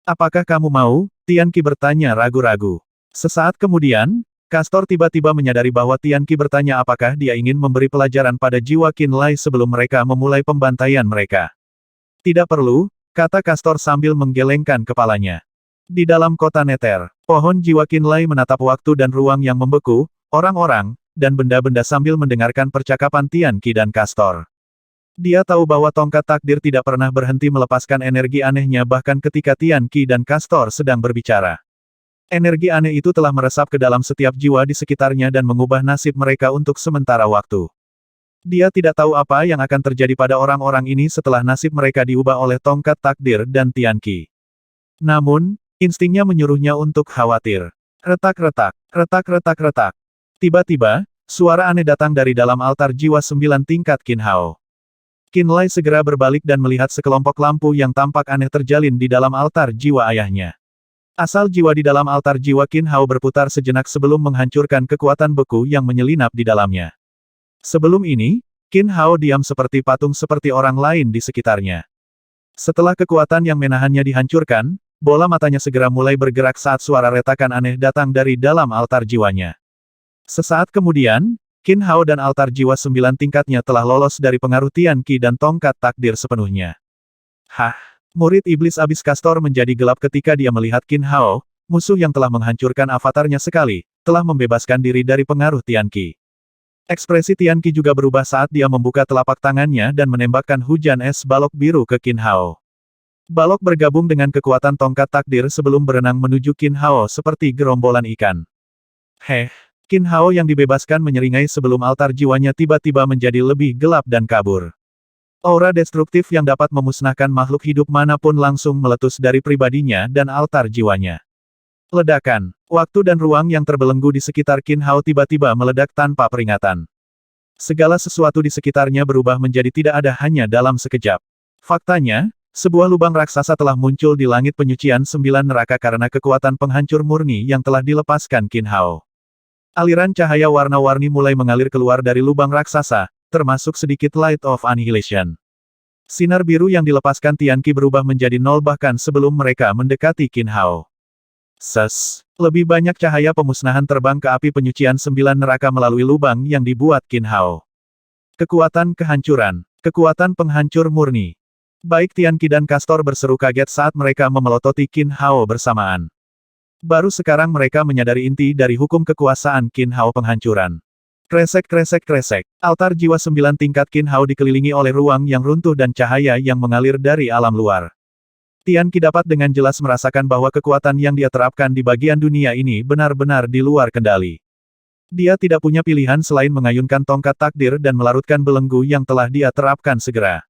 Apakah kamu mau? Tianqi bertanya ragu-ragu. Sesaat kemudian, Castor tiba-tiba menyadari bahwa Tianqi bertanya apakah dia ingin memberi pelajaran pada jiwa Qinlai sebelum mereka memulai pembantaian mereka. Tidak perlu, kata Castor sambil menggelengkan kepalanya. Di dalam kota Nether, pohon jiwa Qinlai menatap waktu dan ruang yang membeku, orang-orang, dan benda-benda sambil mendengarkan percakapan Tianqi dan Castor. Dia tahu bahwa tongkat takdir tidak pernah berhenti melepaskan energi anehnya bahkan ketika Tianqi dan Castor sedang berbicara. Energi aneh itu telah meresap ke dalam setiap jiwa di sekitarnya dan mengubah nasib mereka untuk sementara waktu. Dia tidak tahu apa yang akan terjadi pada orang-orang ini setelah nasib mereka diubah oleh tongkat takdir dan Tianqi. Namun, instingnya menyuruhnya untuk khawatir. Retak-retak, retak-retak-retak. Tiba-tiba, suara aneh datang dari dalam altar jiwa 9 tingkat Qin Hao. Qinlai segera berbalik dan melihat sekelompok lampu yang tampak aneh terjalin di dalam altar jiwa ayahnya. Asal jiwa di dalam altar jiwa Qin Hao berputar sejenak sebelum menghancurkan kekuatan beku yang menyelinap di dalamnya. Sebelum ini, Qin Hao diam seperti patung seperti orang lain di sekitarnya. Setelah kekuatan yang menahannya dihancurkan, bola matanya segera mulai bergerak saat suara retakan aneh datang dari dalam altar jiwanya. Sesaat kemudian, Qin Hao dan altar jiwa 9 tingkatnya telah lolos dari pengaruh Tianqi dan tongkat takdir sepenuhnya. Hah! Murid iblis abis Castor menjadi gelap ketika dia melihat Qin Hao, musuh yang telah menghancurkan avatarnya sekali, telah membebaskan diri dari pengaruh Tianqi. Ekspresi Tianqi juga berubah saat dia membuka telapak tangannya dan menembakkan hujan es balok biru ke Qin Hao. Balok bergabung dengan kekuatan tongkat takdir sebelum berenang menuju Qin Hao seperti gerombolan ikan. Heh, Qin Hao yang dibebaskan menyeringai sebelum altar jiwanya tiba-tiba menjadi lebih gelap dan kabur. Aura destruktif yang dapat memusnahkan makhluk hidup manapun langsung meletus dari pribadinya dan altar jiwanya. Ledakan, waktu dan ruang yang terbelenggu di sekitar Qin Hao tiba-tiba meledak tanpa peringatan. Segala sesuatu di sekitarnya berubah menjadi tidak ada hanya dalam sekejap. Faktanya, sebuah lubang raksasa telah muncul di langit penyucian 9 neraka karena kekuatan penghancur murni yang telah dilepaskan Qin Hao. Aliran cahaya warna-warni mulai mengalir keluar dari lubang raksasa, termasuk sedikit Light of Annihilation. Sinar biru yang dilepaskan Tianqi berubah menjadi nol bahkan sebelum mereka mendekati Qin Hao. Lebih banyak cahaya pemusnahan terbang ke api penyucian 9 neraka melalui lubang yang dibuat Qin Hao. Kekuatan kehancuran, kekuatan penghancur murni. Baik Tianqi dan Castor berseru kaget saat mereka memelototi Qin Hao bersamaan. Baru sekarang mereka menyadari inti dari hukum kekuasaan Qin Hao penghancuran. Kresek kresek kresek. Altar jiwa 9 tingkat Qin Hao dikelilingi oleh ruang yang runtuh dan cahaya yang mengalir dari alam luar. Tianqi dapat dengan jelas merasakan bahwa kekuatan yang dia terapkan di bagian dunia ini benar-benar di luar kendali. Dia tidak punya pilihan selain mengayunkan tongkat takdir dan melarutkan belenggu yang telah dia terapkan segera.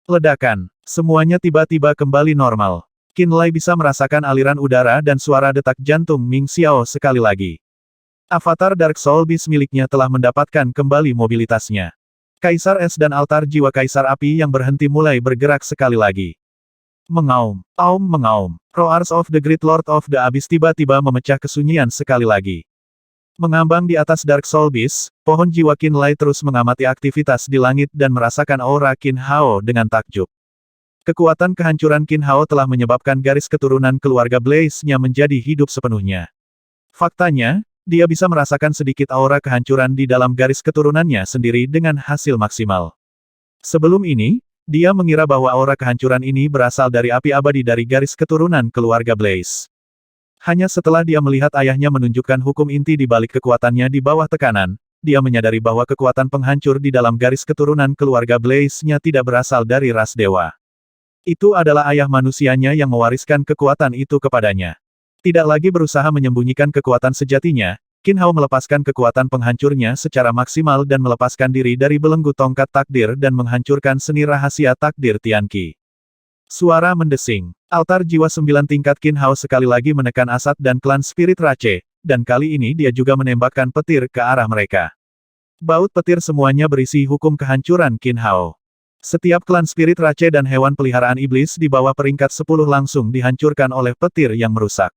Ledakan. Semuanya tiba-tiba kembali normal. Qin Lai bisa merasakan aliran udara dan suara detak jantung Ming Xiao sekali lagi. Avatar Dark Soul Beast miliknya telah mendapatkan kembali mobilitasnya. Kaisar Es dan altar jiwa Kaisar Api yang berhenti mulai bergerak sekali lagi. Mengaum, mengaum. Roars of the Great Lord of the Abyss tiba-tiba memecah kesunyian sekali lagi. Mengambang di atas Dark Soul Beast, pohon jiwa Qin Lai terus mengamati aktivitas di langit dan merasakan aura Qin Hao dengan takjub. Kekuatan kehancuran Qin Hao telah menyebabkan garis keturunan keluarga Blaze-nya menjadi hidup sepenuhnya. Faktanya, dia bisa merasakan sedikit aura kehancuran di dalam garis keturunannya sendiri dengan hasil maksimal. Sebelum ini, dia mengira bahwa aura kehancuran ini berasal dari api abadi dari garis keturunan keluarga Blaze. Hanya setelah dia melihat ayahnya menunjukkan hukum inti di balik kekuatannya di bawah tekanan, dia menyadari bahwa kekuatan penghancur di dalam garis keturunan keluarga Blaze-nya tidak berasal dari ras dewa. Itu adalah ayah manusianya yang mewariskan kekuatan itu kepadanya. Tidak lagi berusaha menyembunyikan kekuatan sejatinya, Qin Hao melepaskan kekuatan penghancurnya secara maksimal dan melepaskan diri dari belenggu tongkat takdir dan menghancurkan seni rahasia takdir Tianqi. Suara mendesing. Altar jiwa 9 tingkat Qin Hao sekali lagi menekan Asat dan klan Spirit Rache, dan kali ini dia juga menembakkan petir ke arah mereka. Baut petir semuanya berisi hukum kehancuran Qin Hao. Setiap klan Spirit Rache dan hewan peliharaan iblis di bawah peringkat 10 langsung dihancurkan oleh petir yang merusak.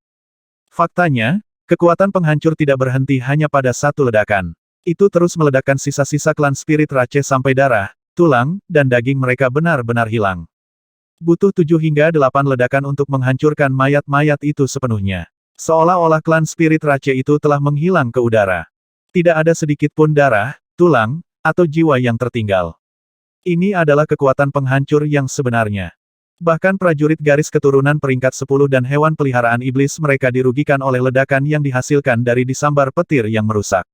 Faktanya, kekuatan penghancur tidak berhenti hanya pada satu ledakan. Itu terus meledakkan sisa-sisa klan Spirit Rache sampai darah, tulang, dan daging mereka benar-benar hilang. Butuh 7 hingga 8 ledakan untuk menghancurkan mayat-mayat itu sepenuhnya. Seolah-olah klan Spirit Rache itu telah menghilang ke udara. Tidak ada sedikit pun darah, tulang, atau jiwa yang tertinggal. Ini adalah kekuatan penghancur yang sebenarnya. Bahkan prajurit garis keturunan peringkat 10 dan hewan peliharaan iblis mereka dirugikan oleh ledakan yang dihasilkan dari disambar petir yang merusak.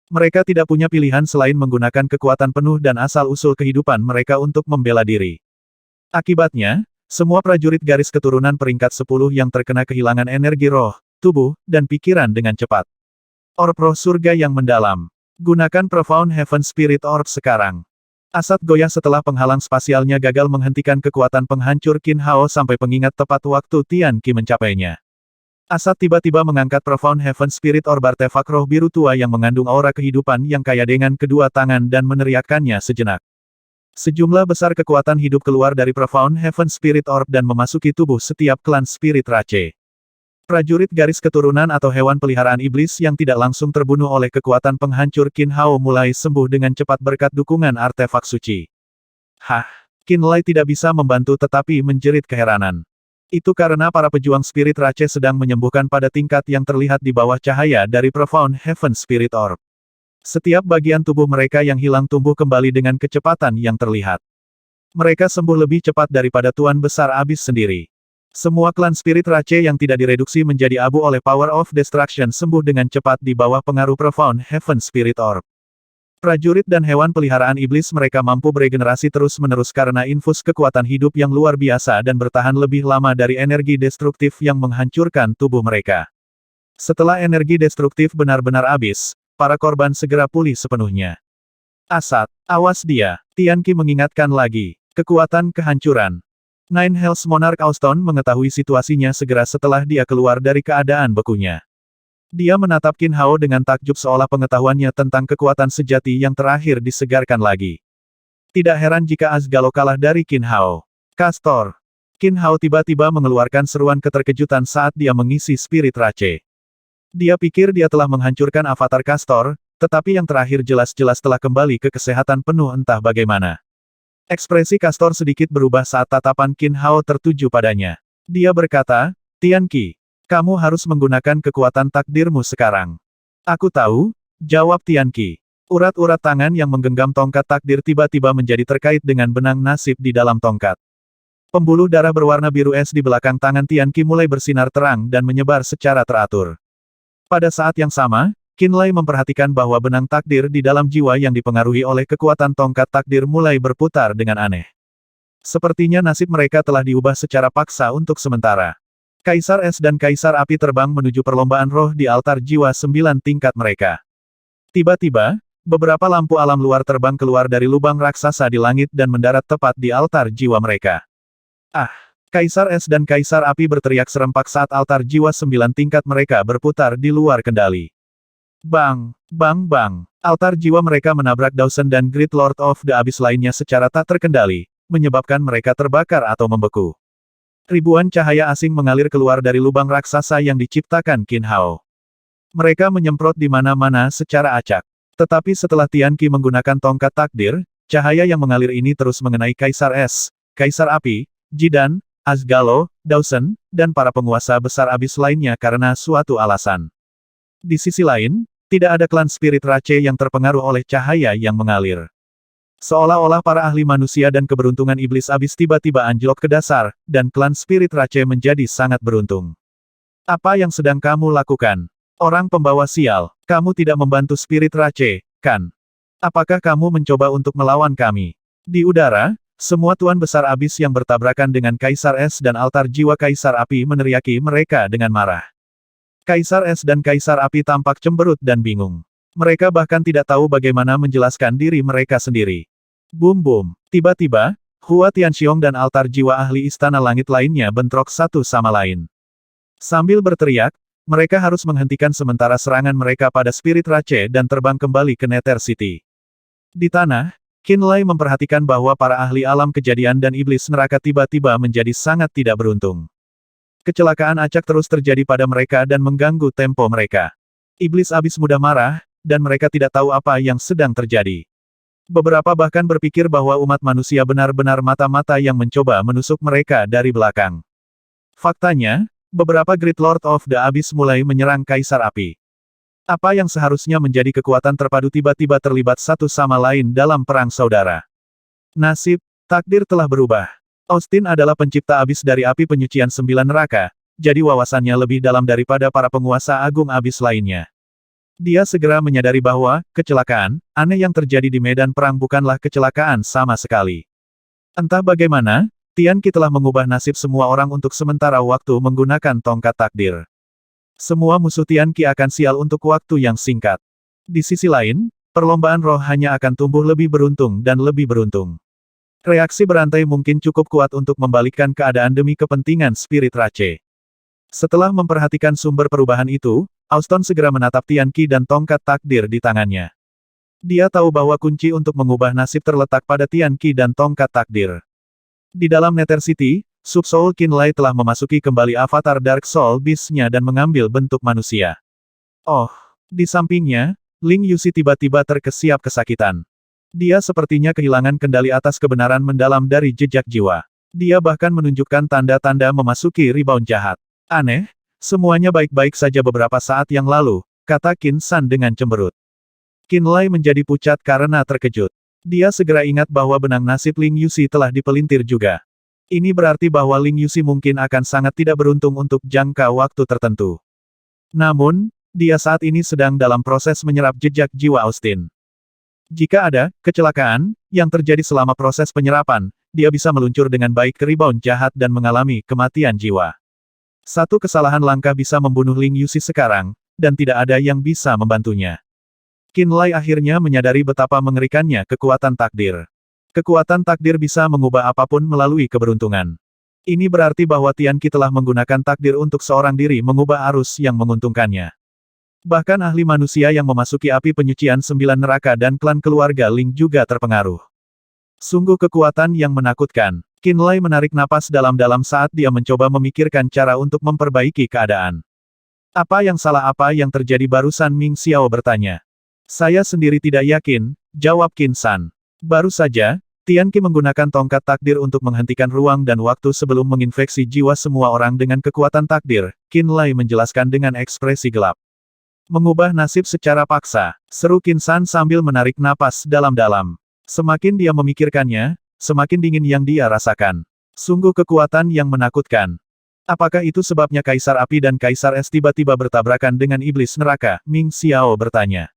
Mereka tidak punya pilihan selain menggunakan kekuatan penuh dan asal-usul kehidupan mereka untuk membela diri. Akibatnya, semua prajurit garis keturunan peringkat 10 yang terkena kehilangan energi roh, tubuh, dan pikiran dengan cepat. Orb roh surga yang mendalam. Gunakan Profound Heaven Spirit Orb sekarang. Asat goyah setelah penghalang spasialnya gagal menghentikan kekuatan penghancur Qin Hao sampai pengingat tepat waktu Tianqi mencapainya. Asat tiba-tiba mengangkat Profound Heaven Spirit Orb artefak roh biru tua yang mengandung aura kehidupan yang kaya dengan kedua tangan dan meneriakkannya sejenak. Sejumlah besar kekuatan hidup keluar dari Profound Heaven Spirit Orb dan memasuki tubuh setiap klan Spirit Rache. Prajurit garis keturunan atau hewan peliharaan iblis yang tidak langsung terbunuh oleh kekuatan penghancur Qin Hao mulai sembuh dengan cepat berkat dukungan artefak suci. Qin Lai tidak bisa membantu tetapi menjerit keheranan. Itu karena para pejuang Spirit Rache sedang menyembuhkan pada tingkat yang terlihat di bawah cahaya dari Profound Heaven Spirit Orb. Setiap bagian tubuh mereka yang hilang tumbuh kembali dengan kecepatan yang terlihat. Mereka sembuh lebih cepat daripada Tuan Besar Abyss sendiri. Semua klan Spirit Rache yang tidak direduksi menjadi abu oleh Power of Destruction sembuh dengan cepat di bawah pengaruh Profound Heaven Spirit Orb. Prajurit dan hewan peliharaan iblis mereka mampu beregenerasi terus-menerus karena infus kekuatan hidup yang luar biasa dan bertahan lebih lama dari energi destruktif yang menghancurkan tubuh mereka. Setelah energi destruktif benar-benar habis, para korban segera pulih sepenuhnya. Asat, awas dia, Tian Qi mengingatkan lagi. Kekuatan kehancuran. Nine Hells Monarch Austin mengetahui situasinya segera setelah dia keluar dari keadaan bekunya. Dia menatap Qin Hao dengan takjub seolah pengetahuannya tentang kekuatan sejati yang terakhir disegarkan lagi. Tidak heran jika Asgalo kalah dari Qin Hao. Castor. Qin Hao tiba-tiba mengeluarkan seruan keterkejutan saat dia mengisi Spirit Rache. Dia pikir dia telah menghancurkan avatar Castor, tetapi yang terakhir jelas-jelas telah kembali ke kesehatan penuh entah bagaimana. Ekspresi Castor sedikit berubah saat tatapan Qin Hao tertuju padanya. Dia berkata, Tian Qi, kamu harus menggunakan kekuatan takdirmu sekarang. Aku tahu, jawab Tian Qi. Urat-urat tangan yang menggenggam tongkat takdir tiba-tiba menjadi terkait dengan benang nasib di dalam tongkat. Pembuluh darah berwarna biru es di belakang tangan Tian Qi mulai bersinar terang dan menyebar secara teratur. Pada saat yang sama, Qin Lai memperhatikan bahwa benang takdir di dalam jiwa yang dipengaruhi oleh kekuatan tongkat takdir mulai berputar dengan aneh. Sepertinya nasib mereka telah diubah secara paksa untuk sementara. Kaisar Es dan Kaisar Api terbang menuju perlombaan roh di altar jiwa 9 tingkat mereka. Tiba-tiba, beberapa lampu alam luar terbang keluar dari lubang raksasa di langit dan mendarat tepat di altar jiwa mereka. Ah! Kaisar Es dan Kaisar Api berteriak serempak saat altar jiwa 9 tingkat mereka berputar di luar kendali. Bang! Bang! Bang! Altar jiwa mereka menabrak Dawson dan Great Lord of the Abyss lainnya secara tak terkendali, menyebabkan mereka terbakar atau membeku. Ribuan cahaya asing mengalir keluar dari lubang raksasa yang diciptakan Qin Hao. Mereka menyemprot di mana-mana secara acak. Tetapi setelah Tian Qi menggunakan tongkat takdir, cahaya yang mengalir ini terus mengenai Kaisar Es, Kaisar Api, Jidan, Asgalo, Dawson, dan para penguasa besar abis lainnya karena suatu alasan. Di sisi lain, tidak ada klan Spirit Rache yang terpengaruh oleh cahaya yang mengalir. Seolah-olah para ahli manusia dan keberuntungan iblis abis tiba-tiba anjlok ke dasar, dan klan Spirit Rache menjadi sangat beruntung. Apa yang sedang kamu lakukan? Orang pembawa sial, kamu tidak membantu Spirit Rache, kan? Apakah kamu mencoba untuk melawan kami? Di udara, semua tuan besar abis yang bertabrakan dengan Kaisar Es dan altar jiwa Kaisar Api meneriaki mereka dengan marah. Kaisar Es dan Kaisar Api tampak cemberut dan bingung. Mereka bahkan tidak tahu bagaimana menjelaskan diri mereka sendiri. Boom-boom. Tiba-tiba, Hua Tianxiong dan altar jiwa ahli istana langit lainnya bentrok satu sama lain. Sambil berteriak, mereka harus menghentikan sementara serangan mereka pada Spirit Rache dan terbang kembali ke Nether City. Di tanah, Qin Lai memperhatikan bahwa para ahli alam kejadian dan iblis neraka tiba-tiba menjadi sangat tidak beruntung. Kecelakaan acak terus terjadi pada mereka dan mengganggu tempo mereka. Iblis abis mudah marah, dan mereka tidak tahu apa yang sedang terjadi. Beberapa bahkan berpikir bahwa umat manusia benar-benar mata-mata yang mencoba menusuk mereka dari belakang. Faktanya, beberapa Great Lord of the Abyss mulai menyerang Kaisar Api. Apa yang seharusnya menjadi kekuatan terpadu tiba-tiba terlibat satu sama lain dalam perang saudara. Nasib, takdir telah berubah. Austin adalah pencipta abis dari api penyucian 9 neraka, jadi wawasannya lebih dalam daripada para penguasa agung abis lainnya. Dia segera menyadari bahwa, kecelakaan, aneh yang terjadi di medan perang bukanlah kecelakaan sama sekali. Entah bagaimana, Tian Qi telah mengubah nasib semua orang untuk sementara waktu menggunakan tongkat takdir. Semua musuh Tian Qi akan sial untuk waktu yang singkat. Di sisi lain, perlombaan roh hanya akan tumbuh lebih beruntung dan lebih beruntung. Reaksi berantai mungkin cukup kuat untuk membalikkan keadaan demi kepentingan Spirit Rache. Setelah memperhatikan sumber perubahan itu, Austin segera menatap Tian Qi dan tongkat takdir di tangannya. Dia tahu bahwa kunci untuk mengubah nasib terletak pada Tian Qi dan tongkat takdir. Di dalam Nether City, Subsoul Qin Lai telah memasuki kembali avatar Dark Soul Beast-nya dan mengambil bentuk manusia. Oh, di sampingnya, Ling Yuxi tiba-tiba terkesiap kesakitan. Dia sepertinya kehilangan kendali atas kebenaran mendalam dari jejak jiwa. Dia bahkan menunjukkan tanda-tanda memasuki rebound jahat. Aneh, semuanya baik-baik saja beberapa saat yang lalu, kata Qin San dengan cemberut. Qin Lai menjadi pucat karena terkejut. Dia segera ingat bahwa benang nasib Ling Yuxi telah dipelintir juga. Ini berarti bahwa Ling Yuxi mungkin akan sangat tidak beruntung untuk jangka waktu tertentu. Namun, dia saat ini sedang dalam proses menyerap jejak jiwa Austin. Jika ada kecelakaan yang terjadi selama proses penyerapan, dia bisa meluncur dengan baik ke rebound jahat dan mengalami kematian jiwa. Satu kesalahan langkah bisa membunuh Ling Yuxi sekarang, dan tidak ada yang bisa membantunya. Qin Lai akhirnya menyadari betapa mengerikannya kekuatan takdir. Kekuatan takdir bisa mengubah apapun melalui keberuntungan. Ini berarti bahwa Tian Qi telah menggunakan takdir untuk seorang diri mengubah arus yang menguntungkannya. Bahkan ahli manusia yang memasuki api penyucian 9 neraka dan klan keluarga Ling juga terpengaruh. Sungguh kekuatan yang menakutkan. Qin Lai menarik napas dalam-dalam saat dia mencoba memikirkan cara untuk memperbaiki keadaan. Apa yang salah, apa yang terjadi barusan? Ming Xiao bertanya. Saya sendiri tidak yakin, jawab Qin San. Baru saja, Tian Qi menggunakan tongkat takdir untuk menghentikan ruang dan waktu sebelum menginfeksi jiwa semua orang dengan kekuatan takdir, Qin Lai menjelaskan dengan ekspresi gelap. Mengubah nasib secara paksa, seru Qin San sambil menarik napas dalam-dalam. Semakin dia memikirkannya, semakin dingin yang dia rasakan. Sungguh kekuatan yang menakutkan. Apakah itu sebabnya Kaisar Api dan Kaisar Es tiba-tiba bertabrakan dengan Iblis Neraka? Ming Xiao bertanya.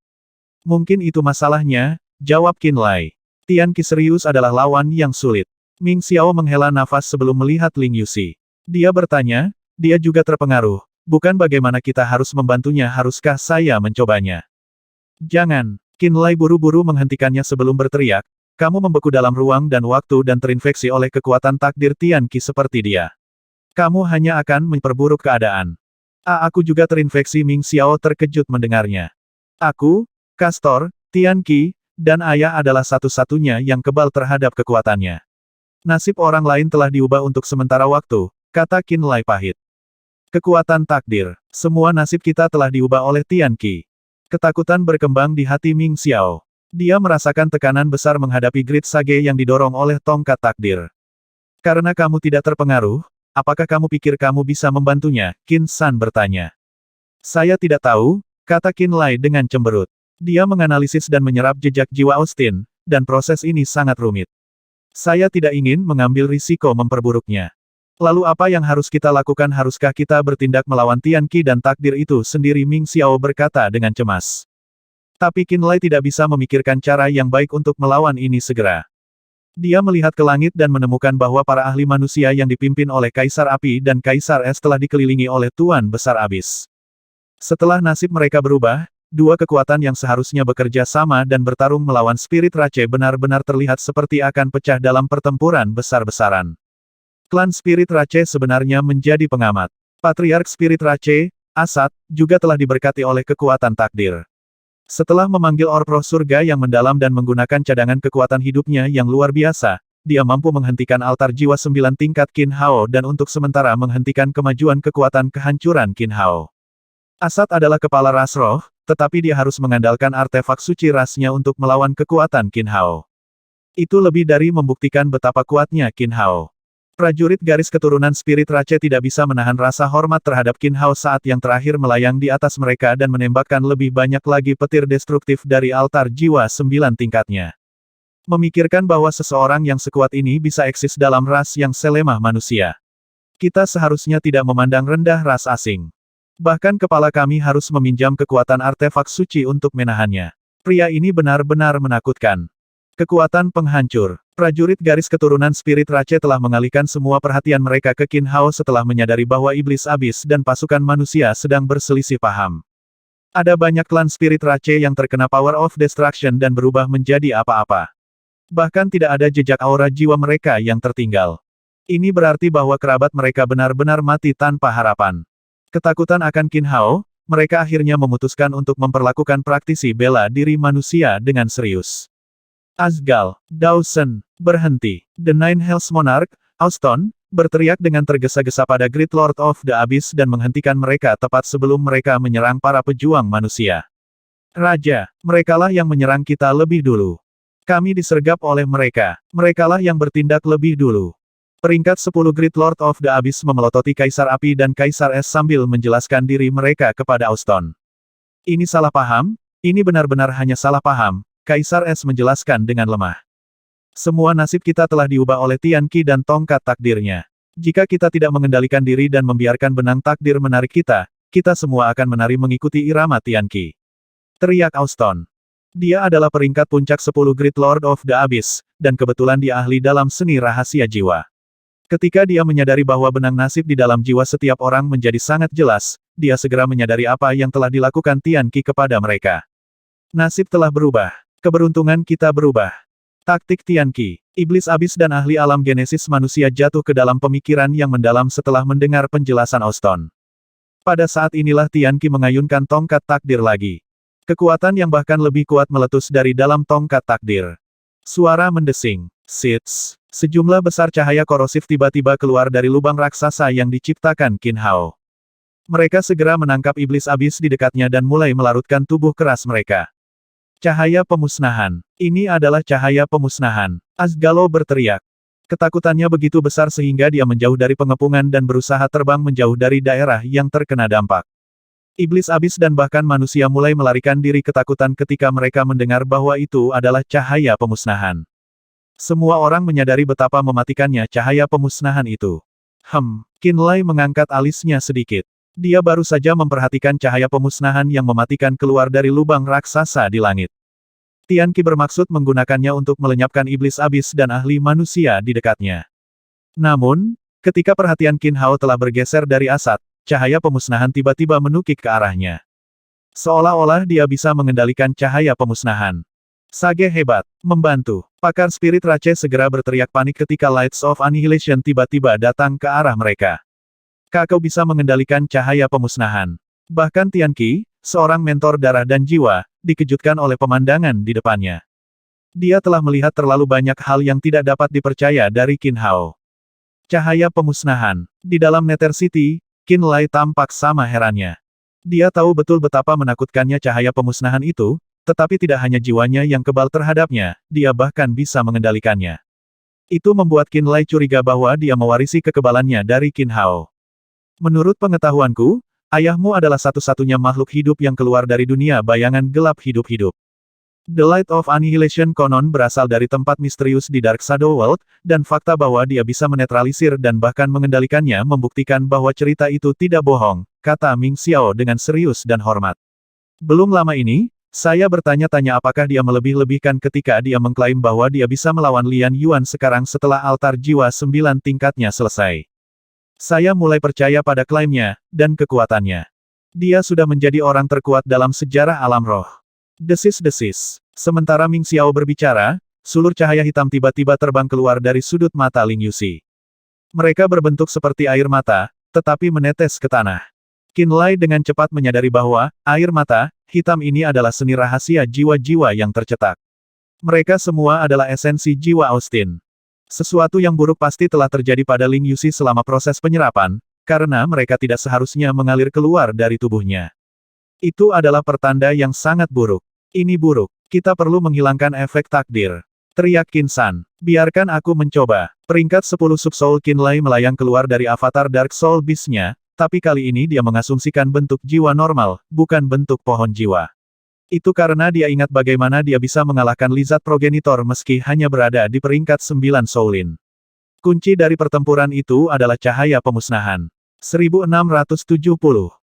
Mungkin itu masalahnya, jawab Qin Lai. Tian Qi serius adalah lawan yang sulit. Ming Xiao menghela nafas sebelum melihat Ling Yuxi. Dia bertanya, dia juga terpengaruh. Bukan bagaimana kita harus membantunya, haruskah saya mencobanya? Jangan. Qin Lai buru-buru menghentikannya sebelum berteriak, kamu membeku dalam ruang dan waktu dan terinfeksi oleh kekuatan takdir Tian Qi seperti dia. Kamu hanya akan memperburuk keadaan. Aku juga terinfeksi. Ming Xiao terkejut mendengarnya. Aku, Castor, Tian Qi, dan ayah adalah satu-satunya yang kebal terhadap kekuatannya. Nasib orang lain telah diubah untuk sementara waktu, kata Qin Lai pahit. Kekuatan takdir. Semua nasib kita telah diubah oleh Tian Qi. Ketakutan berkembang di hati Ming Xiao. Dia merasakan tekanan besar menghadapi Grid Sage yang didorong oleh tongkat takdir. Karena kamu tidak terpengaruh, apakah kamu pikir kamu bisa membantunya? Qin San bertanya. Saya tidak tahu, kata Qin Lai dengan cemberut. Dia menganalisis dan menyerap jejak jiwa Austin, dan proses ini sangat rumit. Saya tidak ingin mengambil risiko memperburuknya. Lalu apa yang harus kita lakukan? Haruskah kita bertindak melawan Tian Qi dan takdir itu sendiri? Ming Xiao berkata dengan cemas. Tapi Qin Lai tidak bisa memikirkan cara yang baik untuk melawan ini segera. Dia melihat ke langit dan menemukan bahwa para ahli manusia yang dipimpin oleh Kaisar Api dan Kaisar Es telah dikelilingi oleh Tuan Besar Abis. Setelah nasib mereka berubah, dua kekuatan yang seharusnya bekerja sama dan bertarung melawan Spirit Rache benar-benar terlihat seperti akan pecah dalam pertempuran besar-besaran. Klan Spirit Rache sebenarnya menjadi pengamat. Patriark Spirit Rache, Asat, juga telah diberkati oleh kekuatan takdir. Setelah memanggil Orb Roh Surga yang mendalam dan menggunakan cadangan kekuatan hidupnya yang luar biasa, dia mampu menghentikan altar jiwa 9 tingkat Qin Hao dan untuk sementara menghentikan kemajuan kekuatan kehancuran Qin Hao. Asat adalah kepala ras roh, tetapi dia harus mengandalkan artefak suci rasnya untuk melawan kekuatan Qin Hao. Itu lebih dari membuktikan betapa kuatnya Qin Hao. Prajurit garis keturunan Spirit Rache tidak bisa menahan rasa hormat terhadap Qin Hao saat yang terakhir melayang di atas mereka dan menembakkan lebih banyak lagi petir destruktif dari altar jiwa 9 tingkatnya. Memikirkan bahwa seseorang yang sekuat ini bisa eksis dalam ras yang selemah manusia. Kita seharusnya tidak memandang rendah ras asing. Bahkan kepala kami harus meminjam kekuatan artefak suci untuk menahannya. Pria ini benar-benar menakutkan. Kekuatan penghancur. Prajurit garis keturunan Spirit Rache telah mengalihkan semua perhatian mereka ke Qin Hao setelah menyadari bahwa Iblis Abis dan pasukan manusia sedang berselisih paham. Ada banyak klan Spirit Rache yang terkena Power of Destruction dan berubah menjadi apa-apa. Bahkan tidak ada jejak aura jiwa mereka yang tertinggal. Ini berarti bahwa kerabat mereka benar-benar mati tanpa harapan. Ketakutan akan Qin Hao, mereka akhirnya memutuskan untuk memperlakukan praktisi bela diri manusia dengan serius. Asgal, Dawson, berhenti. The Nine Hells Monarch, Austin, berteriak dengan tergesa-gesa pada Great Lord of the Abyss dan menghentikan mereka tepat sebelum mereka menyerang para pejuang manusia. Raja, merekalah yang menyerang kita lebih dulu. Kami disergap oleh mereka. Merekalah yang bertindak lebih dulu. Peringkat 10 Great Lord of the Abyss memelototi Kaisar Api dan Kaisar Es sambil menjelaskan diri mereka kepada Austin. Ini salah paham, ini benar-benar hanya salah paham, Kaisar Es menjelaskan dengan lemah. Semua nasib kita telah diubah oleh Tian Qi dan tongkat takdirnya. Jika kita tidak mengendalikan diri dan membiarkan benang takdir menarik kita, kita semua akan menari mengikuti irama Tian Qi. Teriak Austin. Dia adalah peringkat puncak 10 Great Lord of the Abyss, dan kebetulan dia ahli dalam seni rahasia jiwa. Ketika dia menyadari bahwa benang nasib di dalam jiwa setiap orang menjadi sangat jelas, dia segera menyadari apa yang telah dilakukan Tian Qi kepada mereka. Nasib telah berubah. Keberuntungan kita berubah. Taktik Tianqi. Iblis abis dan ahli alam genesis manusia jatuh ke dalam pemikiran yang mendalam setelah mendengar penjelasan Austin. Pada saat inilah Tianqi mengayunkan tongkat takdir lagi. Kekuatan yang bahkan lebih kuat meletus dari dalam tongkat takdir. Suara mendesing. Sits. Sejumlah besar cahaya korosif tiba-tiba keluar dari lubang raksasa yang diciptakan Qin Hao. Mereka segera menangkap iblis abis di dekatnya dan mulai melarutkan tubuh keras mereka. Cahaya pemusnahan. Ini adalah cahaya pemusnahan. Asgalo berteriak. Ketakutannya begitu besar sehingga dia menjauh dari pengepungan dan berusaha terbang menjauh dari daerah yang terkena dampak. Iblis abis dan bahkan manusia mulai melarikan diri ketakutan ketika mereka mendengar bahwa itu adalah cahaya pemusnahan. Semua orang menyadari betapa mematikannya cahaya pemusnahan itu. Qin Lai mengangkat alisnya sedikit. Dia baru saja memperhatikan cahaya pemusnahan yang mematikan keluar dari lubang raksasa di langit. Tianqi bermaksud menggunakannya untuk melenyapkan iblis abis dan ahli manusia di dekatnya. Namun, ketika perhatian Qin Hao telah bergeser dari Asat, cahaya pemusnahan tiba-tiba menukik ke arahnya. Seolah-olah dia bisa mengendalikan cahaya pemusnahan. Sage hebat, membantu. Pakar spirit Rache segera berteriak panik ketika Lights of Annihilation tiba-tiba datang ke arah mereka. Kau bisa mengendalikan cahaya pemusnahan. Bahkan Tianqi, seorang mentor darah dan jiwa, dikejutkan oleh pemandangan di depannya. Dia telah melihat terlalu banyak hal yang tidak dapat dipercaya dari Qin Hao. Cahaya pemusnahan. Di dalam Nether City, Qin Lai tampak sama herannya. Dia tahu betul betapa menakutkannya cahaya pemusnahan itu, tetapi tidak hanya jiwanya yang kebal terhadapnya, dia bahkan bisa mengendalikannya. Itu membuat Qin Lai curiga bahwa dia mewarisi kekebalannya dari Qin Hao. Menurut pengetahuanku, ayahmu adalah satu-satunya makhluk hidup yang keluar dari dunia bayangan gelap hidup-hidup. The Light of Annihilation konon berasal dari tempat misterius di Dark Shadow World, dan fakta bahwa dia bisa menetralisir dan bahkan mengendalikannya membuktikan bahwa cerita itu tidak bohong, kata Ming Xiao dengan serius dan hormat. Belum lama ini, saya bertanya-tanya apakah dia melebih-lebihkan ketika dia mengklaim bahwa dia bisa melawan Lian Yuan sekarang setelah altar jiwa 9 tingkatnya selesai. Saya mulai percaya pada klaimnya, dan kekuatannya. Dia sudah menjadi orang terkuat dalam sejarah alam roh. Desis-desis. Sementara Ming Xiao berbicara, sulur cahaya hitam tiba-tiba terbang keluar dari sudut mata Ling Yuxi. Mereka berbentuk seperti air mata, tetapi menetes ke tanah. Qin Lai dengan cepat menyadari bahwa, air mata, hitam ini adalah seni rahasia jiwa-jiwa yang tercetak. Mereka semua adalah esensi jiwa Austin. Sesuatu yang buruk pasti telah terjadi pada Ling Yuxi selama proses penyerapan, karena mereka tidak seharusnya mengalir keluar dari tubuhnya. Itu adalah pertanda yang sangat buruk. Ini buruk. Kita perlu menghilangkan efek takdir. Teriak Qin San. Biarkan aku mencoba. Peringkat 10 Subsoul Qin Lai melayang keluar dari avatar Dark Soul Beast-nya, tapi kali ini dia mengasumsikan bentuk jiwa normal, bukan bentuk pohon jiwa. Itu karena dia ingat bagaimana dia bisa mengalahkan Lizard Progenitor meski hanya berada di peringkat 9 Soulin. Kunci dari pertempuran itu adalah cahaya pemusnahan. 1670